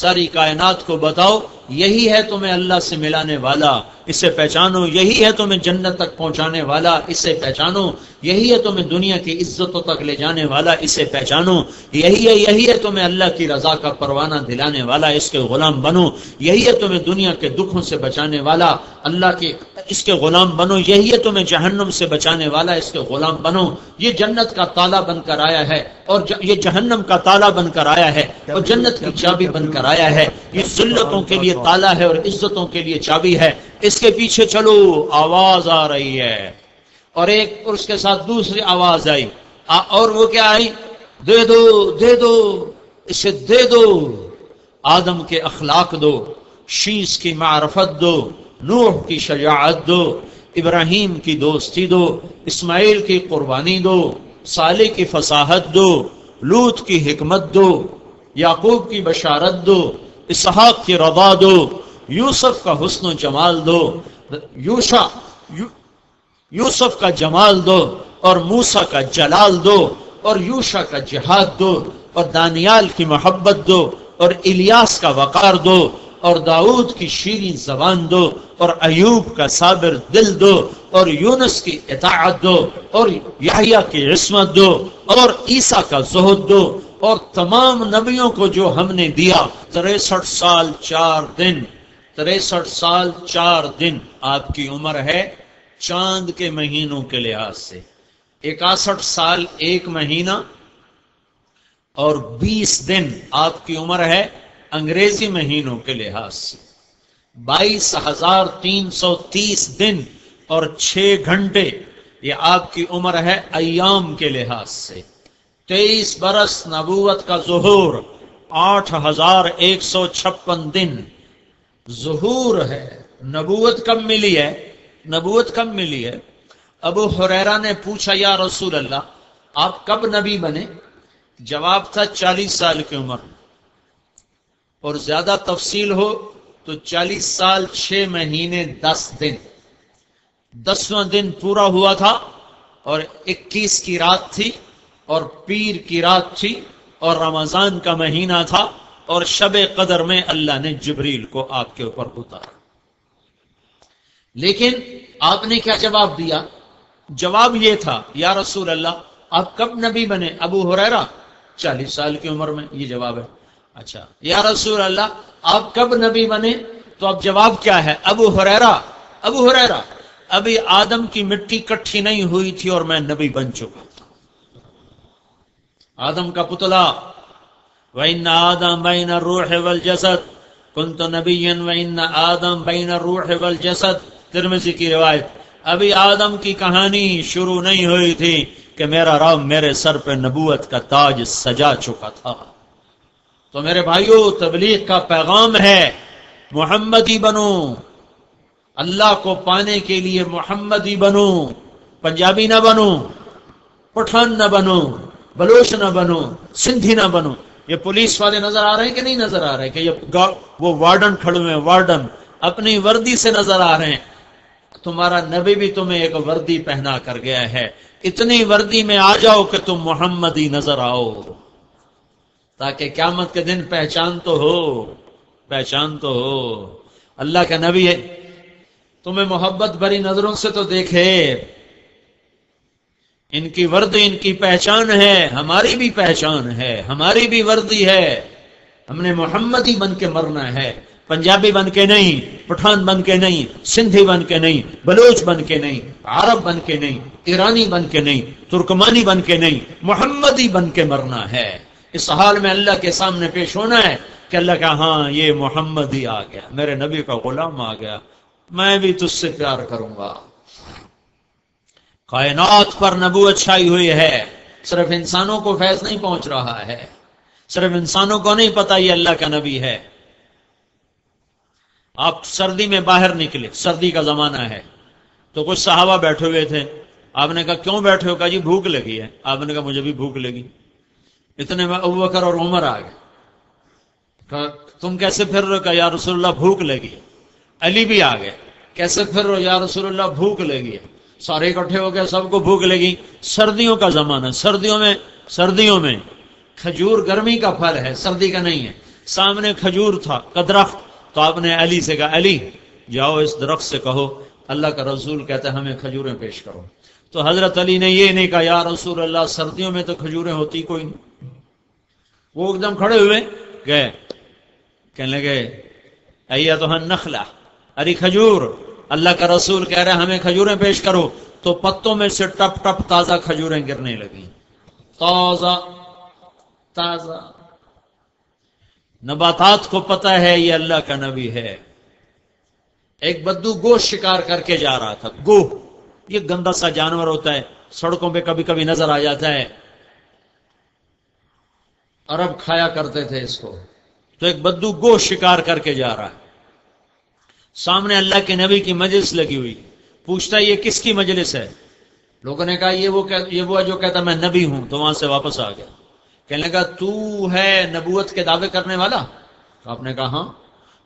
ساری کائنات کو بتاؤ یہی ہے تمہیں اللہ سے ملانے والا، اسے پہچانو، یہی ہے تمہیں جنت تک پہنچانے والا، اسے پہچانو، یہی ہے تمہیں دنیا کی عزتوں تک لے جانے والا، اسے پہچانو، یہی ہے تمہیں اللہ کی رضا کا پروانہ دلانے والا، اس کے غلام بنو، یہی ہے تمہیں دنیا کے دکھوں سے بچانے والا، اللہ کے اس کے غلام بنو، یہی ہے تمہیں جہنم سے بچانے والا، اس کے غلام بنو۔ یہ جنت کا تالا بن کر آیا ہے اور یہ جہنم کا تالا بن کر آیا ہے اور جنت کی چابی بن کر آیا ہے، یہ ذلتوں کے لیے تالا ہے اور عزتوں کے لیے چابی ہے، اس کے پیچھے چلو۔ آواز آ رہی ہے اور اس کے ساتھ دوسری آواز آئی، اور وہ کیا آئی؟ دے دو اسے دے دو، آدم کے اخلاق دو، شیس کی معرفت دو، نوح کی شجاعت دو، ابراہیم کی دوستی دو، اسماعیل کی قربانی دو، صالح کی فصاحت دو، لوط کی حکمت دو، یعقوب کی بشارت دو، اسحاق کی رضا دو، یوسف کا حسن و جمال دو، یوسف کا جمال دو اور موسیٰ کا جلال دو اور یوشع کا جہاد دو اور دانیال کی محبت دو اور الیاس کا وقار دو اور داؤد کی شیریں زبان دو اور ایوب کا صابر دل دو اور یونس کی اطاعت دو اور یحییٰ کی عصمت دو اور عیسیٰ کا زہد دو اور تمام نبیوں کو جو ہم نے دیا 63 سال 4 دن 63 سال 4 دن آپ کی عمر ہے چاند کے مہینوں کے لحاظ سے، 61 سال 1 مہینہ اور 20 دن آپ کی عمر ہے انگریزی مہینوں کے لحاظ سے، 22,330 دن اور 6 گھنٹے یہ آپ کی عمر ہے ایام کے لحاظ سے، 23 برس نبوت کا ظہور، 8,156 دن ظہور ہے۔ نبوت کب ملی ہے؟ نبوت کب ملی ہے؟ ابو ہریرہ نے پوچھا یا رسول اللہ آپ کب نبی بنے؟ جواب تھا 40 سال کی عمر، اور زیادہ تفصیل ہو تو 40 سال 6 مہینے 10 دن، 10واں دن پورا ہوا تھا اور 21 کی رات تھی اور پیر کی رات تھی اور رمضان کا مہینہ تھا اور شب قدر میں اللہ نے جبریل کو آپ کے اوپر اتارا۔ لیکن آپ نے کیا جواب دیا؟ جواب یہ تھا یا رسول اللہ آپ کب نبی بنے؟ ابو ہریرہ 40 سال کی عمر میں، یہ جواب ہے۔ اچھا یا رسول اللہ آپ کب نبی بنے؟ تو اب جواب کیا ہے؟ ابو ہریرہ ابھی آدم کی مٹی کٹھی نہیں ہوئی تھی اور میں نبی بن چکا تھا۔ آدم کا پتلا، وَإِنَّ آدَمَ بَيْنَ الرُّوحِ وَالْجَسَدِ كُنْتُ نَبِيًّا وَإِنَّ آدَمَ بَيْنَ الرُّوحِ وَالْجَسَدِ، ترمذی کی روایت۔ ابھی آدم کی کہانی شروع نہیں ہوئی تھی کہ میرا رب میرے سر پہ نبوت کا تاج سجا چکا تھا۔ تو میرے بھائیوں تبلیغ کا پیغام ہے محمدی بنو، اللہ کو پانے کے لیے محمدی بنو، پنجابی نہ بنو، پٹھان نہ بنو، بلوچ نہ بنو، سندھی نہ بنو۔ یہ پولیس والے نظر آ رہے ہیں کہ نہیں نظر آ رہے کہ یہ وہ وارڈن کھڑے ہوئے ہیں، وارڈن اپنی وردی سے نظر آ رہے ہیں۔ تمہارا نبی بھی تمہیں ایک وردی پہنا کر گیا ہے، اتنی وردی میں آ جاؤ کہ تم محمدی نظر آؤ، تاکہ قیامت کے دن پہچان تو ہو اللہ کا نبی ہے۔ تمہیں محبت بھری نظروں سے تو دیکھے، ان کی وردی ان کی پہچان ہے، ہماری بھی پہچان ہے، ہماری بھی وردی ہے۔ ہم نے محمدی بن کے مرنا ہے، پنجابی بن کے نہیں، پٹھان بن کے نہیں، سندھی بن کے نہیں، بلوچ بن کے نہیں، عرب بن کے نہیں، ایرانی بن کے نہیں، ترکمانی بن کے نہیں، محمدی بن کے مرنا ہے۔ اس حال میں اللہ کے سامنے پیش ہونا ہے کہ اللہ کا ہاں یہ محمدی آ گیا، میرے نبی کا غلام آ گیا، میں بھی تجھ سے پیار کروں گا۔ کائنات پر نبوت چھائی ہوئی ہے، صرف انسانوں کو فیض نہیں پہنچ رہا ہے، صرف انسانوں کو نہیں پتا یہ اللہ کا نبی ہے۔ آپ سردی میں باہر نکلے، سردی کا زمانہ ہے، تو کچھ صحابہ بیٹھے ہوئے تھے، آپ نے کہا کیوں بیٹھے ہو؟ کہا جی بھوک لگی ہے۔ آپ نے کہا مجھے بھی بھوک لگی۔ اتنے میں ابوبکر اور عمر آ گئے، کہا تم کیسے پھر رہے ہو؟ کہا یا رسول اللہ بھوک لگی۔ علی بھی آ گئے، کیسے پھر رہے ہو؟ یا رسول اللہ بھوک لگی ہے۔ سارے اکٹھے ہو گئے، سب کو بھوک لگی۔ سردیوں کا زمانہ، سردیوں میں کھجور گرمی کا پھل ہے، سردی کا نہیں ہے۔ سامنے کھجور تھا کا درخت، تو آپ نے علی سے کہا علی جاؤ اس درخت سے کہو اللہ کا رسول کہتا ہے ہمیں کھجوریں پیش کرو۔ تو حضرت علی نے یہ نہیں کہا یا رسول اللہ سردیوں میں تو کھجوریں ہوتی کوئی نہیں۔ وہ ایک دم کھڑے ہوئے گئے، کہنے لگے ایتھا نخلہ، ارے کھجور، اللہ کا رسول کہہ رہے ہمیں کھجوریں پیش کرو۔ تو پتوں میں سے ٹپ ٹپ تازہ کھجوریں گرنے لگی، تازہ۔ نباتات کو پتہ ہے یہ اللہ کا نبی ہے۔ ایک بدو گوشت شکار کر کے جا رہا تھا، یہ گندا سا جانور ہوتا ہے، سڑکوں پہ کبھی کبھی نظر آ جاتا ہے، عرب کھایا کرتے تھے اس کو۔ تو ایک بدو گوشت شکار کر کے جا رہا ہے، سامنے اللہ کے نبی کی مجلس لگی ہوئی، پوچھتا ہے یہ کس کی مجلس ہے؟ لوگوں نے کہا یہ وہ جو کہتا میں نبی ہوں، تو وہاں سے واپس آ گیا۔ کہنے لگا تو ہے نبوت کے دعوے کرنے والا؟ تو آپ نے کہا ہاں۔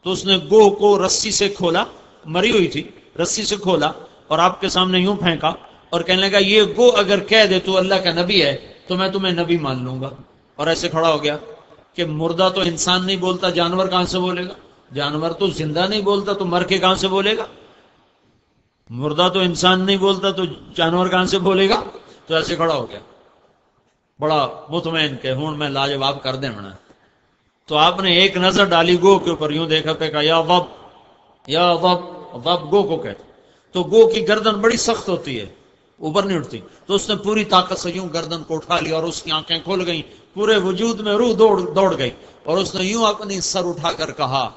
تو اس نے گوہ کو رسی سے کھولا، مری ہوئی تھی، رسی سے کھولا اور آپ کے سامنے یوں پھینکا اور کہنے لگا یہ گو اگر کہہ دے تو اللہ کا نبی ہے تو میں تمہیں نبی مان لوں گا۔ اور ایسے کھڑا ہو گیا کہ مردہ تو انسان نہیں بولتا، جانور کہاں سے بولے گا؟ جانور تو زندہ نہیں بولتا تو مر کے کہاں سے بولے گا؟ مردہ تو انسان نہیں بولتا تو جانور کہاں سے بولے گا؟ تو ایسے کھڑا ہو گیا بڑا مطمئن کہ ہوں میں لاجواب کر دیں بنا۔ تو آپ نے ایک نظر ڈالی گو کے اوپر، یوں دیکھا پہ کہا یا رب یا ضب گو کو کہتے، تو گو کی گردن بڑی سخت ہوتی ہے، اوپر نہیں اٹھتی، تو اس نے پوری طاقت سے یوں گردن کو اٹھا لیا اور اس کی آنکھیں کھل گئیں، پورے وجود میں روح دوڑ گئی، اور اس نے یوں اپنی سر اٹھا کر کہا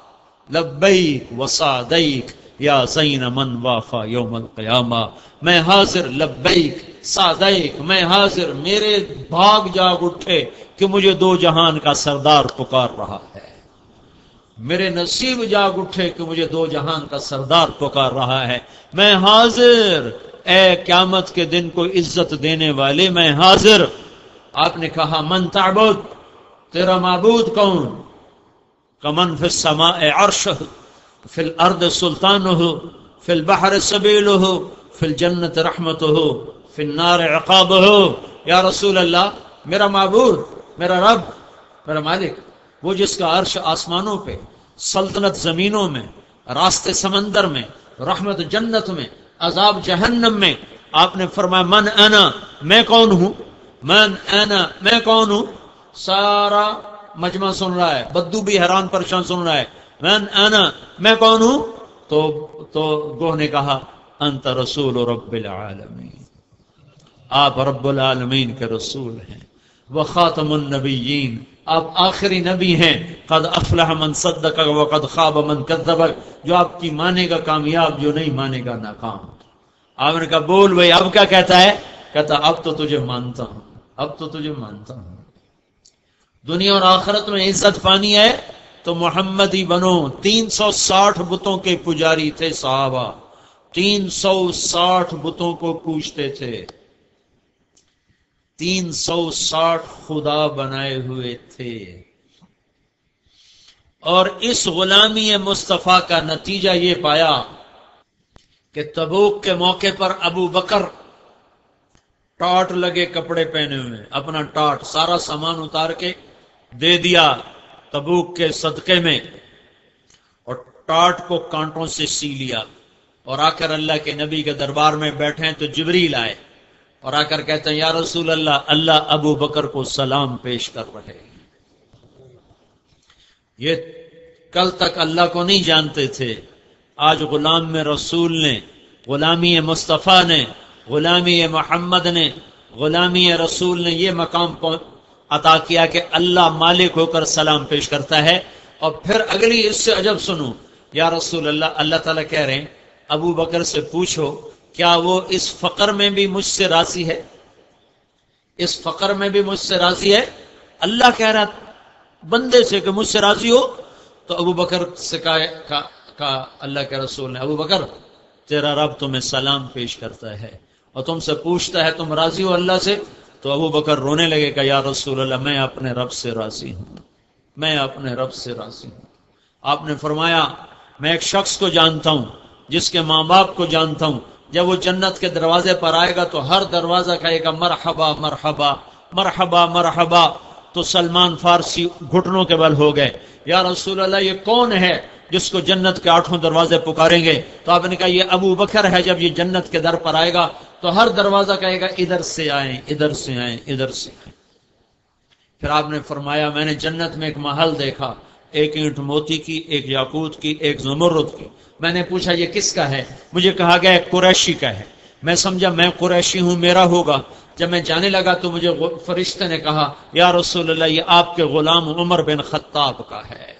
لبیک وسعدیک یا زین من وافا یوم القیامہ، میں حاضر، لبیک سعدیک، میں حاضر، میرے بھاگ جاگ اٹھے کہ مجھے دو جہان کا سردار پکار رہا ہے، میرے نصیب جاگ اٹھے کہ مجھے دو جہان کا سردار پکار رہا ہے، میں حاضر، اے قیامت کے دن کو عزت دینے والے میں حاضر۔ آپ نے کہا من تعبد، تیرا معبود کون؟ کمن فی السماء عرشہ، فی الارض سلطانہ، فی البحر سبیلہ، فی الجنت رحمتہ، فی النار عقابہ۔ یا رسول اللہ، میرا معبود، میرا رب، میرا مالک، وہ جس کا عرش آسمانوں پہ، سلطنت زمینوں میں، راستے سمندر میں، رحمت جنت میں، عذاب جہنم میں۔ آپ نے فرمایا من انا، میں کون ہوں؟ من انا، میں کون ہوں؟ سارا مجمع سن رہا ہے، بدو بھی حیران پریشان سن رہا ہے، من انا، میں کون ہوں؟ تو گوہ نے کہا انت رسول رب العالمین، آپ رب العالمین کے رسول ہیں، وخاتم النبیین، آپ آخری نبی ہیں، قد افلح من صدقک وقد خاب من کذبک، جو آپ کی مانے گا کامیاب، جو نہیں مانے گا ناکام۔ آپ نے کہا بول بھائی اب کیا کہتا ہے؟ کہتا اب تو تجھے مانتا ہوں، اب تو تجھے مانتا ہوں، دنیا اور آخرت میں عزت پانی ہے تو محمدی بنو۔ 360 بتوں کے پجاری تھے صحابہ، 360 بتوں کو پوجتے تھے، 360 خدا بنائے ہوئے تھے، اور اس غلامی مصطفیٰ کا نتیجہ یہ پایا کہ تبوک کے موقع پر ابو بکر ٹاٹ لگے کپڑے پہنے ہوئے، اپنا ٹاٹ سارا سامان اتار کے دے دیا تبوک کے صدقے میں، اور ٹاٹ کو کانٹوں سے سی لیا، اور آ کر اللہ کے نبی کے دربار میں بیٹھے ہیں تو جبریل آئے اور آ کر کہتے ہیں یا رسول اللہ، اللہ ابو بکر کو سلام پیش کر رہے ہیں۔ یہ کل تک اللہ کو نہیں جانتے تھے، آج غلام میں رسول نے، غلامی مصطفیٰ نے، غلامی محمد نے، غلامی رسول نے یہ مقام عطا کیا کہ اللہ مالک ہو کر سلام پیش کرتا ہے۔ اور پھر اگلی اس سے عجب سنو، یا رسول اللہ، اللہ تعالیٰ کہہ رہے ہیں ابو بکر سے پوچھو کیا وہ اس فقر میں بھی مجھ سے راضی ہے؟ اس فقر میں بھی مجھ سے راضی ہے؟ اللہ کہہ رہا بندے سے کہ مجھ سے راضی ہو، تو ابو بکر سے کہا اللہ کے رسول نے ابو بکر تیرا رب تمہیں سلام پیش کرتا ہے اور تم سے پوچھتا ہے تم راضی ہو اللہ سے؟ تو ابو بکر رونے لگے کہ یا رسول اللہ میں اپنے رب سے راضی ہوں، میں اپنے رب سے راضی ہوں۔ آپ نے فرمایا میں ایک شخص کو جانتا ہوں جس کے ماں باپ کو جانتا ہوں، جب وہ جنت کے دروازے پر آئے گا تو ہر دروازہ کہے گا مرحبا مرحبا مرحبا مرحبا۔ تو سلمان فارسی گھٹنوں کے بل ہو گئے، یا رسول اللہ یہ کون ہے جس کو جنت کے 8 دروازے پکاریں گے؟ تو آپ نے کہا یہ ابو بکر ہے، جب یہ جنت کے در پر آئے گا تو ہر دروازہ کہے گا ادھر سے آئیں ادھر سے آئیں ادھر سے آئیں۔ پھر آپ نے فرمایا میں نے جنت میں ایک محل دیکھا، ایک اینٹ موتی کی، ایک یاقوت کی، ایک زمرد کی۔ میں نے پوچھا یہ کس کا ہے؟ مجھے کہا گیا قریشی کا ہے۔ میں سمجھا میں قریشی ہوں، میرا ہوگا۔ جب میں جانے لگا تو مجھے فرشتے نے کہا یا رسول اللہ یہ آپ کے غلام عمر بن خطاب کا ہے۔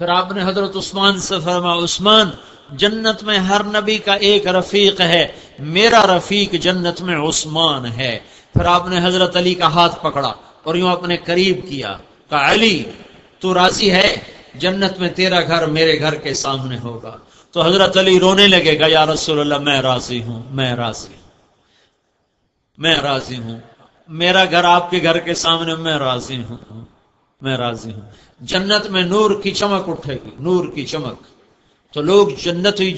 پھر آپ نے حضرت عثمان سے فرمایا عثمان جنت میں ہر نبی کا ایک رفیق ہے، میرا رفیق جنت میں عثمان ہے۔ پھر آپ نے حضرت علی کا ہاتھ پکڑا اور یوں اپنے قریب کیا، کہا علی تو راضی ہے؟ جنت میں تیرا گھر میرے گھر کے سامنے ہوگا۔ تو حضرت علی رونے لگے گا یا رسول اللہ میں راضی ہوں، میں راضی ہوں، میں راضی ہوں، میرا گھر آپ کے گھر کے سامنے، میں راضی ہوں، میں راضی ہوں۔ جنت میں نور کی چمک اٹھے گی، نور کی چمک، تو لوگ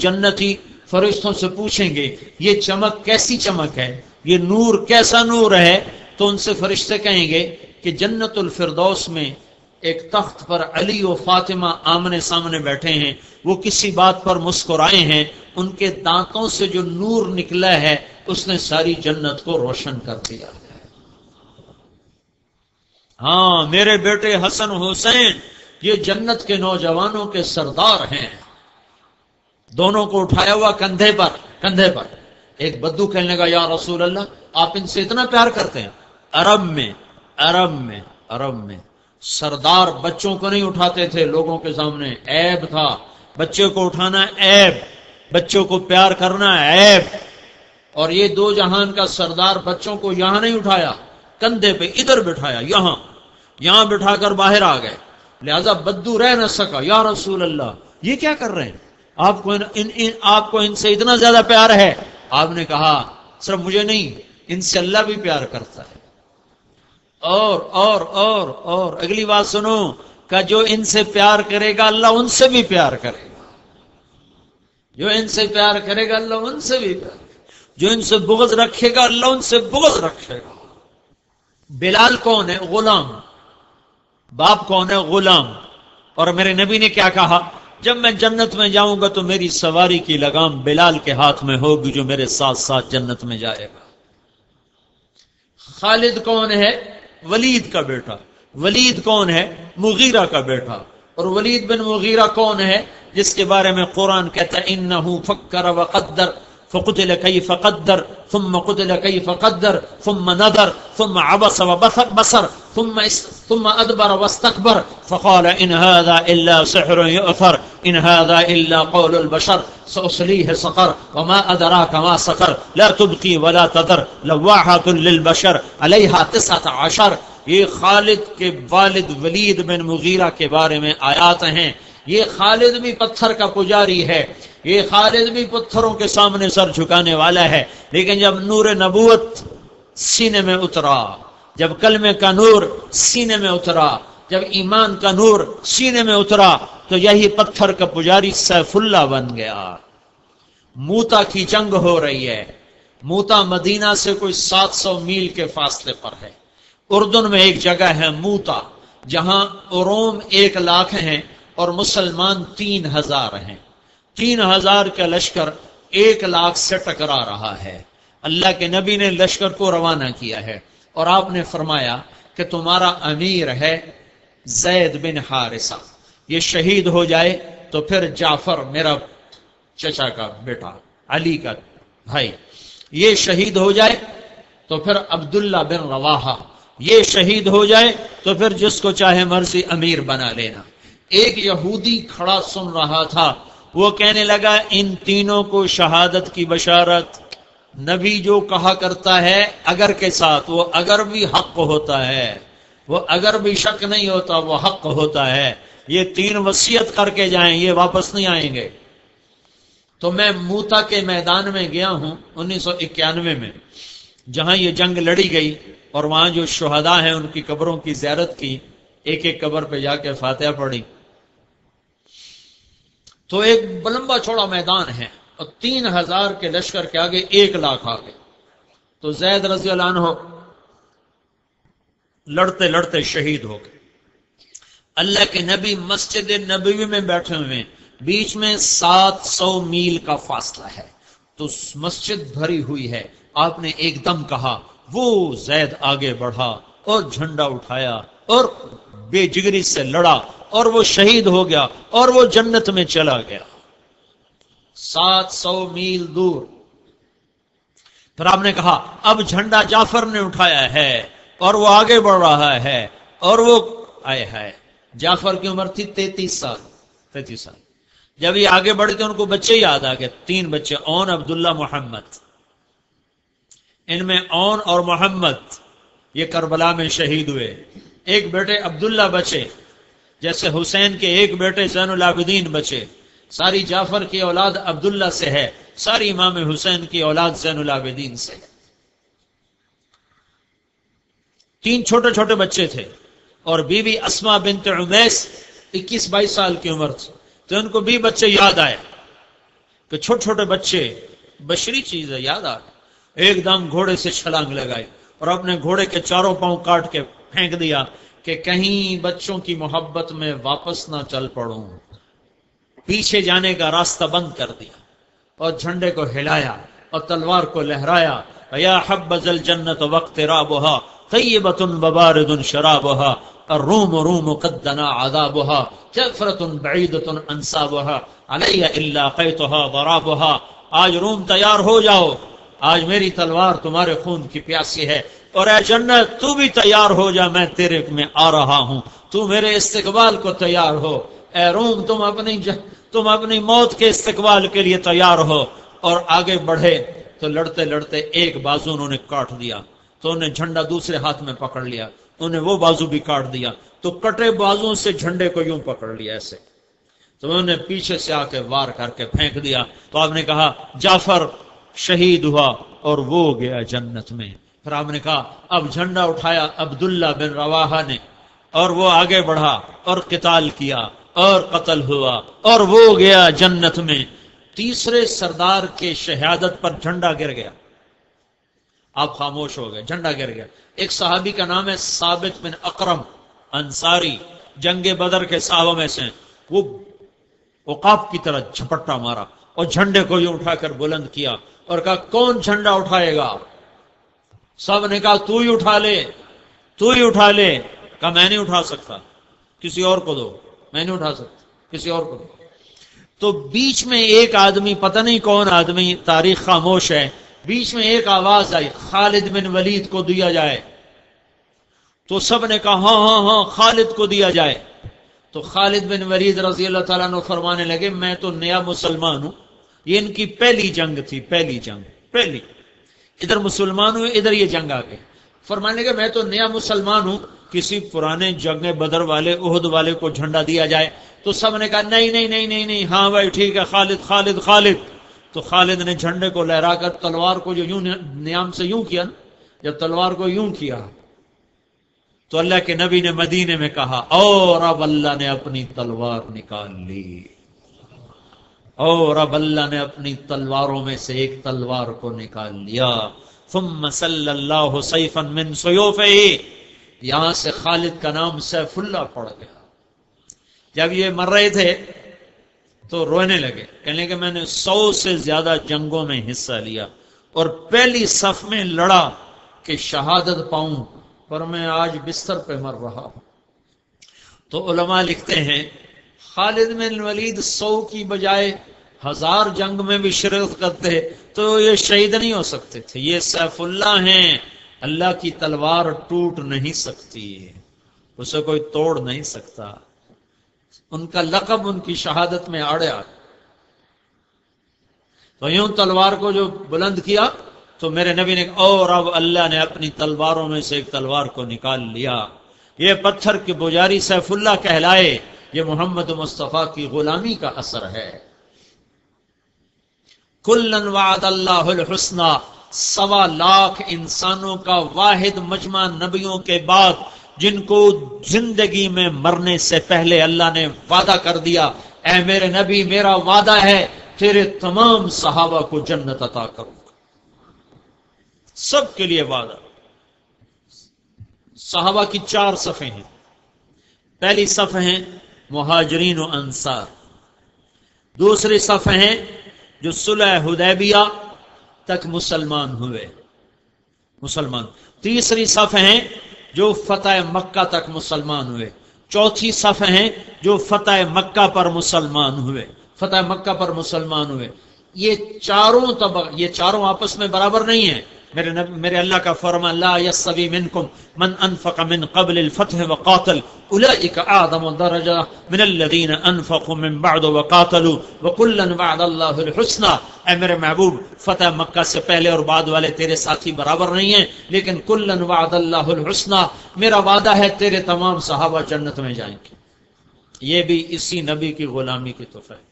جنتی فرشتوں سے پوچھیں گے یہ چمک کیسی چمک ہے، یہ نور کیسا نور ہے؟ تو ان سے فرشتے کہیں گے کہ جنت الفردوس میں ایک تخت پر علی و فاطمہ آمنے سامنے بیٹھے ہیں، وہ کسی بات پر مسکرائے ہیں، ان کے دانتوں سے جو نور نکلا ہے اس نے ساری جنت کو روشن کر دیا ہے۔ ہاں میرے بیٹے حسن حسین یہ جنت کے نوجوانوں کے سردار ہیں، دونوں کو اٹھایا ہوا کندھے پر. ایک بدو کہنے لگا یا رسول اللہ آپ ان سے اتنا پیار کرتے ہیں. عرب میں سردار بچوں کو نہیں اٹھاتے تھے لوگوں کے سامنے، عیب تھا. بچے کو اٹھانا عیب، بچوں کو پیار کرنا عیب. اور یہ دو جہان کا سردار بچوں کو یہاں نہیں اٹھایا، کندھے پہ ادھر بٹھایا، یہاں بٹھا کر باہر آ گئے. لہذا بدو رہ نہ سکا. یا رسول اللہ یہ کیا کر رہے ہیں؟ آپ کو ان سے اتنا زیادہ پیار ہے؟ آپ نے کہا صرف مجھے نہیں، ان سے اللہ بھی پیار کرتا ہے. اور اگلی بات سنو کہ جو ان سے پیار کرے گا اللہ ان سے بھی پیار کرے گا. جو ان سے پیار کرے گا اللہ ان سے بھی پیار کرے گا. جو ان سے بغض رکھے گا اللہ ان سے بغض رکھے گا. بلال کون ہے؟ غلام. باپ کون ہے؟ غلام. اور میرے نبی نے کیا کہا؟ جب میں جنت میں جاؤں گا تو میری سواری کی لگام بلال کے ہاتھ میں ہوگی جو میرے ساتھ ساتھ جنت میں جائے گا. خالد کون ہے؟ ولید کا بیٹا. ولید کون ہے؟ مغیرہ کا بیٹا. اور ولید بن مغیرہ کون ہے جس کے بارے میں قرآن کہتا ہے انہو فکر وقدر فقتل کیف قدر ثم قتل کیف قدر ثم نظر ثم عبس وبصر ثم ادبر واستكبر فقال ان هذا الا سحر يؤثر ان هذا الا قول البشر سأصليه سقر وما ادراك ما سقر لا تبقي ولا تذر لواحة للبشر عليها 19. یہ خالد کے والد ولید بن مغیرہ کے بارے میں آیات ہیں. یہ خالد بھی پتھر کا پجاری ہے، یہ خالد بھی پتھروں کے سامنے سر جھکانے والا ہے. لیکن جب نور نبوت سینے میں اترا، جب کلمے کا نور سینے میں اترا، جب ایمان کا نور سینے میں اترا تو یہی پتھر کا پجاری سیف اللہ بن گیا. موتا کی جنگ ہو رہی ہے. موتا مدینہ سے کوئی 700 میل کے فاصلے پر ہے. اردن میں ایک جگہ ہے موتا جہاں روم 1 لاکھ ہیں اور مسلمان 3000 ہیں. 3000 کا لشکر 1 لاکھ سے ٹکرا رہا ہے. اللہ کے نبی نے لشکر کو روانہ کیا ہے اور آپ نے فرمایا کہ تمہارا امیر ہے زید بن حارثہ، یہ شہید ہو جائے تو پھر جعفر میرا چچا کا بیٹا علی کا بھائی یہ شہید ہو جائے تو پھر عبداللہ بن رواحہ یہ شہید ہو جائے تو پھر جس کو چاہے مرضی امیر بنا لینا. ایک یہودی کھڑا سن رہا تھا، وہ کہنے لگا ان تینوں کو شہادت کی بشارت. نبی جو کہا کرتا ہے اگر کے ساتھ، وہ اگر بھی حق ہوتا ہے، وہ اگر بھی شک نہیں ہوتا، وہ حق ہوتا ہے. یہ 3 وصیت کر کے جائیں، یہ واپس نہیں آئیں گے. تو میں موتا کے میدان میں گیا ہوں 1991 میں جہاں یہ جنگ لڑی گئی، اور وہاں جو شہداء ہیں ان کی قبروں کی زیارت کی، ایک ایک قبر پہ جا کے فاتحہ پڑھی. تو ایک لمبا چوڑا میدان ہے اور 3000 کے لشکر کے آگے 1 لاکھ آگے. تو زید رضی اللہ عنہ لڑتے لڑتے شہید ہو گئے. اللہ کے نبی مسجد نبوی میں بیٹھے ہوئے، بیچ میں 700 میل کا فاصلہ ہے، تو مسجد بھری ہوئی ہے. آپ نے ایک دم کہا، وہ زید آگے بڑھا اور جھنڈا اٹھایا اور بے جگری سے لڑا اور وہ شہید ہو گیا اور وہ جنت میں چلا گیا 700 میل دور. پھر آپ نے کہا اب جھنڈا جعفر نے اٹھایا ہے اور وہ آگے بڑھ رہا ہے اور وہ آئے ہے. جعفر کی عمر تھی 33 سال. جب یہ آگے بڑھے تو ان کو بچے یاد آ گئے، 3 بچے، اون، عبداللہ، محمد. ان میں اون اور محمد یہ کربلا میں شہید ہوئے. ایک بیٹے عبداللہ بچے، جیسے حسین کے ایک بیٹے زین العابدین بچے. ساری جعفر کی اولاد عبداللہ سے ہے، ساری امام حسین کی اولاد زین العابدین سے ہے. 3 چھوٹے چھوٹے بچے تھے اور بیوی اسما بنت عمیس 21-22 سال کی عمر تھی. تو ان کو بھی بچے یاد آئے کہ چھوٹے چھوٹے بچے بشری چیز ہے، یاد آ ایک دم گھوڑے سے چھلانگ لگائی اور اپنے گھوڑے کے 4 پاؤں کاٹ کے پھینک دیا کہ کہیں بچوں کی محبت میں واپس نہ چل پڑوں. پیچھے جانے کا راستہ بند کر دیا اور جھنڈے کو ہلایا اور تلوار کو لہرایا. یا حبذ الجنت واقترابها طیبۃ وبارد شرابها الروم روم قد دنا عذابها جعفرة بعیدة انصابها علی الا قیتها ضرابها. آج روم تیار ہو جاؤ، آج میری تلوار تمہارے خون کی پیاسی ہے، اور اے جنت تو بھی تیار ہو جا، میں تیرے میں آ رہا ہوں، تو میرے استقبال کو تیار ہو. اے روم تم اپنی موت کے استقبال کے لیے تیار ہو. اور آگے بڑھے تو لڑتے لڑتے ایک بازو انہوں نے کاٹ دیا، تو انہیں جھنڈا دوسرے ہاتھ میں پکڑ لیا، انہیں وہ بازو بھی کاٹ دیا، تو کٹے بازو سے جھنڈے کو یوں پکڑ لیا ایسے، تو انہوں نے پیچھے سے آ کے وار کر کے پھینک دیا. تو آپ نے کہا جعفر شہید ہوا اور وہ گیا جنت میں. پھر آپ نے کہا اب جھنڈا اٹھایا عبداللہ بن رواحہ نے، اور وہ آگے بڑھا اور قتال کیا اور قتل ہوا اور وہ گیا جنت میں. تیسرے سردار کے شہادت پر جھنڈا گر گیا، آپ خاموش ہو گئے، جھنڈا گر گیا. ایک صحابی کا نام ہے ثابت بن اقرم انصاری، جنگ بدر کے صحابہ میں سے، وہ عقاب کی طرح جھپٹا مارا اور جھنڈے کو یوں اٹھا کر بلند کیا اور کہا کون جھنڈا اٹھائے گا؟ سب نے کہا تو ہی اٹھا لے، تو ہی اٹھا لے. کہا میں نہیں اٹھا سکتا، کسی اور کو دو، میں نہیں اٹھا سکتا، کسی اور کو دو. تو بیچ میں ایک آدمی، پتہ نہیں کون آدمی، تاریخ خاموش ہے، بیچ میں ایک آواز آئی خالد بن ولید کو دیا جائے. تو سب نے کہا ہاں ہاں ہاں خالد کو دیا جائے. تو خالد بن ولید رضی اللہ تعالیٰ عنہ فرمانے لگے میں تو نیا مسلمان ہوں، یہ ان کی پہلی جنگ تھی، پہلی جنگ، پہلی، ادھر مسلمان ہوئے ادھر یہ جنگ آ گئی. فرمانے لگے میں تو نیا مسلمان ہوں، کسی پرانے جنگ بدر والے احد والے کو جھنڈا دیا جائے. تو سب نے کہا نہیں نہیں نہیں نہیں نہیں، ہاں بھائی ٹھیک ہے، خالد خالد خالد. تو خالد نے جھنڈے کو لہرا کر تلوار کو جو یوں نیام سے یوں کیا نا، جب تلوار کو یوں کیا تو اللہ کے نبی نے مدینے میں کہا اور اب اللہ نے اپنی تلوار نکال لی، اور اب اللہ نے اپنی تلواروں میں سے ایک تلوار کو نکال لیا. ثم صلی اللہ سیفا من سیوفہ، یہاں سے خالد کا نام سیف اللہ پڑ گیا. جب یہ مر رہے تھے تو رونے لگے، کہنے کہ میں نے 100 سے زیادہ جنگوں میں حصہ لیا اور پہلی صف میں لڑا کہ شہادت پاؤں، پر میں آج بستر پہ مر رہا ہوں. تو علماء لکھتے ہیں خالد بن ولید 100 کی بجائے 1000 جنگ میں بھی شرکت کرتے تو یہ شہید نہیں ہو سکتے تھے. یہ سیف اللہ ہیں، اللہ کی تلوار ٹوٹ نہیں سکتی، اسے کوئی توڑ نہیں سکتا. ان کا لقب ان کی شہادت میں آڑیا. تو یوں تلوار کو جو بلند کیا تو میرے نبی نے اور اب اللہ نے اپنی تلواروں میں سے ایک تلوار کو نکال لیا. یہ پتھر کے پجاری سیف اللہ کہلائے، یہ محمد مصطفیٰ کی غلامی کا اثر ہے. کلن وعد اللہ الحسنى، 1.25 لاکھ انسانوں کا واحد مجمع نبیوں کے بعد جن کو زندگی میں مرنے سے پہلے اللہ نے وعدہ کر دیا اے میرے نبی میرا وعدہ ہے تیرے تمام صحابہ کو جنت عطا کروں گا. سب کے لیے وعدہ. صحابہ کی 4 صفیں ہیں. پہلی صف ہیں مہاجرین و انصار، دوسری صف ہیں جو صلح حدیبیہ تک مسلمان ہوئے، مسلمان. تیسری صف ہیں جو فتح مکہ تک مسلمان ہوئے. چوتھی صف ہیں جو فتح مکہ پر مسلمان ہوئے، فتح مکہ پر مسلمان ہوئے. یہ چاروں آپس میں برابر نہیں ہیں. میرے اللہ کا فرمان لا یستوی منکم من انفق من قبل الفتح وقاتل اولئک اعظم درجہ من الذین انفقوا من بعد وقاتلوا وکلا وعد اللہ الحسنى. اے میرے محبوب فتح مکہ سے پہلے اور بعد والے تیرے ساتھی برابر نہیں ہیں، لیکن کلا وعد اللہ الحسنى، میرا وعدہ ہے تیرے تمام صحابہ جنت میں جائیں گے. یہ بھی اسی نبی کی غلامی کی تحفہ ہے.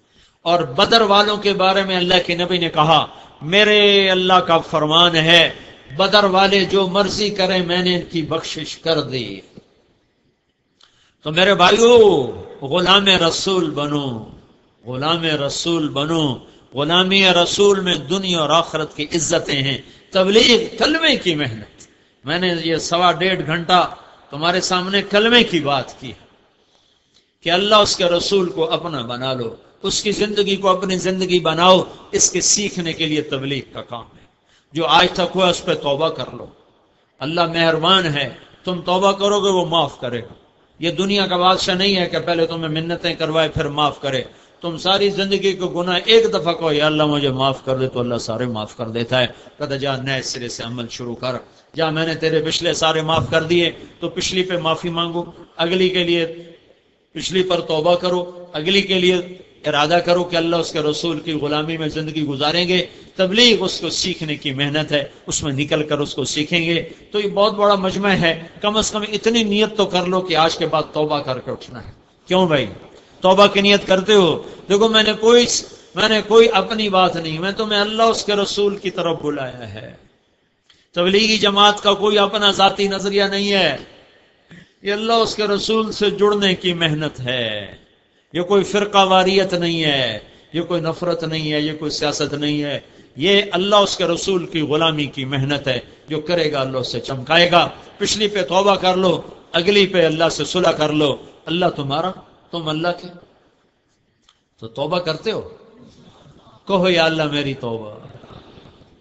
اور بدر والوں کے بارے میں اللہ کے نبی نے کہا میرے اللہ کا فرمان ہے بدر والے جو مرضی کریں میں نے ان کی بخشش کر دی. تو میرے بھائیو غلام رسول بنو، غلام رسول بنو. غلامی رسول میں دنیا اور آخرت کی عزتیں ہیں. تبلیغ کلمے کی محنت. میں نے یہ 1.5 گھنٹہ تمہارے سامنے کلمے کی بات کی کہ اللہ اس کے رسول کو اپنا بنا لو، اس کی زندگی کو اپنی زندگی بناؤ. اس کے سیکھنے کے لیے تبلیغ کا کام ہے. جو آج تک ہوا اس پہ توبہ کر لو، اللہ مہربان ہے، تم توبہ کرو گے وہ معاف کرے گا. یہ دنیا کا بادشاہ نہیں ہے کہ پہلے تمہیں منتیں کروائے پھر معاف کرے. تم ساری زندگی کو گناہ ایک دفعہ کہو یا اللہ مجھے معاف کر دے تو اللہ سارے معاف کر دیتا ہے. کہتا جا نئے سرے سے عمل شروع کر. جا میں نے تیرے پچھلے سارے معاف کر دیے تو پچھلی پہ معافی مانگو, اگلی کے لیے پچھلی پر توبہ کرو, اگلی کے لیے ارادہ کرو کہ اللہ اس کے رسول کی غلامی میں زندگی گزاریں گے. تبلیغ اس کو سیکھنے کی محنت ہے, اس میں نکل کر اس کو سیکھیں گے. تو یہ بہت بڑا مجمع ہے, کم از کم اتنی نیت تو کر لو کہ آج کے بعد توبہ کر کے اٹھنا ہے. کیوں بھائی توبہ کی نیت کرتے ہو؟ دیکھو میں نے کوئی اپنی بات نہیں, میں تمہیں اللہ اس کے رسول کی طرف بلایا ہے. تبلیغی جماعت کا کوئی اپنا ذاتی نظریہ نہیں ہے, یہ اللہ اس کے رسول سے جڑنے کی محنت ہے. یہ کوئی فرقہ واریت نہیں ہے, یہ کوئی نفرت نہیں ہے, یہ کوئی سیاست نہیں ہے. یہ اللہ اس کے رسول کی غلامی کی محنت ہے. جو کرے گا اللہ اس سے چمکائے گا. پچھلی پہ توبہ کر لو, اگلی پہ اللہ سے صلح کر لو. اللہ تمہارا, تم اللہ کے. تو توبہ کرتے ہو؟ کہو یا اللہ میری توبہ,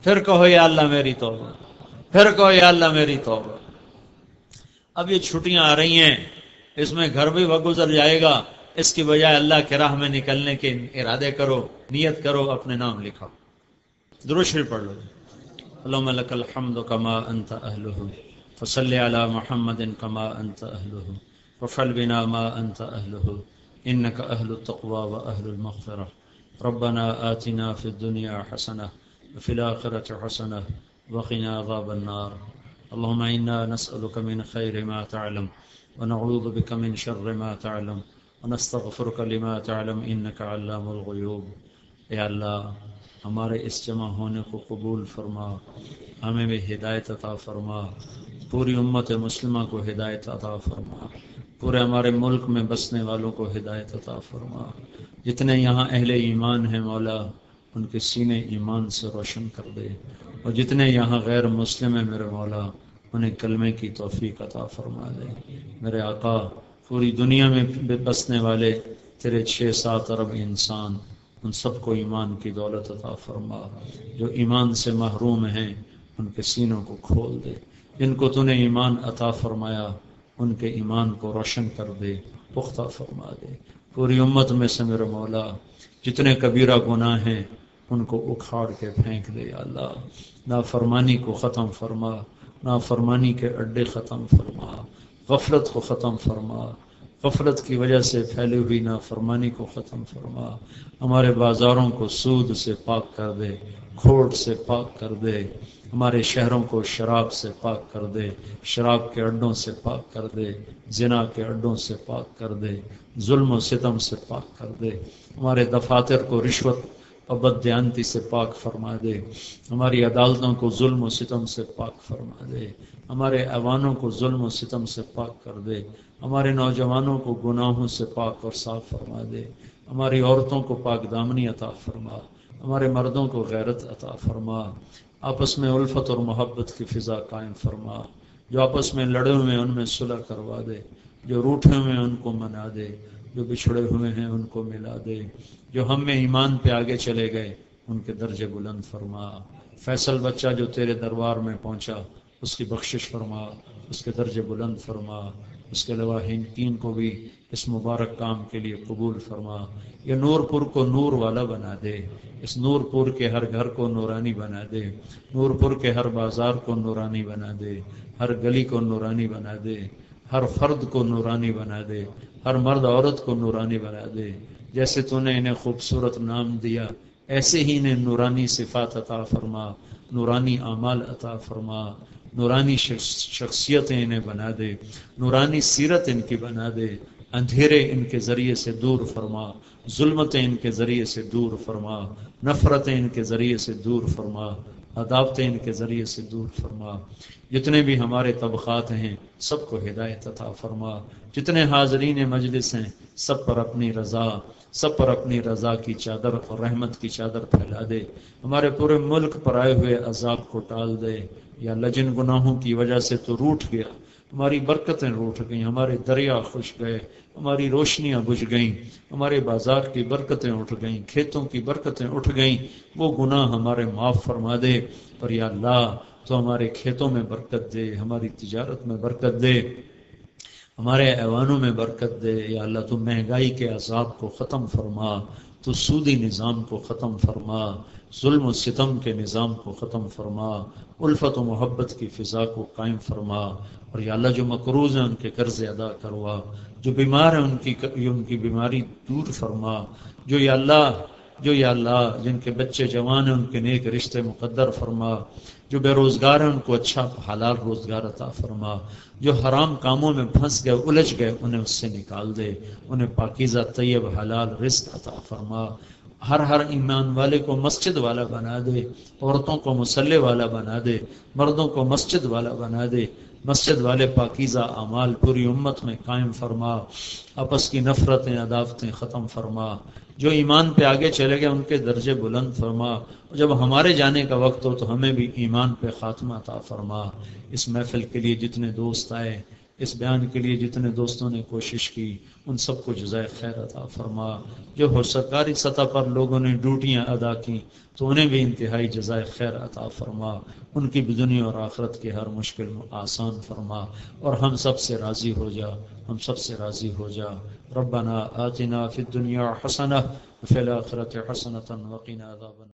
پھر کہو یا اللہ میری توبہ, پھر کہو یا اللہ میری توبہ. اب یہ چھٹیاں آ رہی ہیں, اس میں گھر بھی وقت گزر جائے گا. اس کی بجائے اللہ کے راہ میں نکلنے کے ارادے کرو, نیت کرو, اپنے نام لکھو, درود شریف پڑھ لو. اللہم لک الحمد کما انت اہلہ فصلی علی محمد کما انت اہلہ وفعل بنا ما انت اہلہ انک اہل التقوی و اہل المغفرہ. ربنا آتنا فی الدنیا حسنہ وفی الآخرۃ حسنہ وقنا عذاب النار. اللہم انا نسألک من خیر ما تعلم ونعوذ بک من شر ما تعلم ونستغفرک لما تعلم انک علام الغیوب. اے اللہ ہمارے اس جمع ہونے کو قبول فرما, ہمیں بھی ہدایت عطا فرما, پوری امت مسلمہ کو ہدایت عطا فرما, پورے ہمارے ملک میں بسنے والوں کو ہدایت عطا فرما. جتنے یہاں اہل ایمان ہیں مولا ان کے سینے ایمان سے روشن کر دے, اور جتنے یہاں غیر مسلم ہیں میرے مولا انہیں کلمے کی توفیق عطا فرما دے. میرے آقا پوری دنیا میں بسنے والے تیرے 6-7 ارب انسان, ان سب کو ایمان کی دولت عطا فرما. جو ایمان سے محروم ہیں ان کے سینوں کو کھول دے. جن کو تو نے ایمان عطا فرمایا ان کے ایمان کو روشن کر دے, پختہ فرما دے. پوری امت میں سے میرے مولا جتنے کبیرہ گناہ ہیں ان کو اکھاڑ کے پھینک دے. اللہ نافرمانی کو ختم فرما, نافرمانی کے اڈے ختم فرما, غفلت کو ختم فرما, غفلت کی وجہ سے پھیلی ہوئی نافرمانی کو ختم فرما. ہمارے بازاروں کو سود سے پاک کر دے, کھوٹ سے پاک کر دے. ہمارے شہروں کو شراب سے پاک کر دے, شراب کے اڈوں سے پاک کر دے, زنا کے اڈوں سے پاک کر دے, ظلم و ستم سے پاک کر دے. ہمارے دفاتر کو رشوت اور بددیانتی سے پاک فرما دے. ہماری عدالتوں کو ظلم و ستم سے پاک فرما دے. ہمارے ایوانوں کو ظلم و ستم سے پاک کر دے. ہمارے نوجوانوں کو گناہوں سے پاک اور صاف فرما دے. ہماری عورتوں کو پاک دامنی عطا فرما, ہمارے مردوں کو غیرت عطا فرما. آپس میں الفت اور محبت کی فضا قائم فرما. جو آپس میں لڑے ہوئے ہیں ان میں صلح کروا دے, جو روٹھے ہوئے ہیں ان کو منا دے, جو بچھڑے ہوئے ہیں ان کو ملا دے. جو ہم میں ایمان پہ آگے چلے گئے ان کے درجے بلند فرما. فیصل بچہ جو تیرے دربار میں پہنچا اس کی بخشش فرما, اس کے درجے بلند فرما. اس کے علاوہ ہندین کو بھی اس مبارک کام کے لیے قبول فرما. یہ نور پور کو نور والا بنا دے, اس نور پور کے ہر گھر کو نورانی بنا دے, نور پور کے ہر بازار کو نورانی بنا دے, ہر گلی کو نورانی بنا دے, ہر فرد کو نورانی بنا دے, ہر مرد عورت کو نورانی بنا دے. جیسے تو نے انہیں خوبصورت نام دیا ایسے ہی انہیں نورانی صفات عطا فرما, نورانی اعمال عطا فرما, نورانی شخصیتیں انہیں بنا دے, نورانی سیرت ان کی بنا دے. اندھیرے ان کے ذریعے سے دور فرما, ظلمتیں ان کے ذریعے سے دور فرما, نفرتیں ان کے ذریعے سے دور فرما, عداوتیں ان کے ذریعے سے دور فرما. جتنے بھی ہمارے طبقات ہیں سب کو ہدایت عطا فرما. جتنے حاضرین مجلس ہیں سب پر اپنی رضا, سب پر اپنی رضا کی چادر اور رحمت کی چادر پھیلا دے. ہمارے پورے ملک پر آئے ہوئے عذاب کو ٹال دے. یا لجن گناہوں کی وجہ سے تو روٹھ گیا, ہماری برکتیں روٹھ گئیں, ہمارے دریا خشک گئے, ہماری روشنیاں بجھ گئیں, ہمارے بازار کی برکتیں اٹھ گئیں, کھیتوں کی برکتیں اٹھ گئیں. وہ گناہ ہمارے معاف فرما دے. پر یا اللہ تو ہمارے کھیتوں میں برکت دے, ہماری تجارت میں برکت دے, ہمارے ایوانوں میں برکت دے یا اللہ، تو مہنگائی کے عذاب کو ختم فرما، تو سودی نظام کو ختم فرما، ظلم و ستم کے نظام کو ختم فرما، الفت و محبت کی فضا کو قائم فرما، اور یا اللہ جو مقروض ہیں ان کے قرض ادا کروا، جو بیمار ہیں ان کی بیماری دور فرما، جو یا اللہ جن کے بچے جوان ہیں ان کے نیک رشتے مقدر فرما، جو بے روزگار ہیں ان کو اچھا حلال روزگار عطا فرما، جو حرام کاموں میں پھنس گئے الجھ گئے انہیں اس سے نکال دے، انہیں پاکیزہ طیب حلال رزق عطا فرما، ہر ایمان والے کو مسجد والا بنا دے، عورتوں کو مصلی والا بنا دے، مردوں کو مسجد والا بنا دے، مسجد والے پاکیزہ اعمال پوری امت میں قائم فرما، آپس کی نفرتیں عداوتیں ختم فرما، جو ایمان پہ آگے چلے گئے ان کے درجے بلند فرما، اور جب ہمارے جانے کا وقت ہو تو ہمیں بھی ایمان پہ خاتمہ عطا فرما۔ اس محفل کے لیے جتنے دوست آئے، اس بیان کے لیے جتنے دوستوں نے کوشش کی، ان سب کو جزائے خیر عطا فرما۔ جو سرکاری سطح پر لوگوں نے ڈیوٹیاں ادا کی تو انہیں بھی انتہائی جزائے خیر عطا فرما، ان کی بھی دنیا اور آخرت کے ہر مشکل آسان فرما، اور ہم سب سے راضی ہو جا، ہم سب سے راضی ہو جا۔ ربنا آتنا فی الدنیا حسنہ وفی الآخرۃ حسنۃ وقنا عذاب النار۔